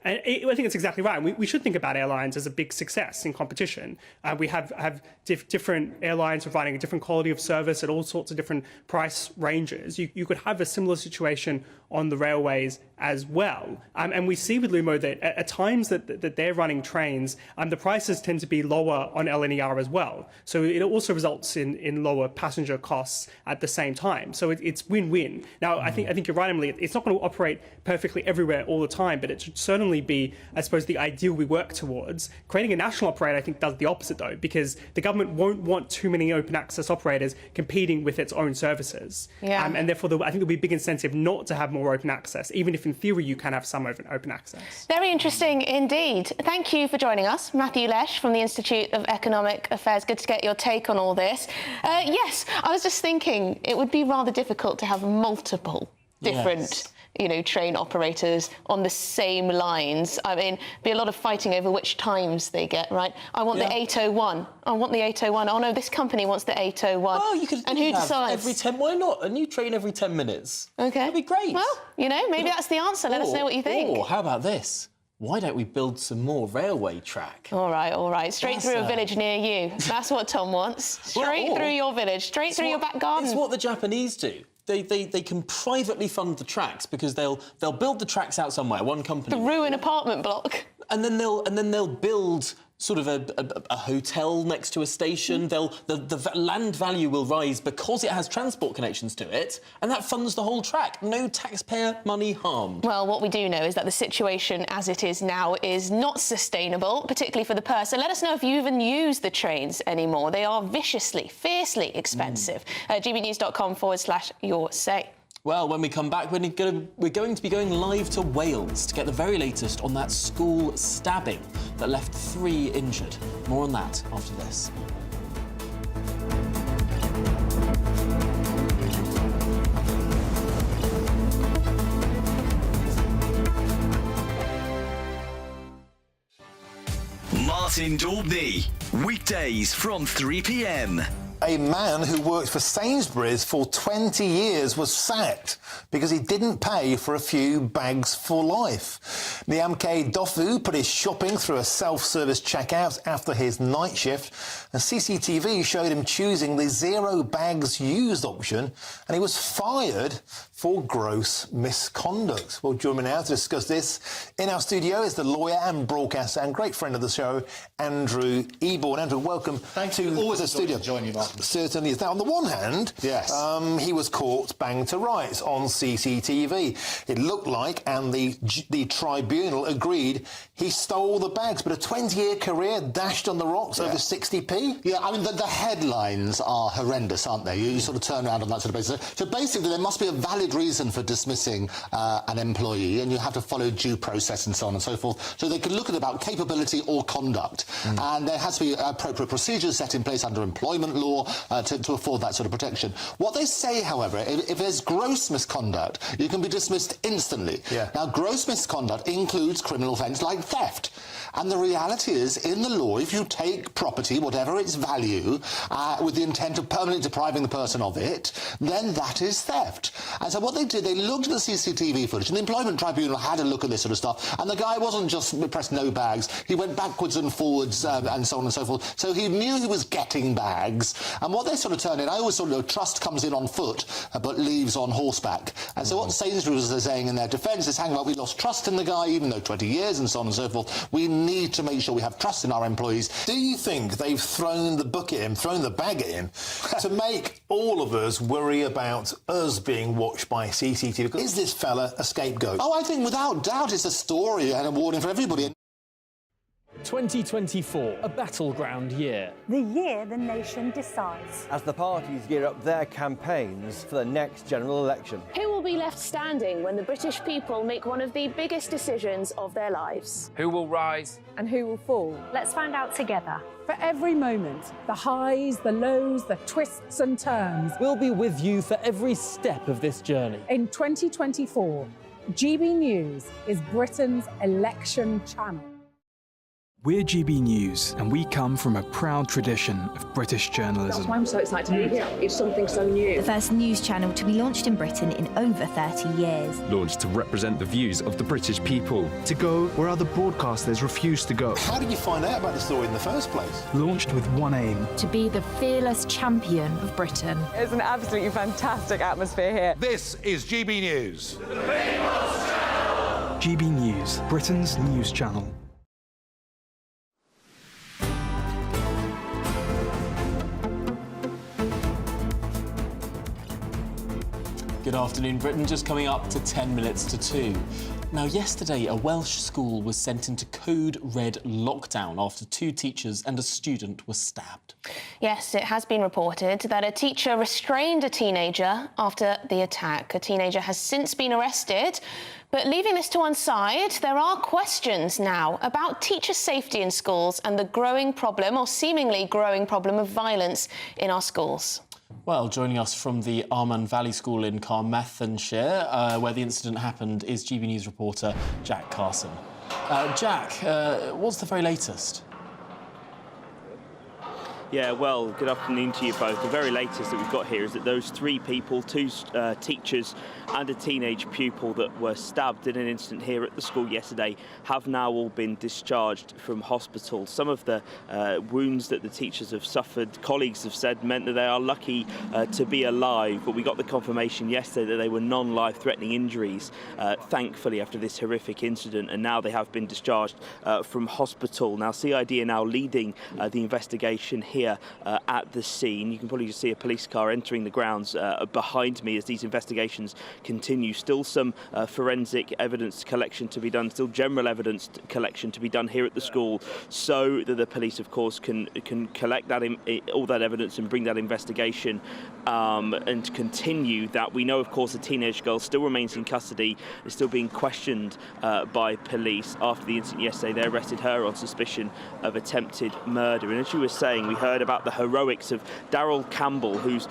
I think it's exactly right. We should think about airlines as a big success in competition. We have different airlines providing a different quality of service at all sorts of different price ranges. You could have a similar situation on the railways as well. And we see with Lumo that at times that they're running trains, the prices tend to be lower on LNER as well. So it also results in lower passenger costs at the same time. So it's win-win. Now, I think you're right, Emily. It's not going to operate perfectly everywhere all the time, but it should certainly be, I suppose, the ideal we work towards. Creating a national operator, I think, does the opposite, though, because the government won't want too many open access operators competing with its own services. Yeah. And therefore, I think there'll be a big incentive not to have more open access, even if in theory you can have some open access. Very interesting indeed. Thank you for joining us, Matthew Lesh from the Institute of Economic Affairs. Good to get your take on all this. Yes, I was just thinking it would be rather difficult to have multiple different train operators on the same lines. I mean, be a lot of fighting over which times they get, right? I want the 8:01. I want the 8:01. Oh no, this company wants the 8:01. Oh, you could. And who decides? Every 10. Why not? A new train every 10 minutes. Okay, that'd be great. Well, maybe that's the answer. Let us know what you think. Or how about this? Why don't we build some more railway track? All right. Straight through a village near you. That's what Tom wants. Straight through your village. Straight through your back garden. It's what the Japanese do. They can privately fund the tracks because they'll build the tracks out somewhere, one company. The ruin apartment block. And then they'll build sort of a hotel next to a station. The land value will rise because it has transport connections to it, and that funds the whole track. No taxpayer money harmed. Well, what we do know is that the situation as it is now is not sustainable, particularly for the purse. So let us know if you even use the trains anymore. They are viciously, fiercely expensive. gbnews.com/your say. Well, when we come back, we're going to be going live to Wales to get the very latest on that school stabbing that left 3 injured. More on that after this. Martin Daubney, weekdays from 3 p.m. A man who worked for Sainsbury's for 20 years was sacked because he didn't pay for a few bags for life. Niamke Dofu put his shopping through a self-service checkout after his night shift, and CCTV showed him choosing the 0 bags used option, and he was fired for gross misconduct. Well, joining me now to discuss this in our studio is the lawyer and broadcaster and great friend of the show, Andrew Eborn. Andrew, welcome to the studio. Join you, Martin. Certainly is. Now, on the one hand, yes, he was caught bang to rights on CCTV. It looked like, and the tribunal agreed, he stole the bags, but a 20-year career dashed on the rocks over 60p? Yeah, I mean, the headlines are horrendous, aren't they? You sort of turn around on that sort of basis. So basically, there must be a valid reason for dismissing an employee, and you have to follow due process and so on and so forth. So they can look at about capability or conduct, and there has to be appropriate procedures set in place under employment law to afford that sort of protection. What they say, however, if there's gross misconduct, you can be dismissed instantly. Now, gross misconduct includes criminal offence like theft. And the reality is, in the law, if you take property, whatever its value, with the intent of permanently depriving the person of it, then that is theft. And so what they did, they looked at the CCTV footage, and the Employment Tribunal had a look at this sort of stuff, and the guy wasn't just pressed no bags, he went backwards and forwards and so on and so forth. So he knew he was getting bags, and what they sort of turned in, I always sort of know, trust comes in on foot, but leaves on horseback. And so what Sainsbury's are saying in their defence is, hang on, we lost trust in the guy, even though 20 years and so on and so forth. We need to make sure we have trust in our employees. Do you think they've thrown the book at him, thrown the bag at him, to make all of us worry about us being watched by CCTV? Is this fella a scapegoat? Oh, I think without doubt it's a story and a warning for everybody. 2024, a battleground year. The year the nation decides. As the parties gear up their campaigns for the next general election. Who will be left standing when the British people make one of the biggest decisions of their lives? Who will rise? And who will fall? Let's find out together. For every moment, the highs, the lows, the twists and turns. We'll be with you for every step of this journey. In 2024, GB News is Britain's election channel. We're GB News, and we come from a proud tradition of British journalism. That's why I'm so excited to be here. It's something so new. The first news channel to be launched in Britain in over 30 years. Launched to represent the views of the British people. To go where other broadcasters refuse to go. How did you find out about the story in the first place? Launched with one aim. To be the fearless champion of Britain. It's an absolutely fantastic atmosphere here. This is GB News. The People's Channel. GB News, Britain's news channel. Good afternoon, Britain. Just coming up to 10 minutes to 2. Now, yesterday, a Welsh school was sent into code red lockdown after 2 teachers and a student were stabbed. Yes, it has been reported that a teacher restrained a teenager after the attack. A teenager has since been arrested. But leaving this to one side, there are questions now about teacher safety in schools and the growing problem, or seemingly growing problem, of violence in our schools. Well, joining us from the Armand Valley School in Carmarthenshire, where the incident happened, is GB News reporter Jack Carson. Jack, what's the very latest? Yeah, well, good afternoon to you both. The very latest that we've got here is that those 3 people, 2 teachers and a teenage pupil that were stabbed in an incident here at the school yesterday, have now all been discharged from hospital. Some of the wounds that the teachers have suffered, colleagues have said, meant that they are lucky to be alive, but we got the confirmation yesterday that they were non-life-threatening injuries, thankfully, after this horrific incident, and now they have been discharged from hospital. Now, CID are now leading the investigation here at the scene. You can probably just see a police car entering the grounds behind me as these investigations continue. Still some forensic evidence collection to be done, still general evidence collection to be done here at the school, so that the police, of course, can collect that all that evidence and bring that investigation and continue that. We know, of course, the teenage girl still remains in custody, is still being questioned by police. After the incident yesterday, they arrested her on suspicion of attempted murder. And as you were saying, we heard about the heroics of Daryl Campbell, who's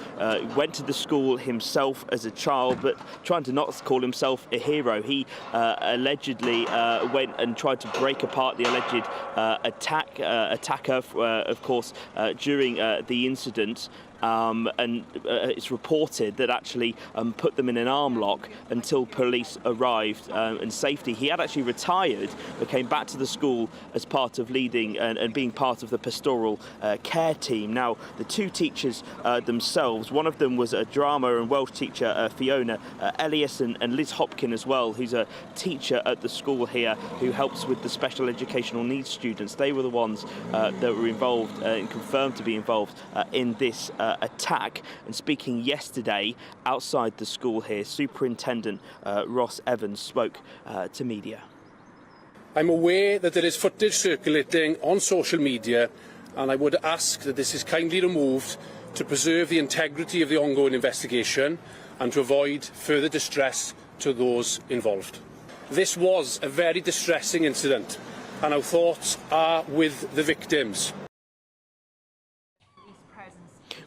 went to the school himself as a child, but trying to not call himself a hero. He allegedly went and tried to break apart the alleged attacker, of course, during the incident. And it's reported that actually put them in an arm lock until police arrived and safety. He had actually retired, but came back to the school as part of leading and being part of the pastoral care team. Now, the 2 teachers themselves, one of them was a drama and Welsh teacher, Fiona Elias, and Liz Hopkin as well, who's a teacher at the school here who helps with the special educational needs students. They were the ones that were involved and confirmed to be involved in this attack. And speaking yesterday outside the school here, Superintendent Ross Evans spoke to media. I'm aware that there is footage circulating on social media, and I would ask that this is kindly removed to preserve the integrity of the ongoing investigation and to avoid further distress to those involved. This was a very distressing incident, and our thoughts are with the victims.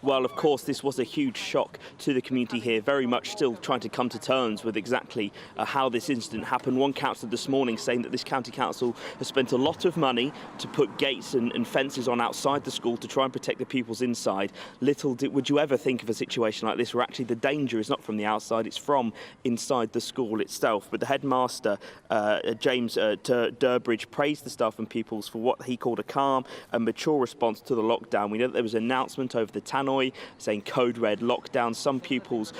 Well, of course, this was a huge shock to the community here, very much still trying to come to terms with exactly how this incident happened. One councillor this morning saying that this county council has spent a lot of money to put gates and fences on outside the school to try and protect the pupils inside. Little would you ever think of a situation like this where actually the danger is not from the outside, it's from inside the school itself. But the headmaster, James Durbridge, praised the staff and pupils for what he called a calm and mature response to the lockdown. We know that there was an announcement over the tannoy paranoia, saying code red lockdown. Some pupils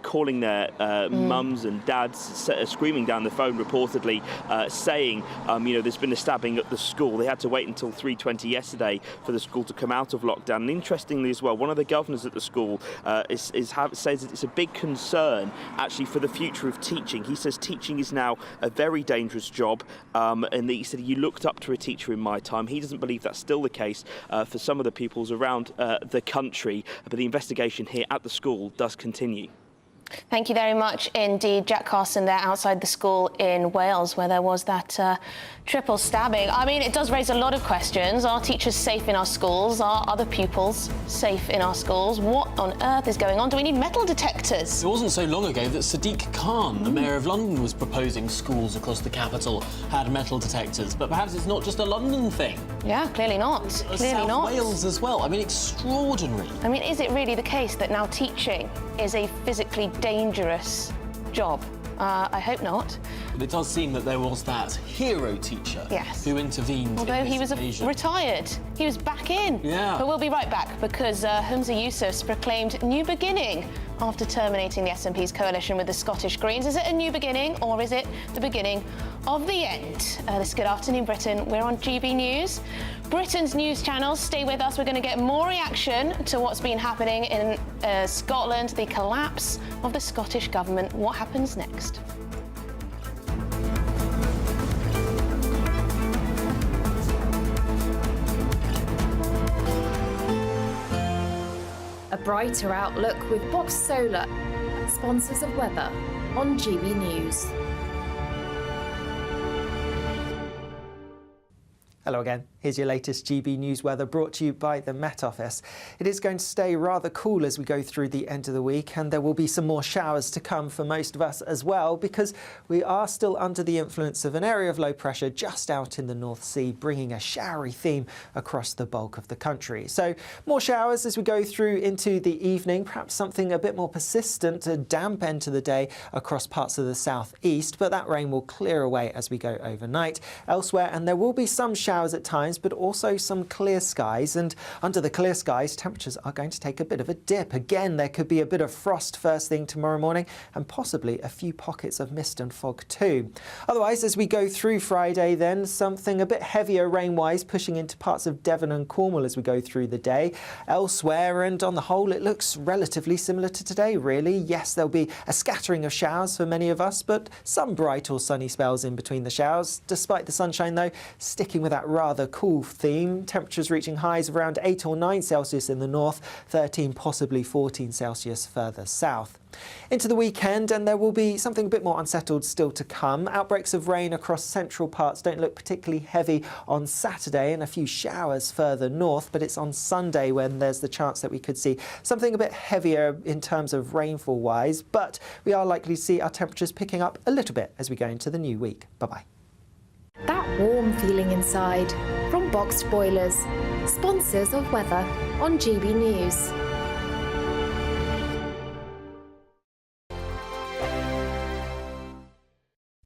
calling their mums and dads, screaming down the phone reportedly, saying, there's been a stabbing at the school. They had to wait until 3:20 yesterday for the school to come out of lockdown. And interestingly as well, one of the governors at the school says that it's a big concern actually for the future of teaching. He says teaching is now a very dangerous job, and he said he looked up to a teacher in my time. He doesn't believe that's still the case for some of the pupils around the country, but the investigation here at the school does continue. Thank you very much indeed, Jack Carson, there outside the school in Wales where there was that triple stabbing. I mean, it does raise a lot of questions. Are teachers safe in our schools? Are other pupils safe in our schools? What on earth is going on? Do we need metal detectors? It wasn't so long ago that Sadiq Khan, the Mayor of London, was proposing schools across the capital had metal detectors. But perhaps it's not just a London thing. Yeah, clearly not. Clearly not. Wales as well. I mean, extraordinary. I mean, is it really the case that now teaching is a physically dangerous job? I hope not. But it does seem that there was that hero teacher who intervened. Although he was retired, he was back in. Yeah. But we'll be right back because Humza Yousaf's proclaimed new beginning after terminating the SNP's coalition with the Scottish Greens. Is it a new beginning or is it the beginning of the end? This Good Afternoon Britain. We're on GB News, Britain's news channel. Stay with us. We're going to get more reaction to what's been happening in Scotland, the collapse of the Scottish government. What happens next? A brighter outlook with Box Solar, sponsors of weather on GB News. Hello again. Here's your latest GB News weather brought to you by the Met Office. It is going to stay rather cool as we go through the end of the week, and there will be some more showers to come for most of us as well, because we are still under the influence of an area of low pressure just out in the North Sea, bringing a showery theme across the bulk of the country. So more showers as we go through into the evening, perhaps something a bit more persistent, a damp end to the day across parts of the southeast, but that rain will clear away as we go overnight elsewhere, and there will be some showers at times, but also some clear skies. And under the clear skies, temperatures are going to take a bit of a dip. Again, there could be a bit of frost first thing tomorrow morning and possibly a few pockets of mist and fog too. Otherwise, as we go through Friday, then something a bit heavier rain-wise pushing into parts of Devon and Cornwall as we go through the day. Elsewhere, and on the whole, it looks relatively similar to today, really. Yes, there'll be a scattering of showers for many of us, but some bright or sunny spells in between the showers. Despite the sunshine, though, sticking with that rather cool theme, temperatures reaching highs of around 8 or 9 Celsius in the north, 13, possibly 14 Celsius further south. Into the weekend, and there will be something a bit more unsettled still to come. Outbreaks of rain across central parts don't look particularly heavy on Saturday, and a few showers further north, but it's on Sunday when there's the chance that we could see something a bit heavier in terms of rainfall wise, but we are likely to see our temperatures picking up a little bit as we go into the new week. Bye-bye. That warm feeling inside from Boxed Boilers, sponsors of weather on GB News.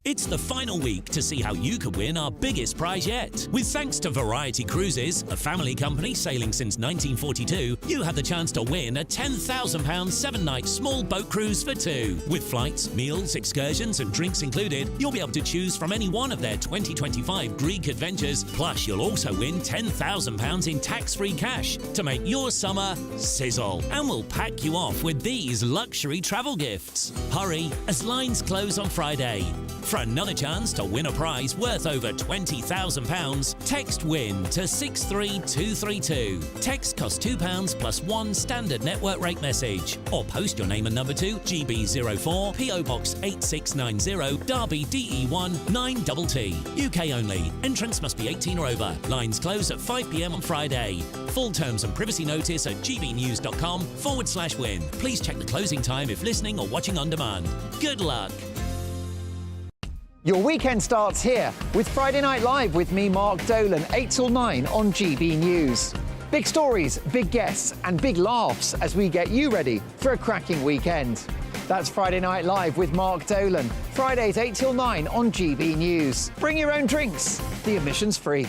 It's the final week to see how you could win our biggest prize yet. With thanks to Variety Cruises, a family company sailing since 1942, you have the chance to win a £10,000 7-night small boat cruise for two. With flights, meals, excursions and drinks included, you'll be able to choose from any one of their 2025 Greek adventures. Plus, you'll also win £10,000 in tax-free cash to make your summer sizzle. And we'll pack you off with these luxury travel gifts. Hurry, as lines close on Friday. For another chance to win a prize worth over £20,000, text WIN to 63232. Text costs £2 plus one standard network rate message. Or post your name and number to GB04 PO Box 8690 Derby DE1 9TT. UK only. Entrance must be 18 or over. Lines close at 5 p.m. on Friday. Full terms and privacy notice at gbnews.com/win. Please check the closing time if listening or watching on demand. Good luck. Your weekend starts here with Friday Night Live with me, Mark Dolan, 8 till 9 on GB News. Big stories, big guests and big laughs as we get you ready for a cracking weekend. That's Friday Night Live with Mark Dolan. Fridays 8 till 9 on GB News. Bring your own drinks. The admission's free.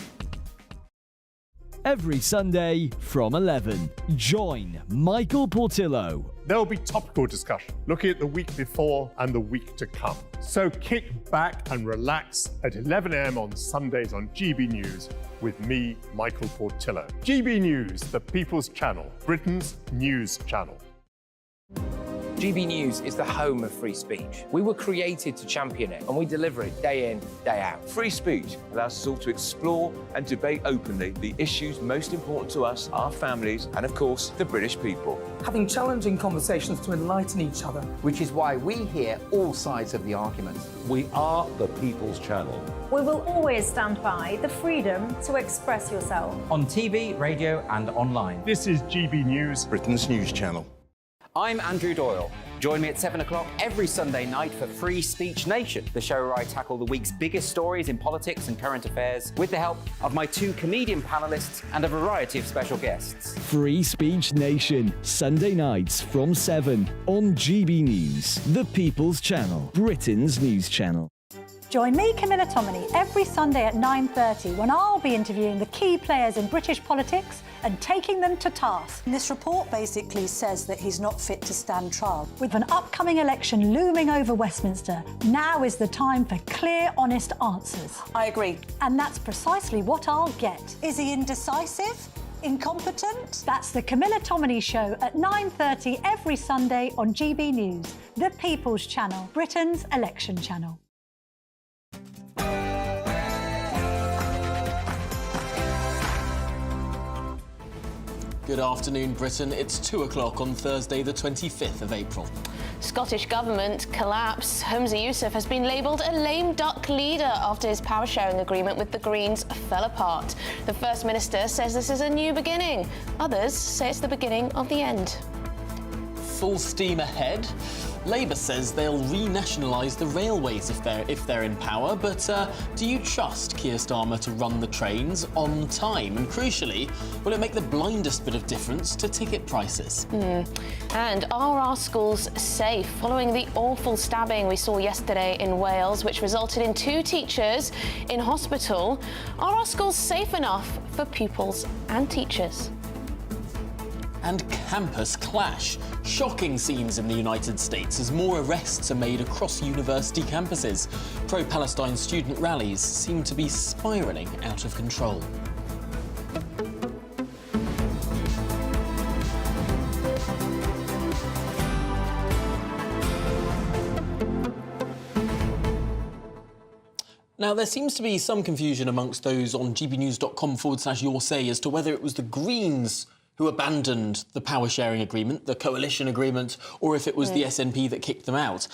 every Sunday from 11. Join Michael Portillo. There will be topical discussion, looking at the week before and the week to come. So kick back and relax at 11 a.m. on Sundays on GB News with me, Michael Portillo. GB News, the People's Channel, Britain's news channel. GB News is the home of free speech. We were created to champion it, and we deliver it day in, day out. Free speech allows us all to explore and debate openly the issues most important to us, our families, and of course, the British people. Having challenging conversations to enlighten each other. Which is why we hear all sides of the argument. We are the People's Channel. We will always stand by the freedom to express yourself. On TV, radio, and online. This is GB News, Britain's news channel. I'm Andrew Doyle. Join me at 7 o'clock every Sunday night for Free Speech Nation, the show where I tackle the week's biggest stories in politics and current affairs with the help of my 2 comedian panellists and a variety of special guests. Free Speech Nation, Sunday nights from 7 on GB News, the People's Channel, Britain's news channel. Join me, Camilla Tominey, every Sunday at 9:30 when I'll be interviewing the key players in British politics and taking them to task. This report basically says that he's not fit to stand trial. With an upcoming election looming over Westminster, now is the time for clear, honest answers. I agree. And that's precisely what I'll get. Is he indecisive? Incompetent? That's the Camilla Tominey Show at 9:30 every Sunday on GB News, the People's Channel, Britain's election channel. Good afternoon, Britain. It's 2 o'clock on Thursday, the 25th of April. Scottish government collapse. Humza Yousaf has been labelled a lame duck leader after his power-sharing agreement with the Greens fell apart. The First Minister says this is a new beginning. Others say it's the beginning of the end. Full steam ahead. Labour says they'll renationalise the railways if they're in power, but do you trust Keir Starmer to run the trains on time? And crucially, will it make the blindest bit of difference to ticket prices? And are our schools safe following the awful stabbing we saw yesterday in Wales, which resulted in 2 teachers in hospital? Are our schools safe enough for pupils and teachers? And campus clash. Shocking scenes in the United States as more arrests are made across university campuses. Pro-Palestine student rallies seem to be spiralling out of control. Now, there seems to be some confusion amongst those on gbnews.com/yoursay as to whether it was the Greens who abandoned the power-sharing agreement, the coalition agreement, or if it was the SNP that kicked them out.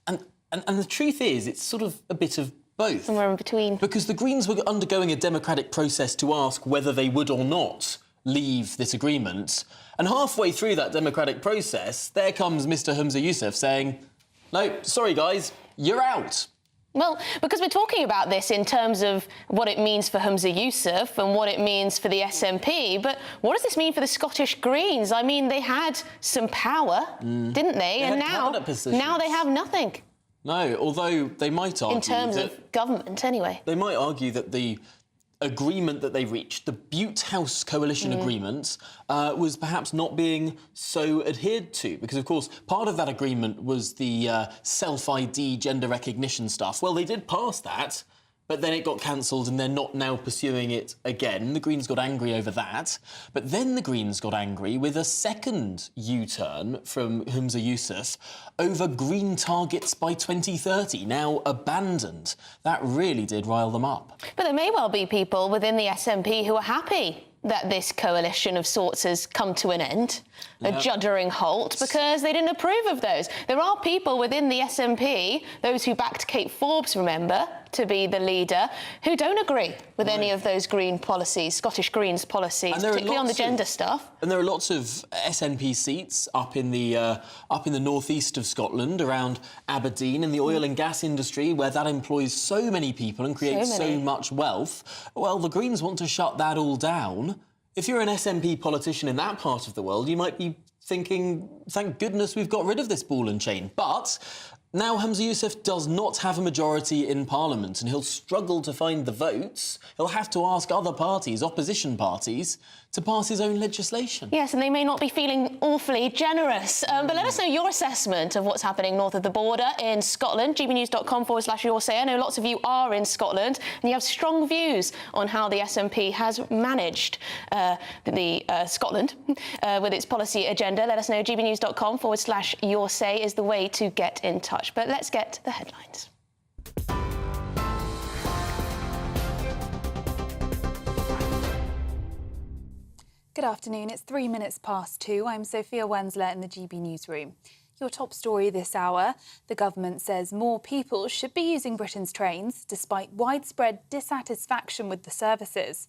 And the truth is, it's sort of a bit of both. Somewhere in between. Because the Greens were undergoing a democratic process to ask whether they would or not leave this agreement. And halfway through that democratic process, there comes Mr Humza Yousaf saying, no, sorry guys, you're out. Well, because we're talking about this in terms of what it means for Humza Yousaf and what it means for the SNP, but what does this mean for the Scottish Greens? I mean, they had some power, didn't they? And now they have nothing. No, although they might argue... In terms of government, anyway. They might argue that the agreement that they reached, the Butte House coalition agreement, was perhaps not being so adhered to. Because, of course, part of that agreement was the self-ID, gender recognition stuff. Well, they did pass that, but then it got cancelled and they're not now pursuing it again. The Greens got angry over that. But then the Greens got angry with a second U-turn from Humza Yousaf over green targets by 2030, now abandoned. That really did rile them up. But there may well be people within the SNP who are happy that this coalition of sorts has come to an end, a juddering halt, because they didn't approve of those. There are people within the SNP, those who backed Kate Forbes, remember, to be the leader, who don't agree with any of those Green policies, Scottish Greens policies, particularly on the gender stuff. And there are lots of SNP seats up in the northeast of Scotland, around Aberdeen, in the oil and gas industry, where that employs so many people and creates so much wealth. Well, the Greens want to shut that all down. If you're an SNP politician in that part of the world, you might be thinking, thank goodness we've got rid of this ball and chain. But Now Humza Yousaf does not have a majority in Parliament and he'll struggle to find the votes. He'll have to ask other parties, opposition parties, to pass his own legislation. Yes, and they may not be feeling awfully generous. But let us know your assessment of what's happening north of the border in Scotland. gbnews.com/your say. I know lots of you are in Scotland and you have strong views on how the SNP has managed Scotland with its policy agenda. Let us know. gbnews.com/your say is the way to get in touch. But let's get the headlines. Good afternoon, it's 3 minutes past 2. I'm Sophia Wensler in the GB newsroom. Your top story this hour, the government says more people should be using Britain's trains despite widespread dissatisfaction with the services.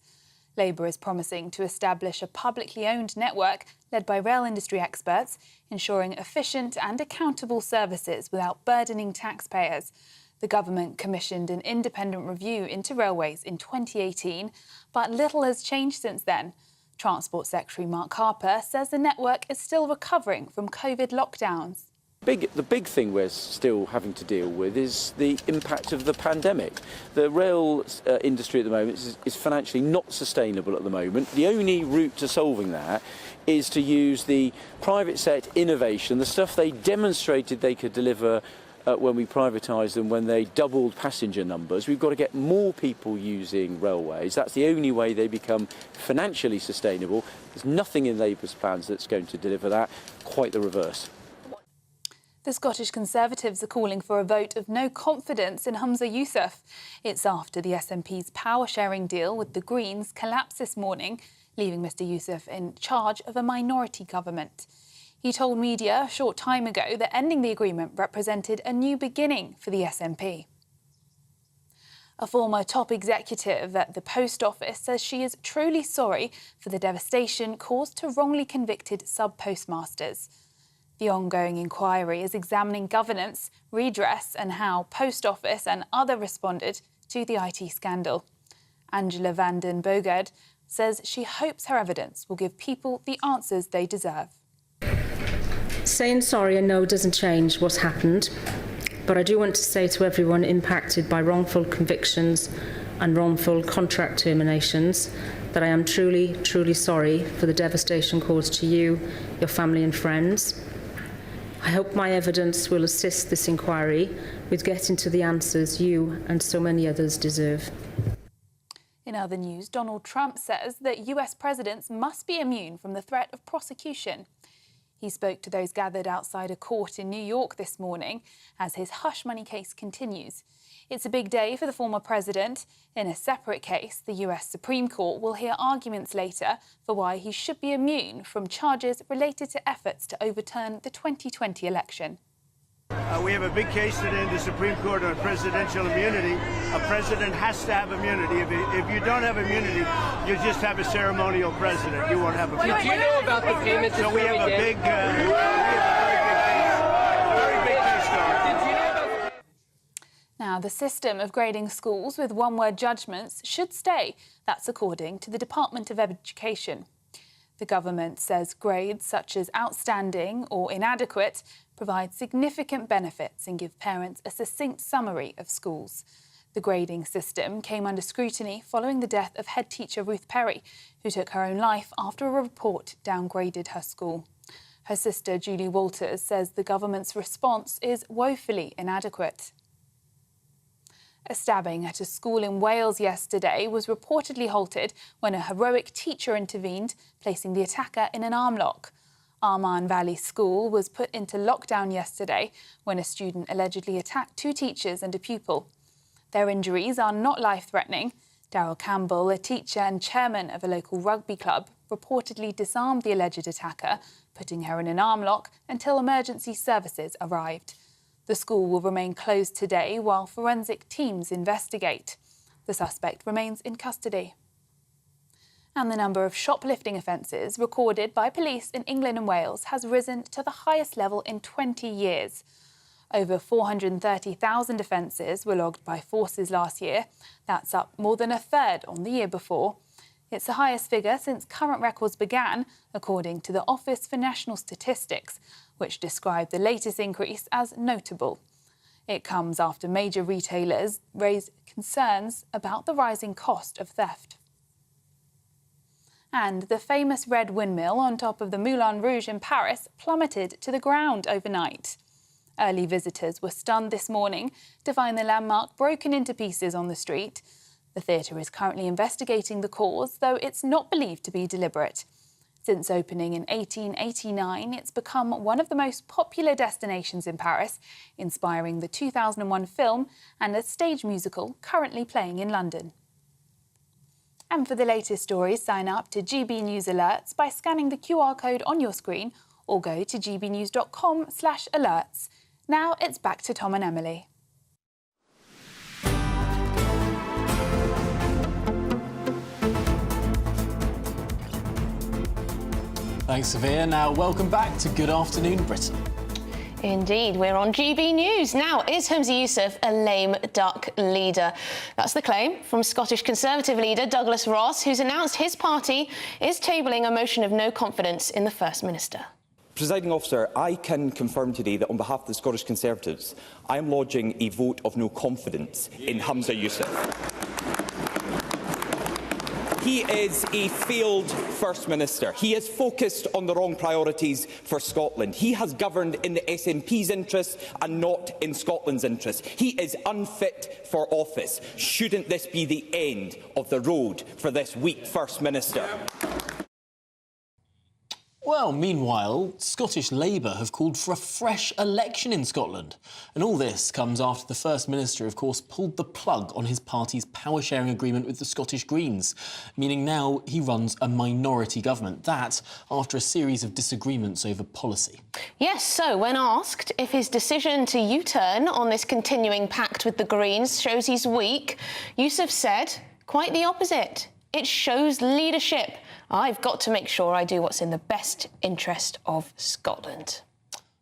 Labour is promising to establish a publicly owned network led by rail industry experts, ensuring efficient and accountable services without burdening taxpayers. The government commissioned an independent review into railways in 2018, but little has changed since then. Transport Secretary Mark Harper says the network is still recovering from COVID lockdowns. The big thing we're still having to deal with is the impact of the pandemic. The rail industry at the moment is financially not sustainable at the moment. The only route to solving that is to use the private sector innovation, the stuff they demonstrated they could deliver when we privatised them, when they doubled passenger numbers. We've got to get more people using railways. That's the only way they become financially sustainable. There's nothing in Labour's plans that's going to deliver that, quite the reverse. The Scottish Conservatives are calling for a vote of no confidence in Humza Yousaf. It's after the SNP's power-sharing deal with the Greens collapsed this morning, leaving Mr Yousaf in charge of a minority government. He told media a short time ago that ending the agreement represented a new beginning for the SNP. A former top executive at the Post Office says she is truly sorry for the devastation caused to wrongly convicted sub-postmasters. The ongoing inquiry is examining governance, redress and how Post Office and others responded to the IT scandal. Angela van den Bogerd says she hopes her evidence will give people the answers they deserve. Saying sorry and no doesn't change what's happened, but I do want to say to everyone impacted by wrongful convictions and wrongful contract terminations that I am truly, truly sorry for the devastation caused to you, your family and friends. I hope my evidence will assist this inquiry with getting to the answers you and so many others deserve. In other news, Donald Trump says that US presidents must be immune from the threat of prosecution. He spoke to those gathered outside a court in New York this morning as his hush money case continues. It's a big day for the former president. In a separate case, the US Supreme Court will hear arguments later for why he should be immune from charges related to efforts to overturn the 2020 election. We have a big case today in the Supreme Court on presidential immunity. A president has to have immunity. If you don't have immunity, you just have a ceremonial president. You won't have a president. Did you know about the payments? So we have a very big case story. Now, the system of grading schools with one-word judgments should stay. That's according to the Department of Education. The government says grades such as outstanding or inadequate provide significant benefits and give parents a succinct summary of schools. The grading system came under scrutiny following the death of head teacher Ruth Perry, who took her own life after a report downgraded her school. Her sister, Julie Walters, says the government's response is woefully inadequate. A stabbing at a school in Wales yesterday was reportedly halted when a heroic teacher intervened, placing the attacker in an arm lock. Armagh Valley School was put into lockdown yesterday when a student allegedly attacked two teachers and a pupil. Their injuries are not life-threatening. Daryl Campbell, a teacher and chairman of a local rugby club, reportedly disarmed the alleged attacker, putting her in an arm lock until emergency services arrived. The school will remain closed today while forensic teams investigate. The suspect remains in custody. And the number of shoplifting offences recorded by police in England and Wales has risen to the highest level in 20 years. Over 430,000 offences were logged by forces last year. That's up more than a third on the year before. It's the highest figure since current records began, according to the Office for National Statistics, which described the latest increase as notable. It comes after major retailers raised concerns about the rising cost of theft. And the famous red windmill on top of the Moulin Rouge in Paris plummeted to the ground overnight. Early visitors were stunned this morning to find the landmark broken into pieces on the street. The theatre is currently investigating the cause, though it's not believed to be deliberate. Since opening in 1889, it's become one of the most popular destinations in Paris, inspiring the 2001 film and a stage musical currently playing in London. And for the latest stories, sign up to GB News Alerts by scanning the QR code on your screen or go to gbnews.com/alerts. Now it's back to Tom and Emily. Thanks, Severe. Now, welcome back to Good Afternoon Britain. Indeed, we're on GB News. Now, is Humza Yousaf a lame duck leader? That's the claim from Scottish Conservative leader Douglas Ross, who's announced his party is tabling a motion of no confidence in the First Minister. Presiding Officer, I can confirm today that on behalf of the Scottish Conservatives, I am lodging a vote of no confidence in Humza Yousaf. He is a failed First Minister. He is focused on the wrong priorities for Scotland. He has governed in the SNP's interests and not in Scotland's interests. He is unfit for office. Shouldn't this be the end of the road for this weak First Minister? Well, meanwhile, Scottish Labour have called for a fresh election in Scotland. And all this comes after the First Minister, of course, pulled the plug on his party's power-sharing agreement with the Scottish Greens, meaning now he runs a minority government. That after a series of disagreements over policy. Yes, so when asked if his decision to U-turn on this continuing pact with the Greens shows he's weak, Yousaf said quite the opposite. It shows leadership. I've got to make sure I do what's in the best interest of Scotland.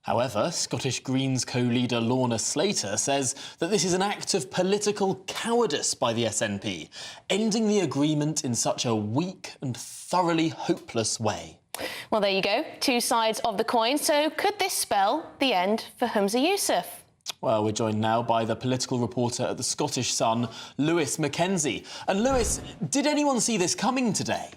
However, Scottish Greens co-leader Lorna Slater says that this is an act of political cowardice by the SNP, ending the agreement in such a weak and thoroughly hopeless way. Well, there you go. Two sides of the coin. So could this spell the end for Humza Yousaf? Well, we're joined now by the political reporter at the Scottish Sun, Lewis Mackenzie. And Lewis, did anyone see this coming today?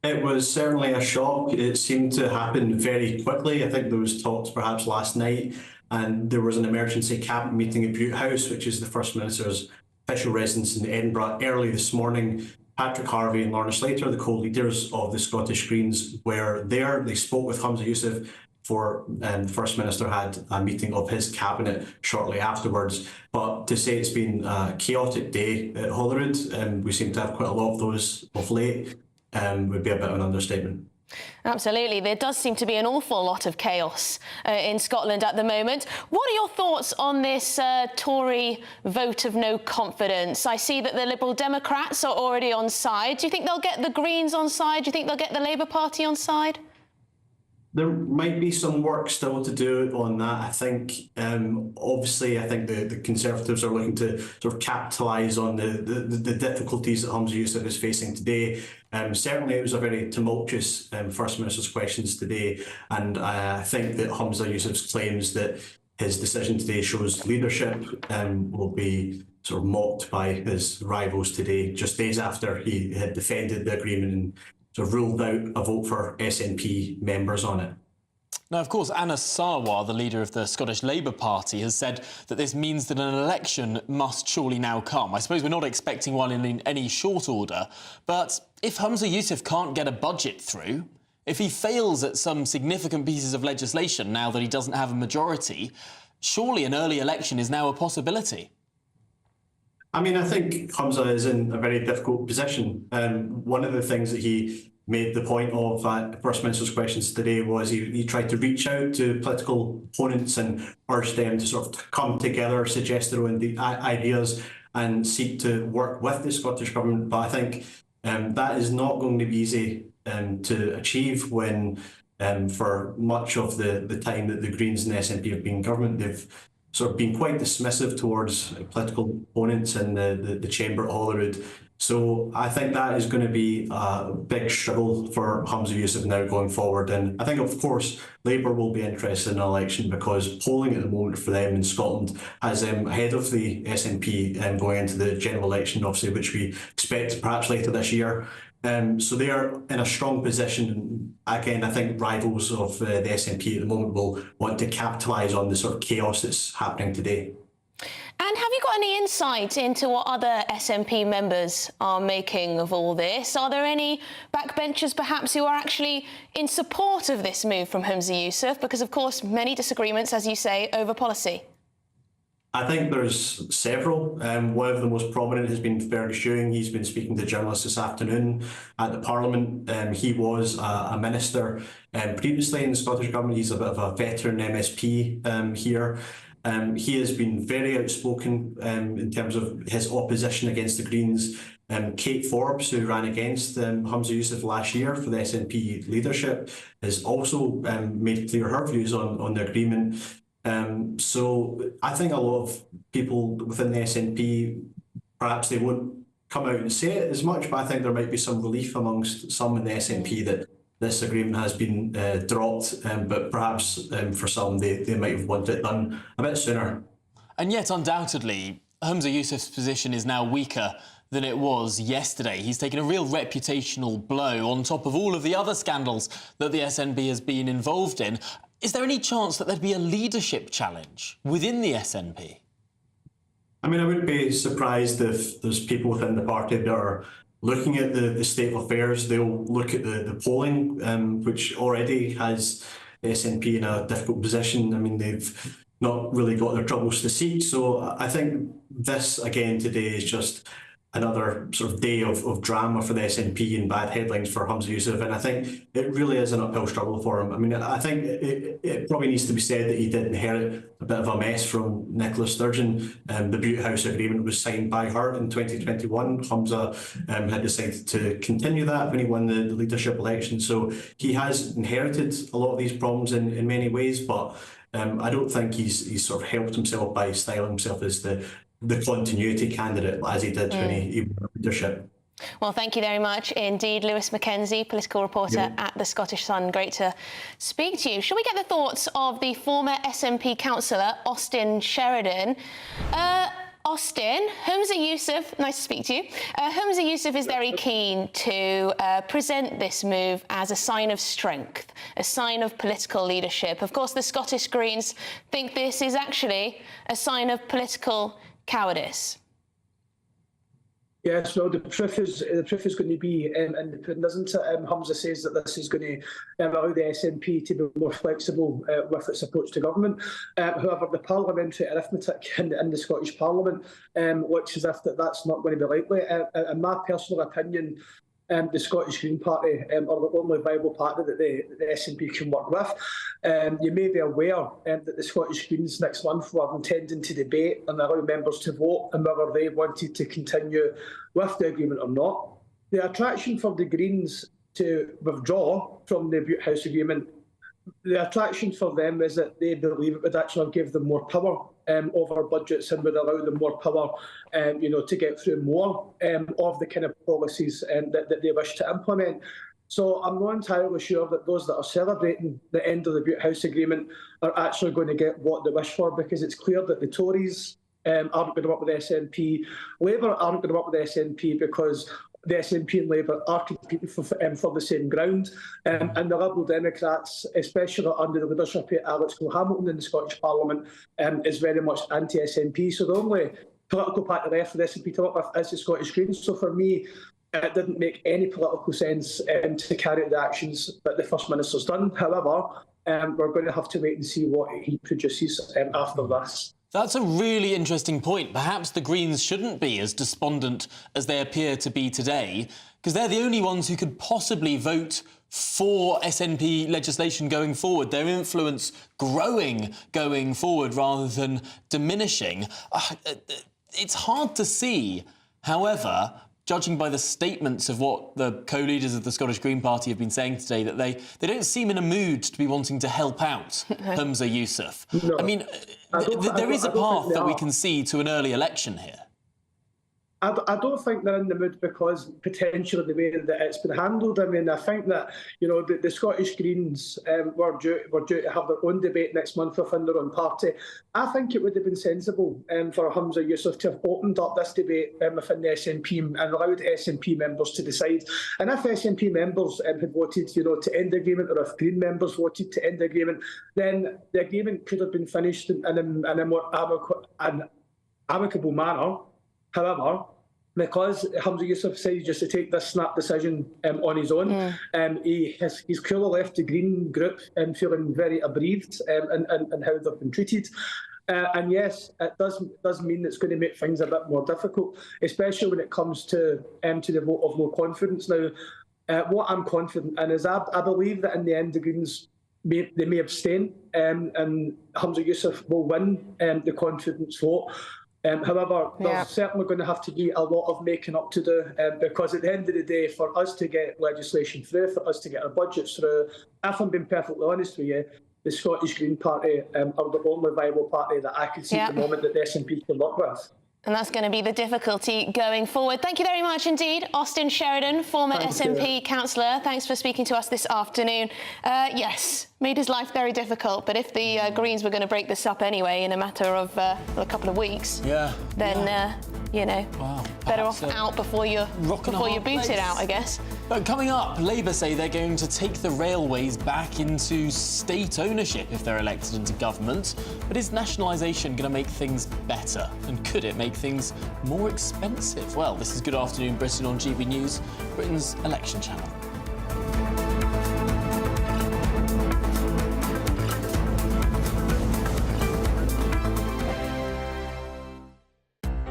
It was certainly a shock. It seemed to happen very quickly. I think there was talks perhaps last night, and there was an emergency cabinet meeting at Bute House, which is the First Minister's official residence in Edinburgh, early this morning. Patrick Harvey and Lorna Slater, the co-leaders of the Scottish Greens, were there. They spoke with Humza Yousaf before the First Minister had a meeting of his cabinet shortly afterwards. But to say it's been a chaotic day at Holyrood, we seem to have quite a lot of those of late, would be a bit of an understatement. Absolutely. There does seem to be an awful lot of chaos in Scotland at the moment. What are your thoughts on this Tory vote of no confidence? I see that the Liberal Democrats are already on side. Do you think they'll get the Greens on side? Do you think they'll get the Labour Party on side? There might be some work still to do on that. I think, obviously, I think the Conservatives are looking to sort of capitalise on the difficulties that Humza Yousaf is facing today. Certainly, it was a very tumultuous First Minister's questions today, and I think that Humza Yousaf's claims that his decision today shows leadership will be sort of mocked by his rivals today, just days after he had defended the agreement and sort of ruled out a vote for SNP members on it. Now, of course, Anna Sarwar, the leader of the Scottish Labour Party, has said that this means that an election must surely now come. I suppose we're not expecting one in any short order, but if Humza Yousaf can't get a budget through, if he fails at some significant pieces of legislation now that he doesn't have a majority, surely an early election is now a possibility. I mean, I think Humza is in a very difficult position. One of the things that he made the point of at First Minister's questions today was he tried to reach out to political opponents and urge them to sort of come together, suggest their own ideas and seek to work with the Scottish Government. But I think that is not going to be easy to achieve when for much of the time that the Greens and the SNP have been in government, they've sort of been quite dismissive towards political opponents in the chamber at Holyrood. So I think that is going to be a big struggle for Humza Yousaf now going forward. And I think, of course, Labour will be interested in an election because polling at the moment for them in Scotland has them ahead of the SNP going into the general election, obviously, which we expect perhaps later this year. So they are in a strong position. Again, I think rivals of the SNP at the moment will want to capitalise on the sort of chaos that's happening today. And have you got any insight into what other SNP members are making of all this? Are there any backbenchers perhaps who are actually in support of this move from Humza Yousaf? Because, of course, many disagreements, as you say, over policy. I think there's several. One of the most prominent has been Fergus Ewing. He's been speaking to journalists this afternoon at the Parliament. He was a minister previously in the Scottish Government. He's a bit of a veteran MSP here. He has been very outspoken in terms of his opposition against the Greens. Kate Forbes, who ran against Humza Yousaf last year for the SNP leadership, has also made clear her views on the agreement. So I think a lot of people within the SNP, perhaps they won't come out and say it as much, but I think there might be some relief amongst some in the SNP that this agreement has been dropped, but perhaps for some they might have wanted it done a bit sooner. And yet, undoubtedly, Humza Yousaf's position is now weaker than it was yesterday. He's taken a real reputational blow on top of all of the other scandals that the SNP has been involved in. Is there any chance that there'd be a leadership challenge within the SNP? I mean, I wouldn't be surprised if there's people within the party that are looking at the state of affairs. They'll look at the polling, which already has the SNP in a difficult position. I mean, they've not really got their troubles to seat. So I think this, again, today is just another sort of day of drama for the SNP and bad headlines for Humza Yousaf. And I think it really is an uphill struggle for him. I mean, I think it probably needs to be said that he did inherit a bit of a mess from Nicola Sturgeon. The Bute House agreement was signed by her in 2021. Humza had decided to continue that when he won the leadership election. So he has inherited a lot of these problems in many ways, but I don't think he's sort of helped himself by styling himself as the continuity candidate, as he did when he won leadership. Well, thank you very much indeed, Lewis Mackenzie, political reporter at the Scottish Sun. Great to speak to you. Shall we get the thoughts of the former SNP councillor, Austin Sheridan? Austin, Humza Yousaf, nice to speak to you. Humza Yousaf is very keen to present this move as a sign of strength, a sign of political leadership. Of course, the Scottish Greens think this is actually a sign of political cowardice. Yes, well, the proof is going to be in the pudding, isn't it? Humza says that this is going to allow the SNP to be more flexible with its approach to government. However, the parliamentary arithmetic in the Scottish Parliament looks as if that's not going to be likely. In my personal opinion, the Scottish Green Party are the only viable party that the SNP can work with. You may be aware that the Scottish Greens next month were intending to debate and allow members to vote on whether they wanted to continue with the agreement or not. The attraction for the Greens to withdraw from the Bute House agreement, the attraction for them is that they believe it would actually give them more power over budgets and would allow them more power, to get through more of the kind of policies that they wish to implement. So I'm not entirely sure that those that are celebrating the end of the Bute House agreement are actually going to get what they wish for, because it's clear that the Tories aren't going to work with the SNP. Labour aren't going to work with the SNP because the SNP and Labour are competing for the same ground. And the Liberal Democrats, especially under the leadership of Alex Cole-Hamilton in the Scottish Parliament, is very much anti-SNP. So the only political party left for the SNP to work with is the Scottish Greens. So for me, it didn't make any political sense to carry out the actions that the First Minister's done. However, we're going to have to wait and see what he produces after this. That's a really interesting point. Perhaps the Greens shouldn't be as despondent as they appear to be today, because they're the only ones who could possibly vote for SNP legislation going forward, their influence growing going forward rather than diminishing. It's hard to see, however, judging by the statements of what the co-leaders of the Scottish Green Party have been saying today, that they don't seem in a mood to be wanting to help out Humza Yousaf. No, I mean, there is a path that we can see to an early election here. I don't think they're in the mood because potentially the way that it's been handled. I mean, I think that, you know, the Scottish Greens were due to have their own debate next month within their own party. I think it would have been sensible for Humza Yousaf to have opened up this debate within the SNP and allowed SNP members to decide. And if SNP members had voted, you know, to end the agreement, or if Green members voted to end the agreement, then the agreement could have been finished in a more amicable manner. However, because Humza Yousaf decided just to take this snap decision on his own, he's clearly left the Green group feeling very aggrieved in how they've been treated. And yes, it does mean it's going to make things a bit more difficult, especially when it comes to the vote of no confidence. Now, what I'm confident in is I believe that in the end the Greens may abstain, and Humza Yousaf will win the confidence vote. However, there's certainly going to have to be a lot of making up to do, because at the end of the day, for us to get legislation through, for us to get our budgets through, if I'm being perfectly honest with you, the Scottish Green Party are the only viable party that I can see at the moment that the SNP can work with. And that's going to be the difficulty going forward. Thank you very much indeed, Austin Sheridan, former SNP councillor. Thanks for speaking to us this afternoon. Yes, made his life very difficult, but if the Greens were going to break this up anyway in a matter of a couple of weeks, then, you know, better off out before you're booted out, I guess. But coming up, Labour say they're going to take the railways back into state ownership if they're elected into government. But is nationalisation going to make things better? And could it make things more expensive? Well, this is Good Afternoon Britain on GB News, Britain's election channel.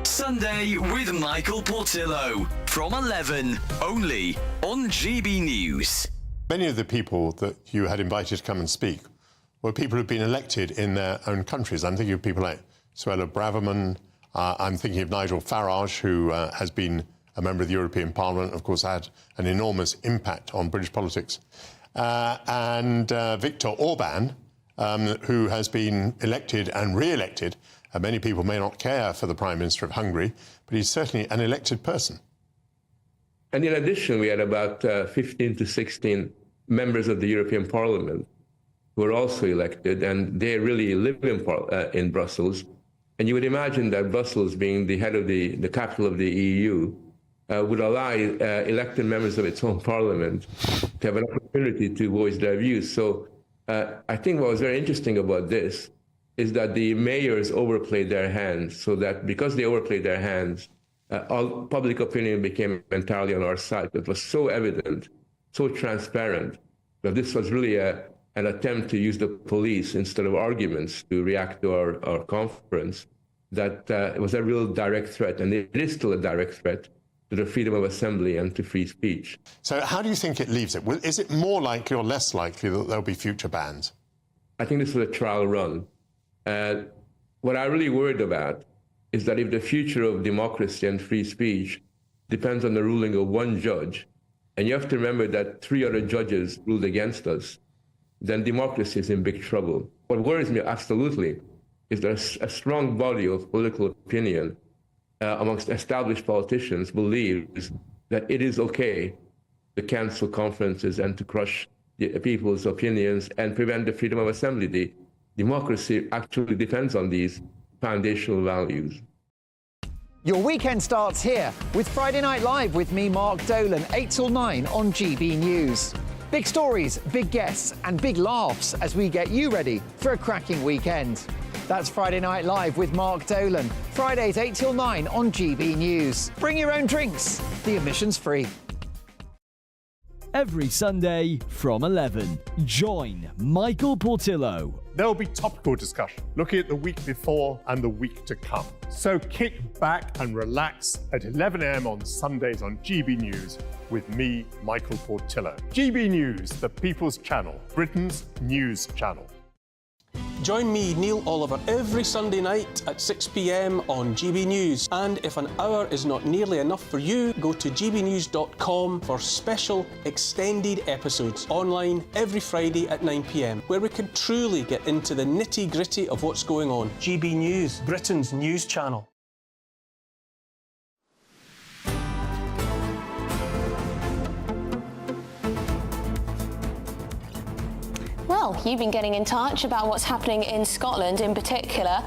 Sunday with Michael Portillo from 11, only on GB News. Many of the people that you had invited to come and speak were people who've been elected in their own countries. I'm thinking of people like Suella Braverman. I'm thinking of Nigel Farage, who has been a member of the European Parliament, of course, had an enormous impact on British politics. And Viktor Orban, who has been elected and re-elected. Many people may not care for the Prime Minister of Hungary, but he's certainly an elected person. And in addition, we had about 15 to 16 members of the European Parliament who were also elected, and they really live in Brussels. And you would imagine that Brussels, being the head of the capital of the EU, would allow elected members of its own parliament to have an opportunity to voice their views. So I think what was very interesting about this is that the mayors overplayed their hands, so that because they overplayed their hands, all public opinion became entirely on our side. It was so evident, so transparent, that this was really an attempt to use the police instead of arguments to react to our conference, that it was a real direct threat, and it is still a direct threat to the freedom of assembly and to free speech. So how do you think it leaves it? Is it more likely or less likely that there'll be future bans? I think this was a trial run. What I'm really worried about is that if the future of democracy and free speech depends on the ruling of one judge, and you have to remember that 3 other judges ruled against us, then democracy is in big trouble. What worries me absolutely is that a strong body of political opinion amongst established politicians believes that it is okay to cancel conferences and to crush the people's opinions and prevent the freedom of assembly. Democracy actually depends on these foundational values. Your weekend starts here with Friday Night Live with me, Mark Dolan, 8 till 9 on GB News. Big stories, big guests and big laughs as we get you ready for a cracking weekend. That's Friday Night Live with Mark Dolan, Fridays 8 till 9 on GB News. Bring your own drinks, the admission's free. Every Sunday from 11, join Michael Portillo. There will be topical discussion, looking at the week before and the week to come. So kick back and relax at 11 a.m. on Sundays on GB News with me, Michael Portillo. GB News, the People's Channel, Britain's news channel. Join me, Neil Oliver, every Sunday night at 6 p.m. on GB News. And if an hour is not nearly enough for you, go to gbnews.com for special extended episodes online every Friday at 9 p.m, where we can truly get into the nitty-gritty of what's going on. GB News, Britain's news channel. Well, you've been getting in touch about what's happening in Scotland in particular.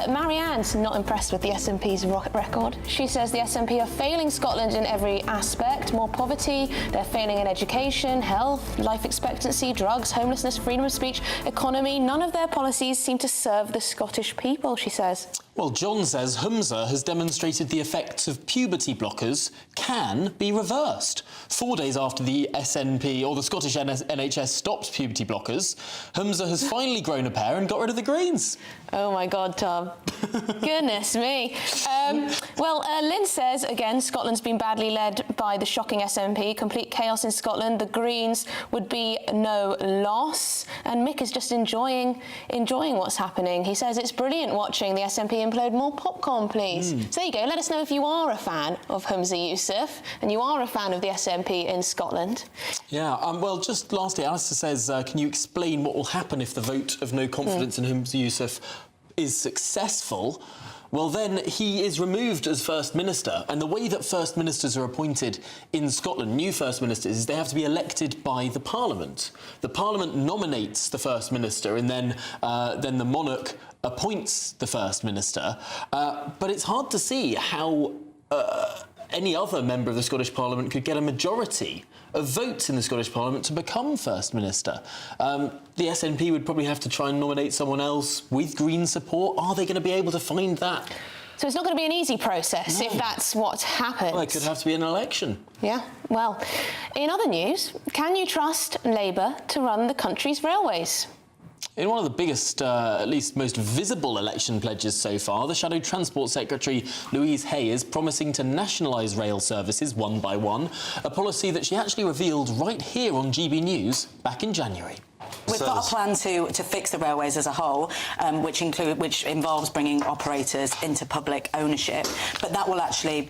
Marianne's not impressed with the SNP's record. She says the SNP are failing Scotland in every aspect. More poverty, they're failing in education, health, life expectancy, drugs, homelessness, freedom of speech, economy. None of their policies seem to serve the Scottish people, she says. Well, John says Humza has demonstrated the effects of puberty blockers can be reversed. 4 days after the SNP or the Scottish NHS stopped puberty blockers, Humza has finally grown a pair and got rid of the greens. Oh my God, Tom. Goodness me. Lynn says, again, Scotland's been badly led by the shocking SNP. Complete chaos in Scotland. The Greens would be no loss. And Mick is just enjoying what's happening. He says it's brilliant watching the SNP implode. More popcorn, please. So there you go. Let us know if you are a fan of Humza Yousaf and you are a fan of the SNP in Scotland. Yeah, well, just lastly, Alistair says, can you explain what will happen if the vote of no confidence in Humza Yousaf is successful? Well, then he is removed as First Minister, and the way that First Ministers are appointed in Scotland, new First Ministers, is they have to be elected by the Parliament. The Parliament nominates the First Minister, and then the monarch appoints the First Minister. But it's hard to see how any other member of the Scottish Parliament could get a majority of votes in the Scottish Parliament to become First Minister. The SNP would probably have to try and nominate someone else with Green support. Are they going to be able to find that? So it's not going to be an easy process if that's what happens. Well, it could have to be an election. Yeah, well, in other news, can you trust Labour to run the country's railways? In one of the biggest, at least most visible election pledges so far, the Shadow Transport Secretary Louise Hay is promising to nationalise rail services one by one, a policy that she actually revealed right here on GB News back in January. We've got a plan to fix the railways as a whole, which involves bringing operators into public ownership, but that will actually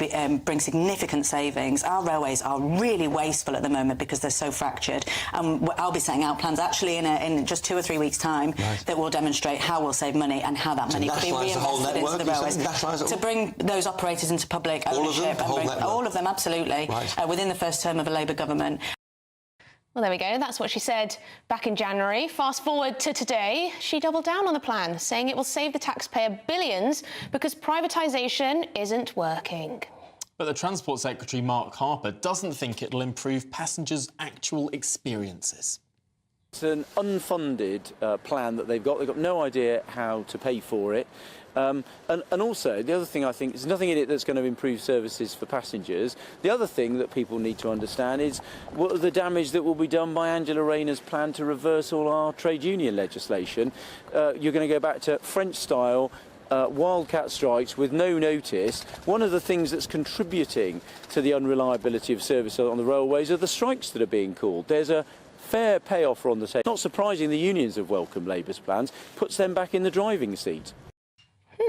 bring significant savings. Our railways are really wasteful at the moment because they're so fractured. I'll be setting out plans actually in just 2 or 3 weeks' time that will demonstrate how we'll save money and how that money could be reinvested into the railways. To bring those operators into public ownership, all of them, absolutely, within the first term of a Labour government. Well, there we go. That's what she said back in January. Fast forward to today, she doubled down on the plan, saying it will save the taxpayer billions because privatisation isn't working. But the Transport Secretary, Mark Harper, doesn't think it'll improve passengers' actual experiences. It's an unfunded plan that they've got. They've got no idea how to pay for it. And also, the other thing I think, there's nothing in it that's going to improve services for passengers. The other thing that people need to understand is what are the damage that will be done by Angela Rayner's plan to reverse all our trade union legislation. You're going to go back to French-style wildcat strikes with no notice. One of the things that's contributing to the unreliability of service on the railways are the strikes that are being called. There's a fair pay offer on the table. Not surprising the unions have welcomed Labour's plans, puts them back in the driving seat.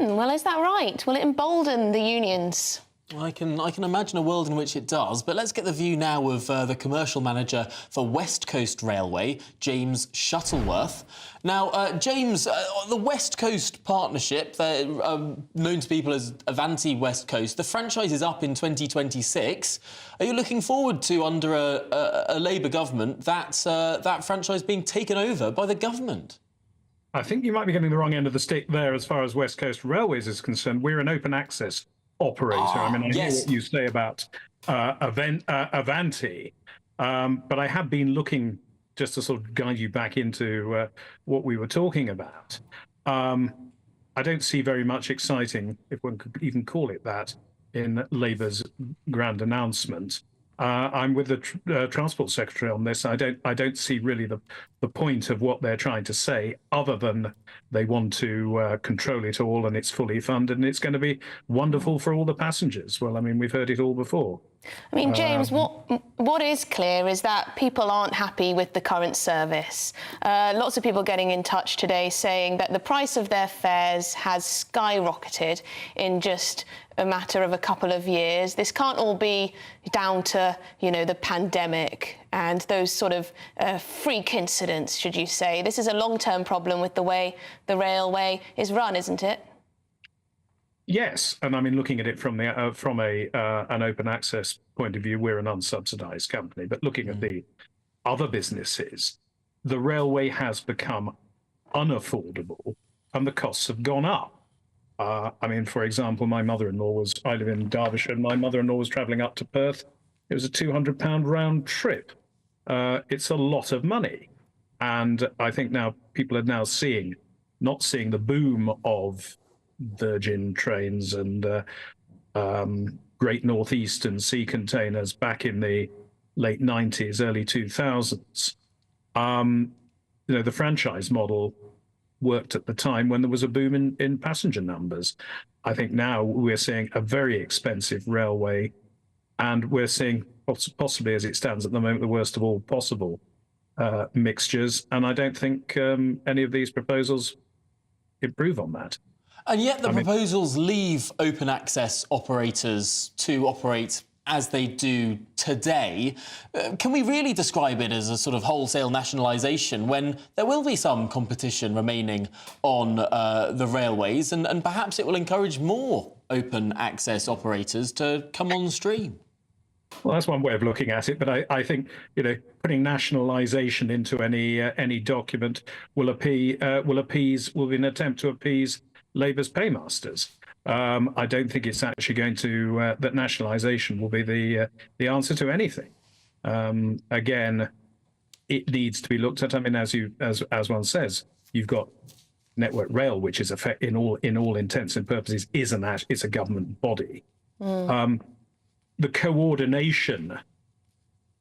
Well, is that right? Will it embolden the unions? I can imagine a world in which it does, but let's get the view now of the commercial manager for West Coast Railway, James Shuttleworth. Now, James, the West Coast Partnership, they're known to people as Avanti West Coast, the franchise is up in 2026. Are you looking forward to, under a Labour government, that franchise being taken over by the government? I think you might be getting the wrong end of the stick there as far as West Coast Railways is concerned. We're an open access operator. I hear what you say about Avanti, but I have been looking just to sort of guide you back into what we were talking about. I don't see very much exciting, if one could even call it that, in Labour's grand announcement. I'm with the Transport Secretary on this. I don't see really the point of what they're trying to say, other than they want to control it all and it's fully funded and it's going to be wonderful for all the passengers. Well, I mean, we've heard it all before. I mean, James, what is clear is that people aren't happy with the current service. Lots of people getting in touch today saying that the price of their fares has skyrocketed in just a matter of a couple of years. This can't all be down to, the pandemic and those sort of freak incidents, should you say. This is a long-term problem with the way the railway is run, isn't it? Yes, and I mean, looking at it from an open access point of view, we're an unsubsidized company. But looking at the other businesses, the railway has become unaffordable and the costs have gone up. I mean, for example, I live in Derbyshire, and my mother-in-law was travelling up to Perth. It was a £200 round trip. It's a lot of money. And I think now people are now not seeing the boom of Virgin trains and Great North Eastern sea containers back in the late 90s, early 2000s. The franchise model worked at the time when there was a boom in passenger numbers. I think now we're seeing a very expensive railway, and we're seeing possibly, as it stands at the moment, the worst of all possible mixtures. And I don't think any of these proposals improve on that. And yet the proposals leave open access operators to operate as they do today. Can we really describe it as a sort of wholesale nationalisation when there will be some competition remaining on the railways, and perhaps it will encourage more open access operators to come on stream? Well, that's one way of looking at it, but I think putting nationalisation into any document will be an attempt to appease Labour's paymasters. I don't think it's actually going to that nationalisation will be the answer to anything. Again, it needs to be looked at. I mean, as one says, you've got Network Rail, which is in all intents and purposes it's a government body. The coordination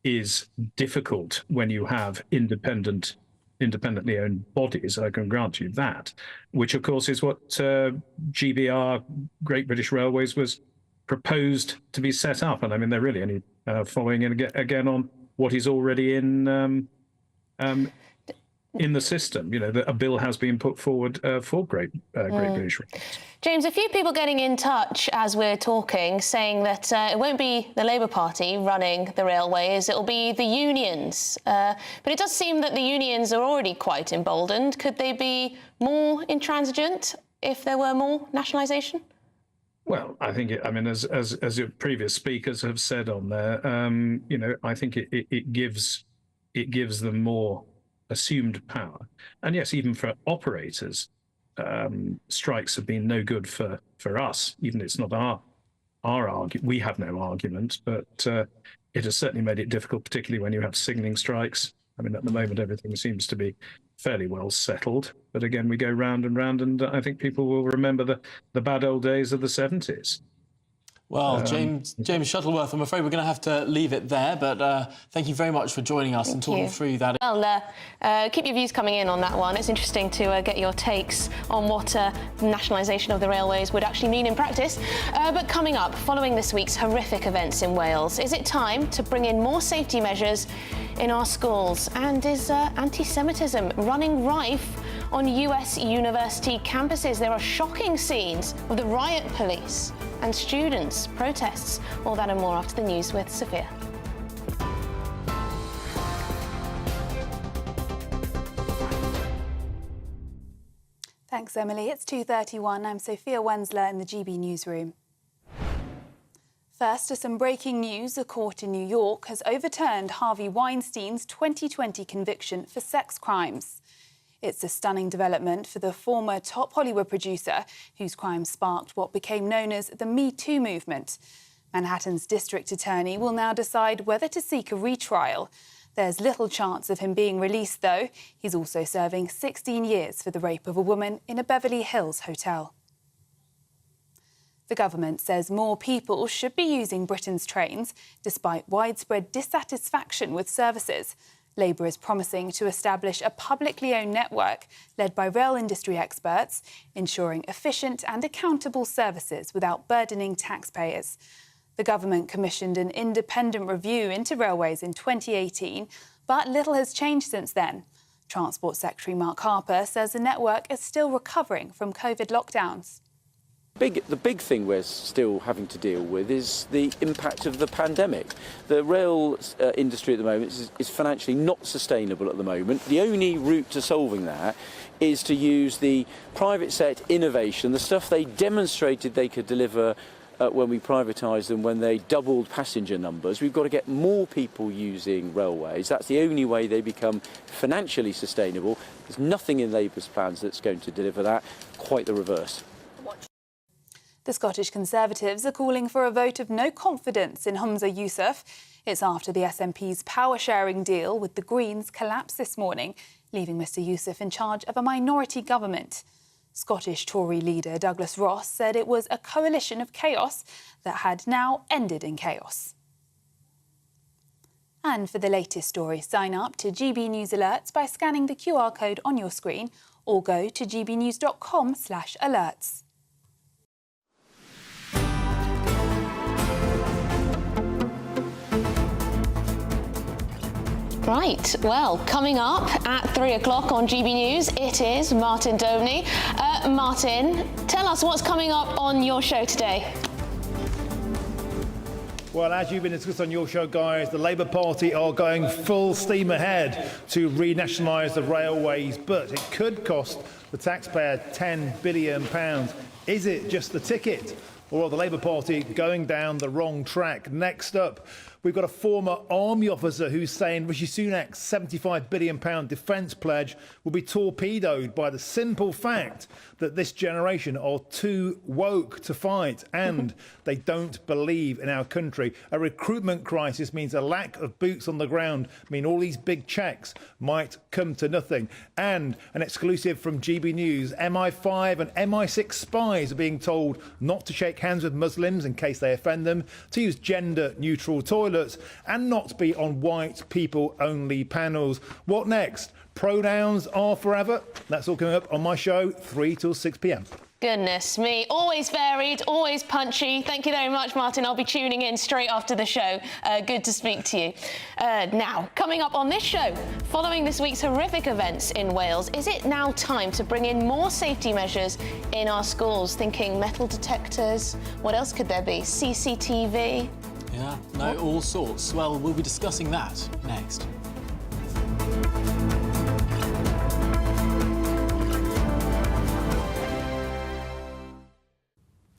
is difficult when you have independently owned bodies, I can grant you that, which of course is what GBR, Great British Railways, was proposed to be set up. And I mean, they're really only following in again on what is already in the system. A bill has been put forward for Great British Railways. James, a few people getting in touch as we're talking, saying that it won't be the Labour Party running the railways, it'll be the unions. But it does seem that the unions are already quite emboldened. Could they be more intransigent if there were more nationalisation? Well, I think as your previous speakers have said on there, I think it gives them more assumed power. And yes, even for operators, strikes have been no good for us. Even it's not our argument. We have no argument, but it has certainly made it difficult, particularly when you have signalling strikes. I mean, at the moment, everything seems to be fairly well settled. But again, we go round and round, and I think people will remember the bad old days of the 70s. Well, James Shuttleworth, I'm afraid we're going to have to leave it there, but thank you very much for joining us and talking through that. Well, keep your views coming in on that one. It's interesting to get your takes on what nationalisation of the railways would actually mean in practice. But coming up, following this week's horrific events in Wales, is it time to bring in more safety measures in our schools? And is anti-Semitism running rife on US university campuses? There are shocking scenes of the riot police and students' protests. All that and more after the news with Sophia. Thanks, Emily. It's 2:31. I'm Sophia Wensler in the GB newsroom. First, to some breaking news. A court in New York has overturned Harvey Weinstein's 2020 conviction for sex crimes. It's a stunning development for the former top Hollywood producer, whose crimes sparked what became known as the Me Too movement. Manhattan's district attorney will now decide whether to seek a retrial. There's little chance of him being released, though. He's also serving 16 years for the rape of a woman in a Beverly Hills hotel. The government says more people should be using Britain's trains, despite widespread dissatisfaction with services. Labour is promising to establish a publicly owned network led by rail industry experts, ensuring efficient and accountable services without burdening taxpayers. The government commissioned an independent review into railways in 2018, but little has changed since then. Transport Secretary Mark Harper says the network is still recovering from COVID lockdowns. The big thing we're still having to deal with is the impact of the pandemic. The rail industry at the moment is financially not sustainable at the moment. The only route to solving that is to use the private sector innovation, the stuff they demonstrated they could deliver when we privatised them, when they doubled passenger numbers. We've got to get more people using railways. That's the only way they become financially sustainable. There's nothing in Labour's plans that's going to deliver that, quite the reverse. The Scottish Conservatives are calling for a vote of no confidence in Humza Yousaf. It's after the SNP's power-sharing deal with the Greens collapsed this morning, leaving Mr Yousaf in charge of a minority government. Scottish Tory leader Douglas Ross said it was a coalition of chaos that had now ended in chaos. And for the latest story, sign up to GB News Alerts by scanning the QR code on your screen or go to gbnews.com/alerts. Right, well, coming up at 3 o'clock on GB News, it is Martin Domney. Martin, tell us what's coming up on your show today. Well, as you've been discussed on your show, guys, the Labour Party are going full steam ahead to renationalise the railways, but it could cost the taxpayer £10 billion. Is it just the ticket? Or are the Labour Party going down the wrong track? Next up, we've got a former army officer who's saying Rishi Sunak's £75 billion defence pledge will be torpedoed by the simple fact that this generation are too woke to fight and they don't believe in our country. A recruitment crisis means a lack of boots on the ground, mean all these big checks might come to nothing. And an exclusive from GB News, MI5 and MI6 spies are being told not to shake hands with Muslims in case they offend them, to use gender-neutral toilets and not be on white people-only panels. What next? Pronouns are forever? That's all coming up on my show, 3 till 6 p.m. Goodness me, always varied, always punchy. Thank you very much, Martin. I'll be tuning in straight after the show. Good to speak to you. Now, coming up on this show, following this week's horrific events in Wales, is it now time to bring in more safety measures in our schools? Thinking metal detectors, what else could there be? CCTV? Yeah, no, all sorts. Well, we'll be discussing that next.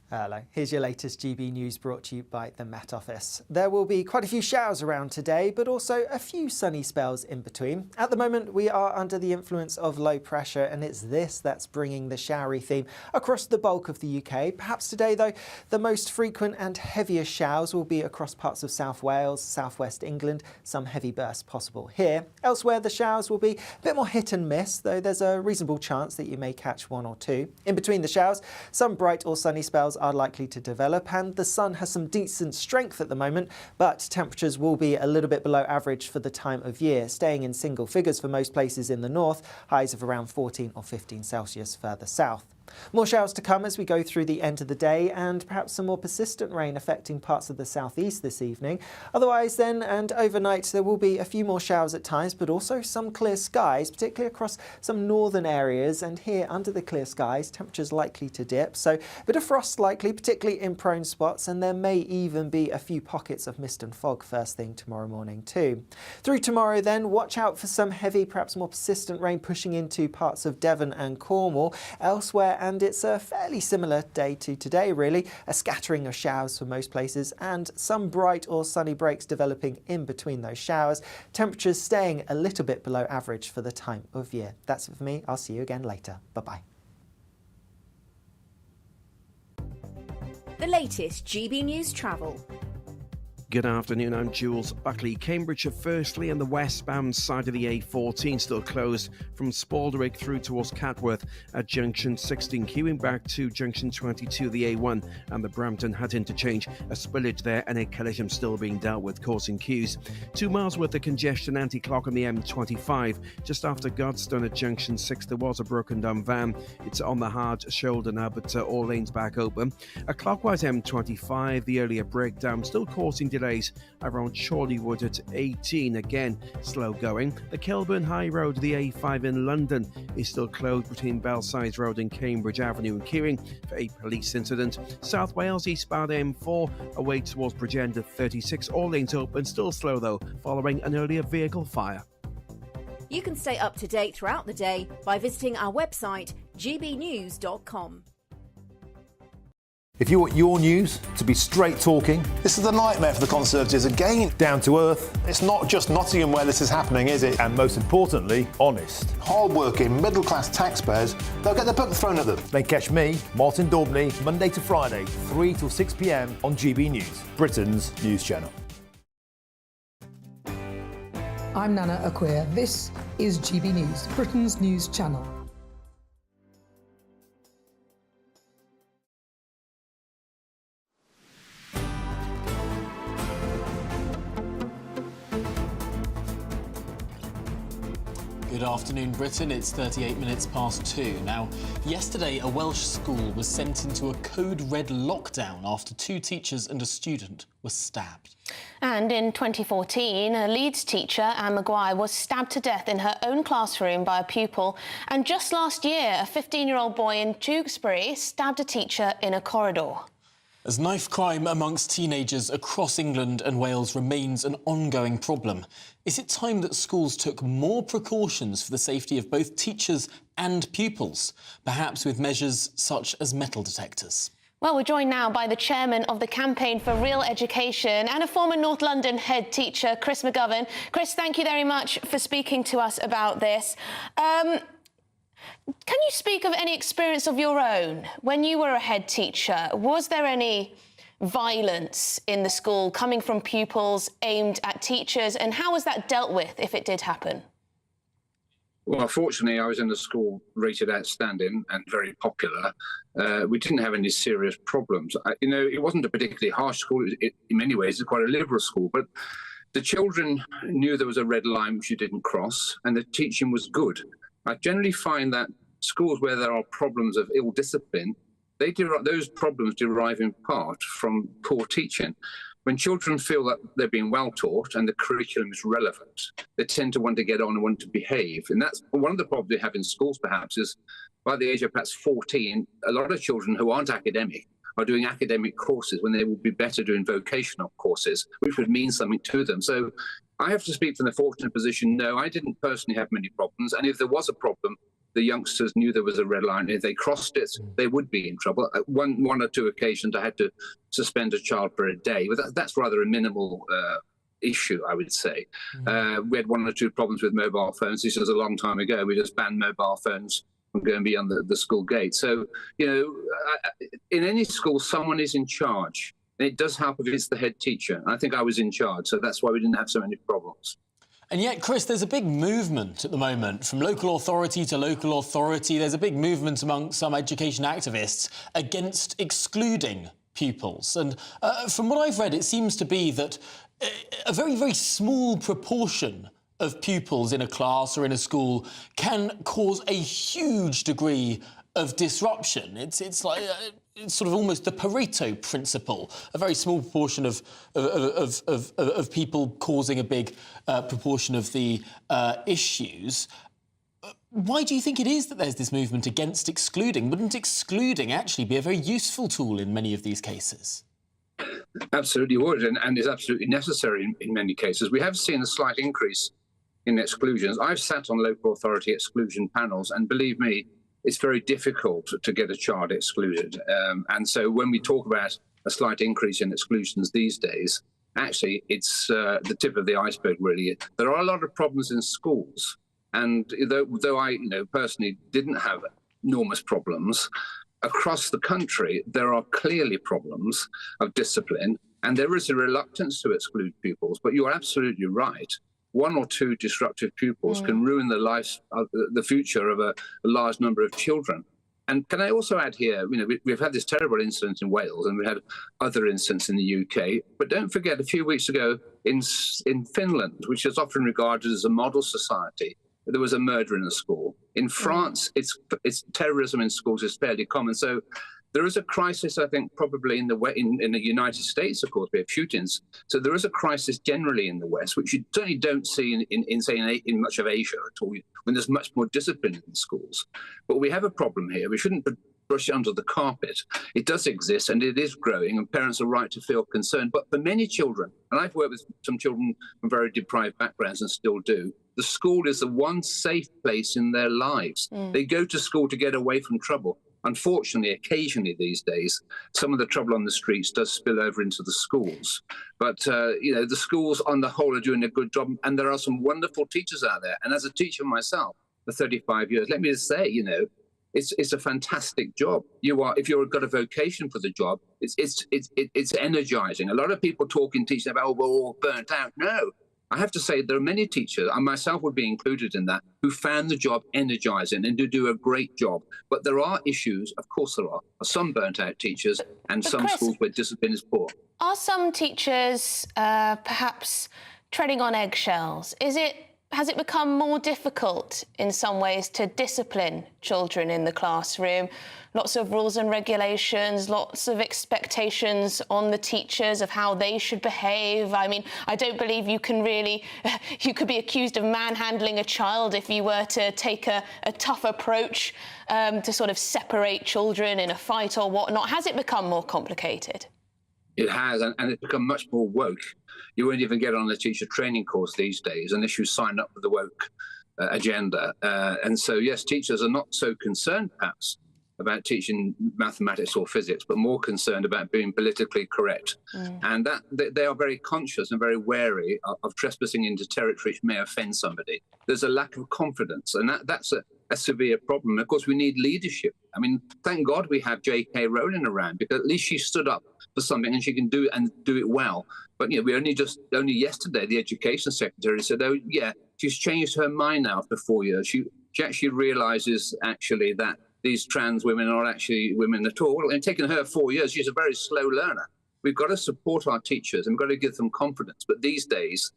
Hello, here's your latest GB News brought to you by the Met Office. There will be quite a few showers around today, but also a few sunny spells in between. At the moment, we are under the influence of low pressure, and it's this that's bringing the showery theme across the bulk of the UK. Perhaps today, though, the most frequent and heaviest showers will be across parts of South Wales, southwest England, some heavy bursts possible here. Elsewhere, the showers will be a bit more hit and miss, though there's a reasonable chance that you may catch one or two. In between the showers, some bright or sunny spells are likely to develop, and the sun has some decent strength at the moment, but temperatures will be a little bit below average for the time of year, staying in single figures for most places in the north, highs of around 14 or 15 Celsius further south. More showers to come as we go through the end of the day, and perhaps some more persistent rain affecting parts of the southeast this evening. Otherwise then, and overnight, there will be a few more showers at times, but also some clear skies, particularly across some northern areas. And here under the clear skies, temperatures likely to dip, so a bit of frost likely, particularly in prone spots, and there may even be a few pockets of mist and fog first thing tomorrow morning too. Through tomorrow then, watch out for some heavy, perhaps more persistent rain pushing into parts of Devon and Cornwall. Elsewhere, and it's a fairly similar day to today really, a scattering of showers for most places and some bright or sunny breaks developing in between those showers. Temperatures staying a little bit below average for the time of year. That's it for me. I'll see you again later. Bye-bye. The latest GB News travel. Good afternoon, I'm Jules Buckley. Cambridgeshire firstly and the westbound side of the A14 still closed from Spaldwick through towards Catworth at junction 16, queuing back to junction 22, the A1 and the Brampton Hut interchange. A spillage there and a collision still being dealt with, causing queues. 2 miles worth of congestion anti-clock on the M25. Just after Godstone at junction 6, there was a broken down van. It's on the hard shoulder now, but all lanes back open. A clockwise M25, the earlier breakdown still causing delays around Chorleywood at 18, again slow going. The Kilburn High Road, the A5 in London, is still closed between Belsize Road and Cambridge Avenue and queuing for a police incident. South Wales eastbound M4 away towards Bridgend at 36, all lanes open, still slow though, following an earlier vehicle fire. You can stay up to date throughout the day by visiting our website gbnews.com. If you want your news to be straight talking, This is a nightmare for the Conservatives again. down to earth, It's not just Nottingham where this is happening, is it? and most importantly, honest, Hard-working, middle-class taxpayers, they'll get the book thrown at them. then catch me, Martin Daubney, Monday to Friday, 3 till 6 p.m. on GB News, Britain's news channel. I'm Nana Akua. This is GB News, Britain's news channel. Good afternoon, Britain. It's 38 minutes past 2. Now, yesterday, a Welsh school was sent into a code red lockdown after 2 teachers and a student were stabbed. And in 2014, a Leeds teacher, Anne Maguire, was stabbed to death in her own classroom by a pupil. And just last year, a 15-year-old boy in Tewkesbury stabbed a teacher in a corridor. As knife crime amongst teenagers across England and Wales remains an ongoing problem, is it time that schools took more precautions for the safety of both teachers and pupils, perhaps with measures such as metal detectors? Well, we're joined now by the chairman of the Campaign for Real Education and a former North London head teacher, Chris McGovern. Chris, thank you very much for speaking to us about this. Can you speak of any experience of your own? When you were a head teacher, was there any violence in the school coming from pupils aimed at teachers, and how was that dealt with if it did happen? Well, fortunately, I was in a school rated outstanding and very popular. We didn't have any serious problems. It wasn't a particularly harsh school. In many ways, it's quite a liberal school, but the children knew there was a red line which you didn't cross, and the teaching was good. I generally find that schools where there are problems of ill discipline, those problems derive in part from poor teaching. When children feel that they're being well taught and the curriculum is relevant, they tend to want to get on and want to behave. And that's one of the problems we have in schools, perhaps, is by the age of perhaps 14, a lot of children who aren't academic are doing academic courses when they would be better doing vocational courses, which would mean something to them. So I have to speak from the fortunate position. No, I didn't personally have many problems. And if there was a problem, the youngsters knew there was a red line. If they crossed it, they would be in trouble. One or two occasions, I had to suspend a child for a day, but that's rather a minimal issue, I would say. We had 1 or 2 problems with mobile phones. This was a long time ago. We just banned mobile phones from going beyond the school gate. So, in any school, someone is in charge. And it does help if it's the head teacher. I think I was in charge, so that's why we didn't have so many problems. And yet, Chris, there's a big movement at the moment, from local authority to local authority. There's a big movement among some education activists against excluding pupils. And from what I've read, it seems to be that a very, very small proportion of pupils in a class or in a school can cause a huge degree of disruption. It's like it's sort of almost the Pareto principle. A very small proportion of people causing a big proportion of the issues. Why do you think it is that there's this movement against excluding? Wouldn't excluding actually be a very useful tool in many of these cases? Absolutely would, and is absolutely necessary in many cases. We have seen a slight increase in exclusions. I've sat on local authority exclusion panels, and believe me, it's very difficult to get a child excluded. And so when we talk about a slight increase in exclusions these days, actually it's the tip of the iceberg, really. There are a lot of problems in schools. And though I personally didn't have enormous problems, across the country, there are clearly problems of discipline, and there is a reluctance to exclude pupils. But you're absolutely right. 1 or 2 disruptive pupils can ruin the life, the future of a large number of children. And can I also add here, we've had this terrible incident in Wales, and we had other incidents in the UK. But don't forget, a few weeks ago in Finland, which is often regarded as a model society, there was a murder in a school. In France, it's terrorism in schools is fairly common. So there is a crisis, I think, probably in the United States, of course, we have shootings. So there is a crisis generally in the West, which you certainly don't see in much of Asia at all, when there's much more discipline in the schools. But we have a problem here. We shouldn't brush it under the carpet. It does exist, and it is growing, and parents are right to feel concerned. But for many children, and I've worked with some children from very deprived backgrounds and still do, the school is the one safe place in their lives. They go to school to get away from trouble. Unfortunately, occasionally these days, some of the trouble on the streets does spill over into the schools. But, the schools on the whole are doing a good job, and there are some wonderful teachers out there. And as a teacher myself for 35 years, let me just say, it's a fantastic job. If you've got a vocation for the job, it's energizing. A lot of people talk in teaching about, oh, we're all burnt out. No. I have to say there are many teachers, and myself would be included in that, who found the job energizing and do a great job. But there are issues, of course there are. Some burnt-out teachers and some Chris, schools where discipline is poor. Are some teachers perhaps treading on eggshells? Has it become more difficult in some ways to discipline children in the classroom? Lots of rules and regulations, lots of expectations on the teachers of how they should behave. I mean, I don't believe you could be accused of manhandling a child if you were to take a tough approach to sort of separate children in a fight or whatnot. Has it become more complicated? It has, and it's become much more woke. You won't even get on a teacher training course these days unless you sign up for the woke agenda. And so, yes, teachers are not so concerned, perhaps, about teaching mathematics or physics, but more concerned about being politically correct. And that they are very conscious and very wary of trespassing into territory which may offend somebody. There's a lack of confidence, and that's a severe problem. Of course, we need leadership. I mean, thank God we have J.K. Rowling around, because at least she stood up for something and she can do it well. But we only yesterday, the Education Secretary said, oh, yeah, she's changed her mind now after 4 years. She actually realises that these trans women are actually women at all. Well, it's taken her 4 years. She's a very slow learner. We've got to support our teachers and we've got to give them confidence. But these days,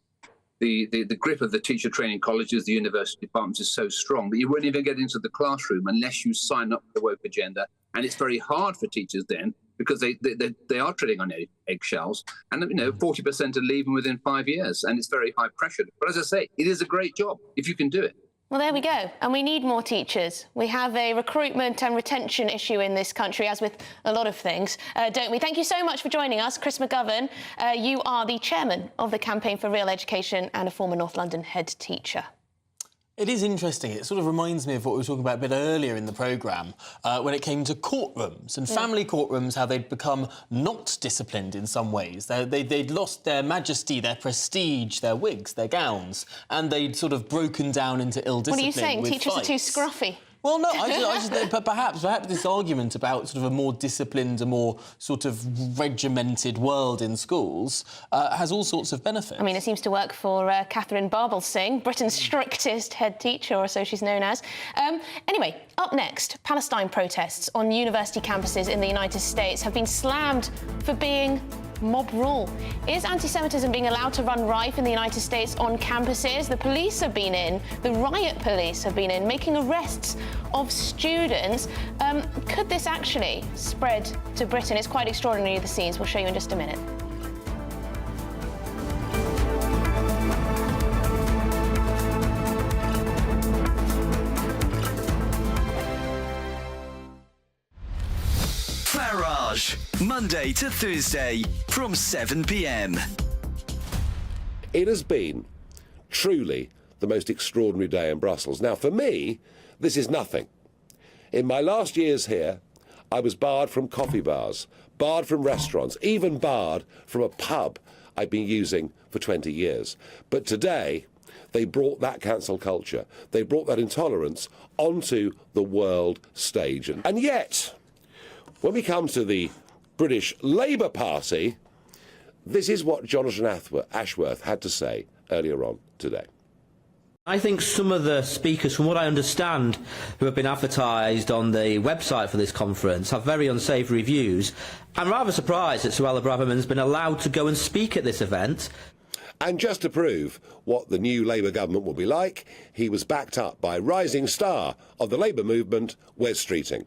the grip of the teacher training colleges, the university departments is so strong that you won't even get into the classroom unless you sign up for the woke agenda. And it's very hard for teachers then, because they are treading on eggshells. And, 40% are leaving within 5 years, and it's very high pressure. But as I say, it is a great job if you can do it. Well, there we go. And we need more teachers. We have a recruitment and retention issue in this country, as with a lot of things, don't we? Thank you so much for joining us. Chris McGovern, you are the chairman of the Campaign for Real Education and a former North London head teacher. It is interesting. It sort of reminds me of what we were talking about a bit earlier in the programme when it came to courtrooms and family courtrooms, how they'd become not disciplined in some ways. They'd lost their majesty, their prestige, their wigs, their gowns, and they'd sort of broken down into ill discipline. What are you saying? Teachers are too scruffy? Well, no, but perhaps this argument about sort of a more disciplined, a more sort of regimented world in schools has all sorts of benefits. I mean, it seems to work for Catherine Barble-Singh, Britain's strictest head teacher, or so she's known as. Anyway, up next, Palestine protests on university campuses in the United States have been slammed for being mob rule. Is anti-Semitism being allowed to run rife in the United States on campuses? The police have been in, the riot police have been in, making arrests of students. Could this actually spread to Britain? It's quite extraordinary, the scenes. We'll show you in just a minute. Farage, Monday to Thursday from 7 p.m. It has been truly the most extraordinary day in Brussels. Now, for me, this is nothing. In my last years here, I was barred from coffee bars, barred from restaurants, even barred from a pub I've been using for 20 years. But today, they brought that cancel culture, they brought that intolerance onto the world stage. And yet, when we come to the British Labour Party, this is what Jonathan Ashworth had to say earlier on today. I think some of the speakers, from what I understand, who have been advertised on the website for this conference, have very unsavoury views. I'm rather surprised that Suella Braverman's been allowed to go and speak at this event. And just to prove what the new Labour government will be like, he was backed up by rising star of the Labour movement, Wes Streeting.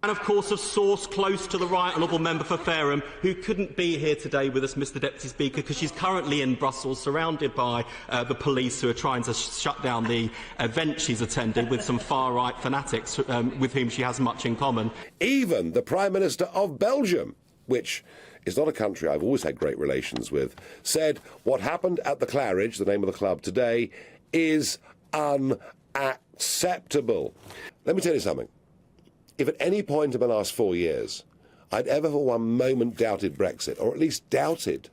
And of course a source close to the Right Honourable Member for Fareham, who couldn't be here today with us, Mr Deputy Speaker, because she's currently in Brussels surrounded by the police who are trying to shut down the event she's attended with some far-right fanatics with whom she has much in common. Even the Prime Minister of Belgium, which is not a country I've always had great relations with, said what happened at the Claridge, the name of the club today, is unacceptable. Let me tell you something. if at any point in the last 4 years I'd ever for one moment doubted Brexit, or at least doubted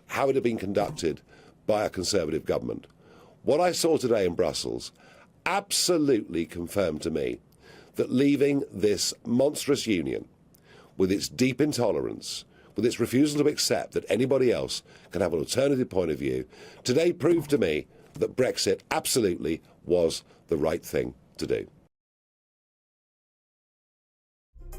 how it had been conducted by a Conservative government, what I saw today in Brussels absolutely confirmed to me that leaving this monstrous union, with its deep intolerance, with its refusal to accept that anybody else can have an alternative point of view, today proved to me that Brexit absolutely was the right thing to do.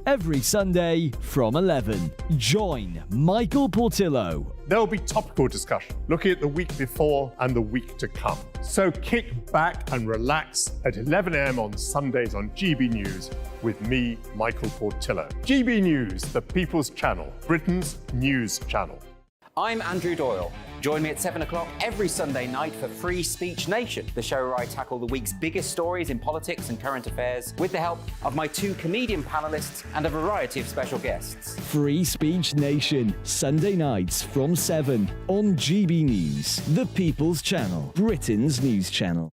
Every Sunday from 11, join Michael Portillo. There will be topical discussion looking at the week before and the week to come. So kick back and relax at 11 a.m. on Sundays on GB News with me, Michael Portillo. GB News, the People's Channel, Britain's news channel. I'm Andrew Doyle. Join me at 7 o'clock every Sunday night for Free Speech Nation, the show where I tackle the week's biggest stories in politics and current affairs with the help of my 2 comedian panellists and a variety of special guests. Free Speech Nation, Sunday nights from 7 on GB News, the People's Channel, Britain's news channel.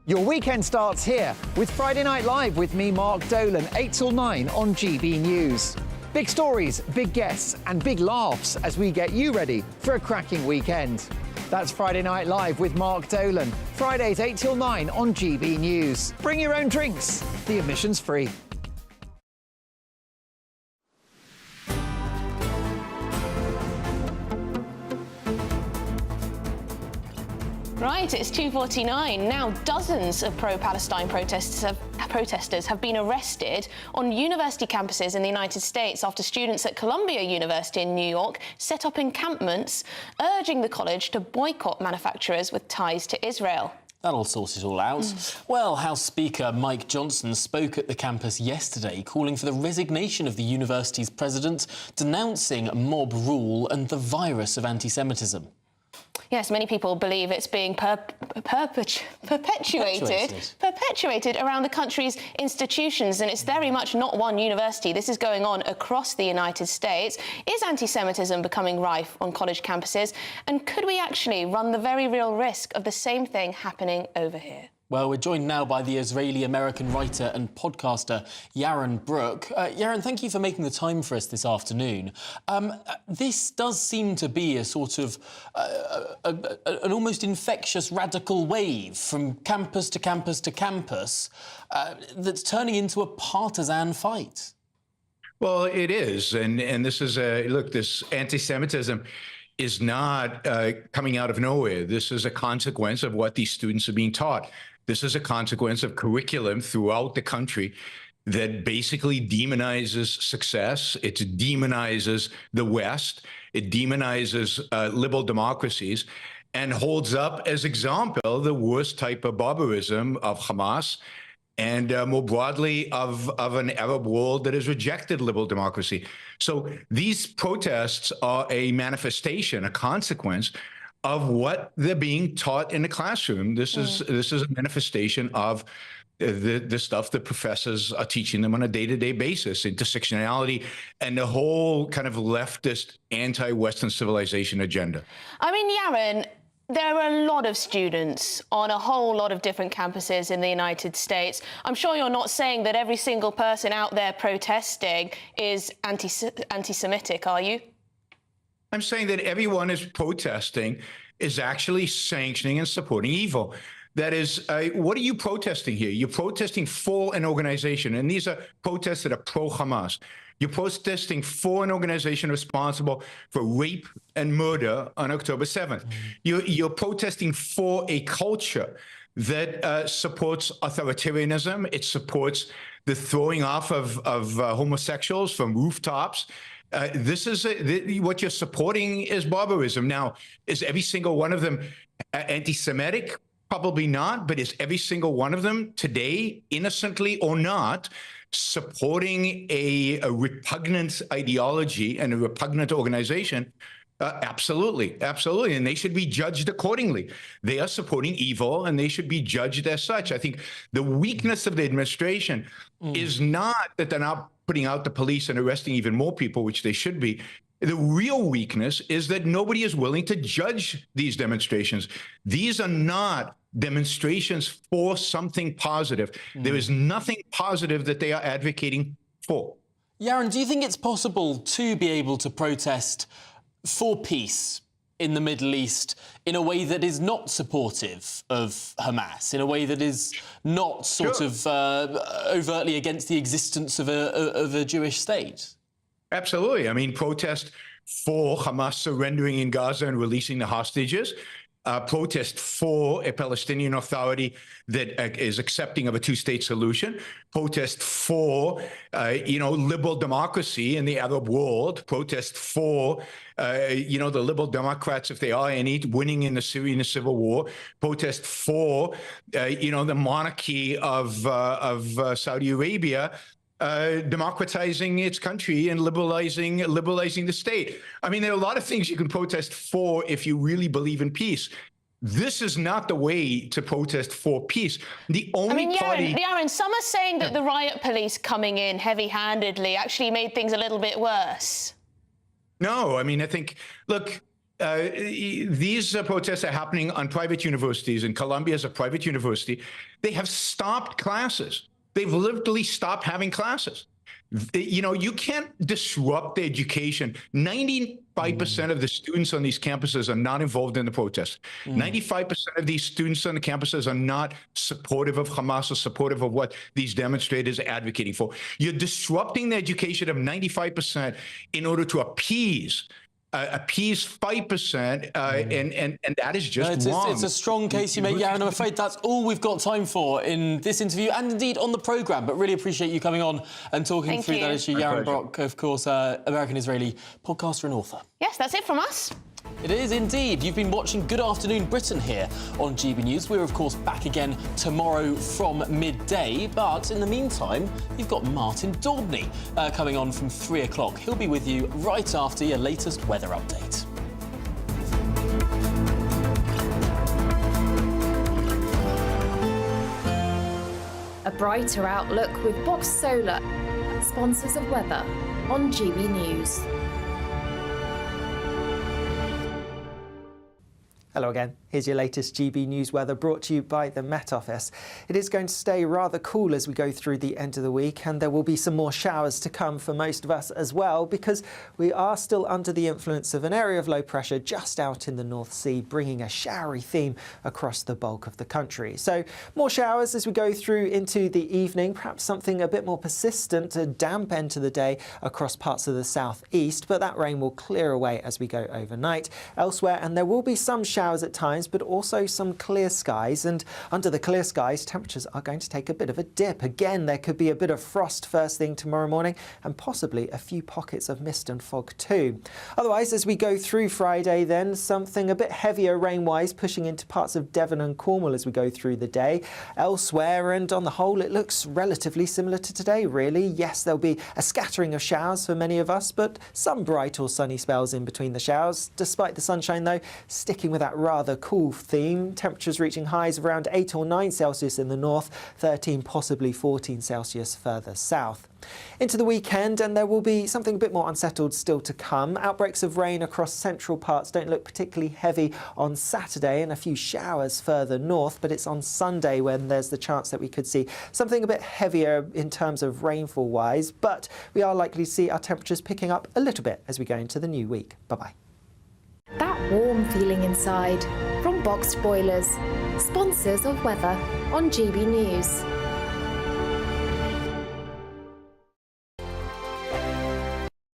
Your weekend starts here with Friday Night Live with me, Mark Dolan, 8 till 9 on GB News. Big stories, big guests, and big laughs as we get you ready for a cracking weekend. That's Friday Night Live with Mark Dolan, Fridays 8 till 9 on GB News. Bring your own drinks. The admission's free. Right, it's 2:49. Now, dozens of pro-Palestine protesters have been arrested on university campuses in the United States after students at Columbia University in New York set up encampments urging the college to boycott manufacturers with ties to Israel. That'll sort it all out. Well, House Speaker Mike Johnson spoke at the campus yesterday, calling for the resignation of the university's president, denouncing mob rule and the virus of anti-Semitism. Yes, many people believe it's being perpetuated around the country's institutions, and it's very much not one university. This is going on across the United States. Is anti-Semitism becoming rife on college campuses? And could we actually run the very real risk of the same thing happening over here? Well, we're joined now by the Israeli-American writer and podcaster Yaron Brook. Yaron, thank you for making the time for us this afternoon. This does seem to be a sort of an almost infectious radical wave from campus to campus to campus that's turning into a partisan fight. Well, it is. And this is look, this anti-Semitism is not coming out of nowhere. This is a consequence of what these students are being taught. This is a consequence of curriculum throughout the country that basically demonizes success. It demonizes the West. It demonizes liberal democracies and holds up as example the worst type of barbarism of Hamas and more broadly of an Arab world that has rejected liberal democracy. So these protests are a manifestation, a consequence of what they're being taught in the classroom. This is a manifestation of the stuff that professors are teaching them on a day-to-day basis, intersectionality, and the whole kind of leftist anti-Western civilization agenda. I mean, Yaron, there are a lot of students on a whole lot of different campuses in the United States. I'm sure you're not saying that every single person out there protesting is anti-Semitic, are you? I'm saying that everyone is protesting is actually sanctioning and supporting evil. That is, what are you protesting here? You're protesting for an organization, and these are protests that are pro-Hamas. You're protesting for an organization responsible for rape and murder on October 7th. You're protesting for a culture that supports authoritarianism. It supports the throwing off of homosexuals from rooftops. This is what you're supporting is barbarism. Now, is every single one of them anti-Semitic? Probably not, but is every single one of them today, innocently or not, supporting a repugnant ideology and a repugnant organization? Absolutely, absolutely. And they should be judged accordingly. They are supporting evil and they should be judged as such. I think the weakness of the administration is not that they're not putting out the police and arresting even more people, which they should be. The real weakness is that nobody is willing to judge these demonstrations. These are not demonstrations for something positive. There is nothing positive that they are advocating for. Yaron, do you think it's possible to be able to protest for peace in the Middle East in a way that is not supportive of Hamas, in a way that is not sort of overtly against the existence of a Jewish state? Absolutely. I mean, protest for Hamas surrendering in Gaza and releasing the hostages. Protest for a Palestinian Authority that is accepting of a two-state solution. Protest for, liberal democracy in the Arab world. Protest for, the liberal Democrats, if they are any, winning in the Syrian civil war. Protest for, the monarchy of Saudi Arabia democratizing its country and liberalizing the state. I mean, there are a lot of things you can protest for if you really believe in peace. This is not the way to protest for peace. The only Yaron, some are saying that the riot police coming in heavy-handedly actually made things a little bit worse. No, I mean, I think, look, these protests are happening on private universities, and Columbia is a private university. They have stopped classes. They've literally stopped having classes. You can't disrupt the education. 95% of the students on these campuses are not involved in the protest. 95% of these students on the campuses are not supportive of Hamas or supportive of what these demonstrators are advocating for. You're disrupting the education of 95% in order to appease 5%, and that is just wrong. It's a strong case you make, Yaron. I'm afraid that's all we've got time for in this interview and indeed on the programme, but really appreciate you coming on and talking through that issue. Yaron Brock, of course, American-Israeli podcaster and author. Yes, that's it from us. It is indeed. You've been watching Good Afternoon Britain here on GB News. We're, of course, back again tomorrow from midday. But in the meantime, you've got Martin Daubney coming on from 3 o'clock. He'll be with you right after your latest weather update. A brighter outlook with Box Solar, sponsors of weather on GB News. Hello again. Here's your latest GB News weather brought to you by the Met Office. It is going to stay rather cool as we go through the end of the week, and there will be some more showers to come for most of us as well, because we are still under the influence of an area of low pressure just out in the North Sea, bringing a showery theme across the bulk of the country. So more showers as we go through into the evening, perhaps something a bit more persistent, a damp end to the day across parts of the southeast, but that rain will clear away as we go overnight elsewhere, and there will be some showers at times, but also some clear skies. And under the clear skies, temperatures are going to take a bit of a dip. Again, there could be a bit of frost first thing tomorrow morning, and possibly a few pockets of mist and fog too. Otherwise, as we go through Friday, then something a bit heavier rain-wise pushing into parts of Devon and Cornwall as we go through the day. Elsewhere, and on the whole, it looks relatively similar to today, really. Yes, there'll be a scattering of showers for many of us, but some bright or sunny spells in between the showers. Despite the sunshine, though, sticking with that rather cool theme, temperatures reaching highs of around 8 or 9 Celsius in the north, 13, possibly 14 Celsius further south. Into the weekend, and there will be something a bit more unsettled still to come. Outbreaks of rain across central parts don't look particularly heavy on Saturday, and a few showers further north, but it's on Sunday when there's the chance that we could see something a bit heavier in terms of rainfall wise, but we are likely to see our temperatures picking up a little bit as we go into the new week. Bye-bye. That warm feeling inside from Boxed Boilers, sponsors of weather on GB News.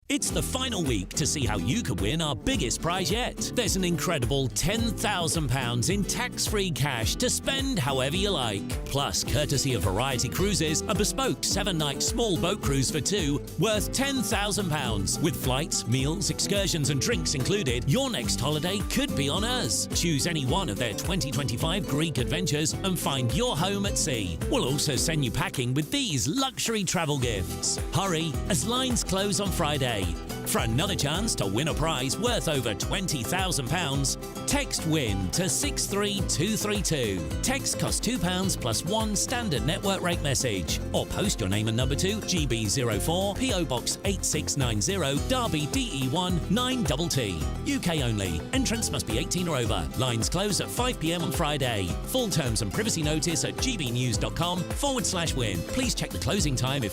It's the final week to see how you could win our biggest prize yet. There's an incredible £10,000 in tax-free cash to spend however you like. Plus, courtesy of Variety Cruises, a bespoke 7-night small boat cruise for two worth £10,000. With flights, meals, excursions and drinks included, your next holiday could be on us. Choose any one of their 2025 Greek adventures and find your home at sea. We'll also send you packing with these luxury travel gifts. Hurry, as lines close on Friday. For another chance to win a prize worth over £20,000, text WIN to 63232. Text costs £2 plus one standard network rate message. Or post your name and number to GB04 PO Box 8690 Derby DE1 9TT. UK only. Entrance must be 18 or over. Lines close at 5 p.m. on Friday. Full terms and privacy notice at gbnews.com/win. Please check the closing time if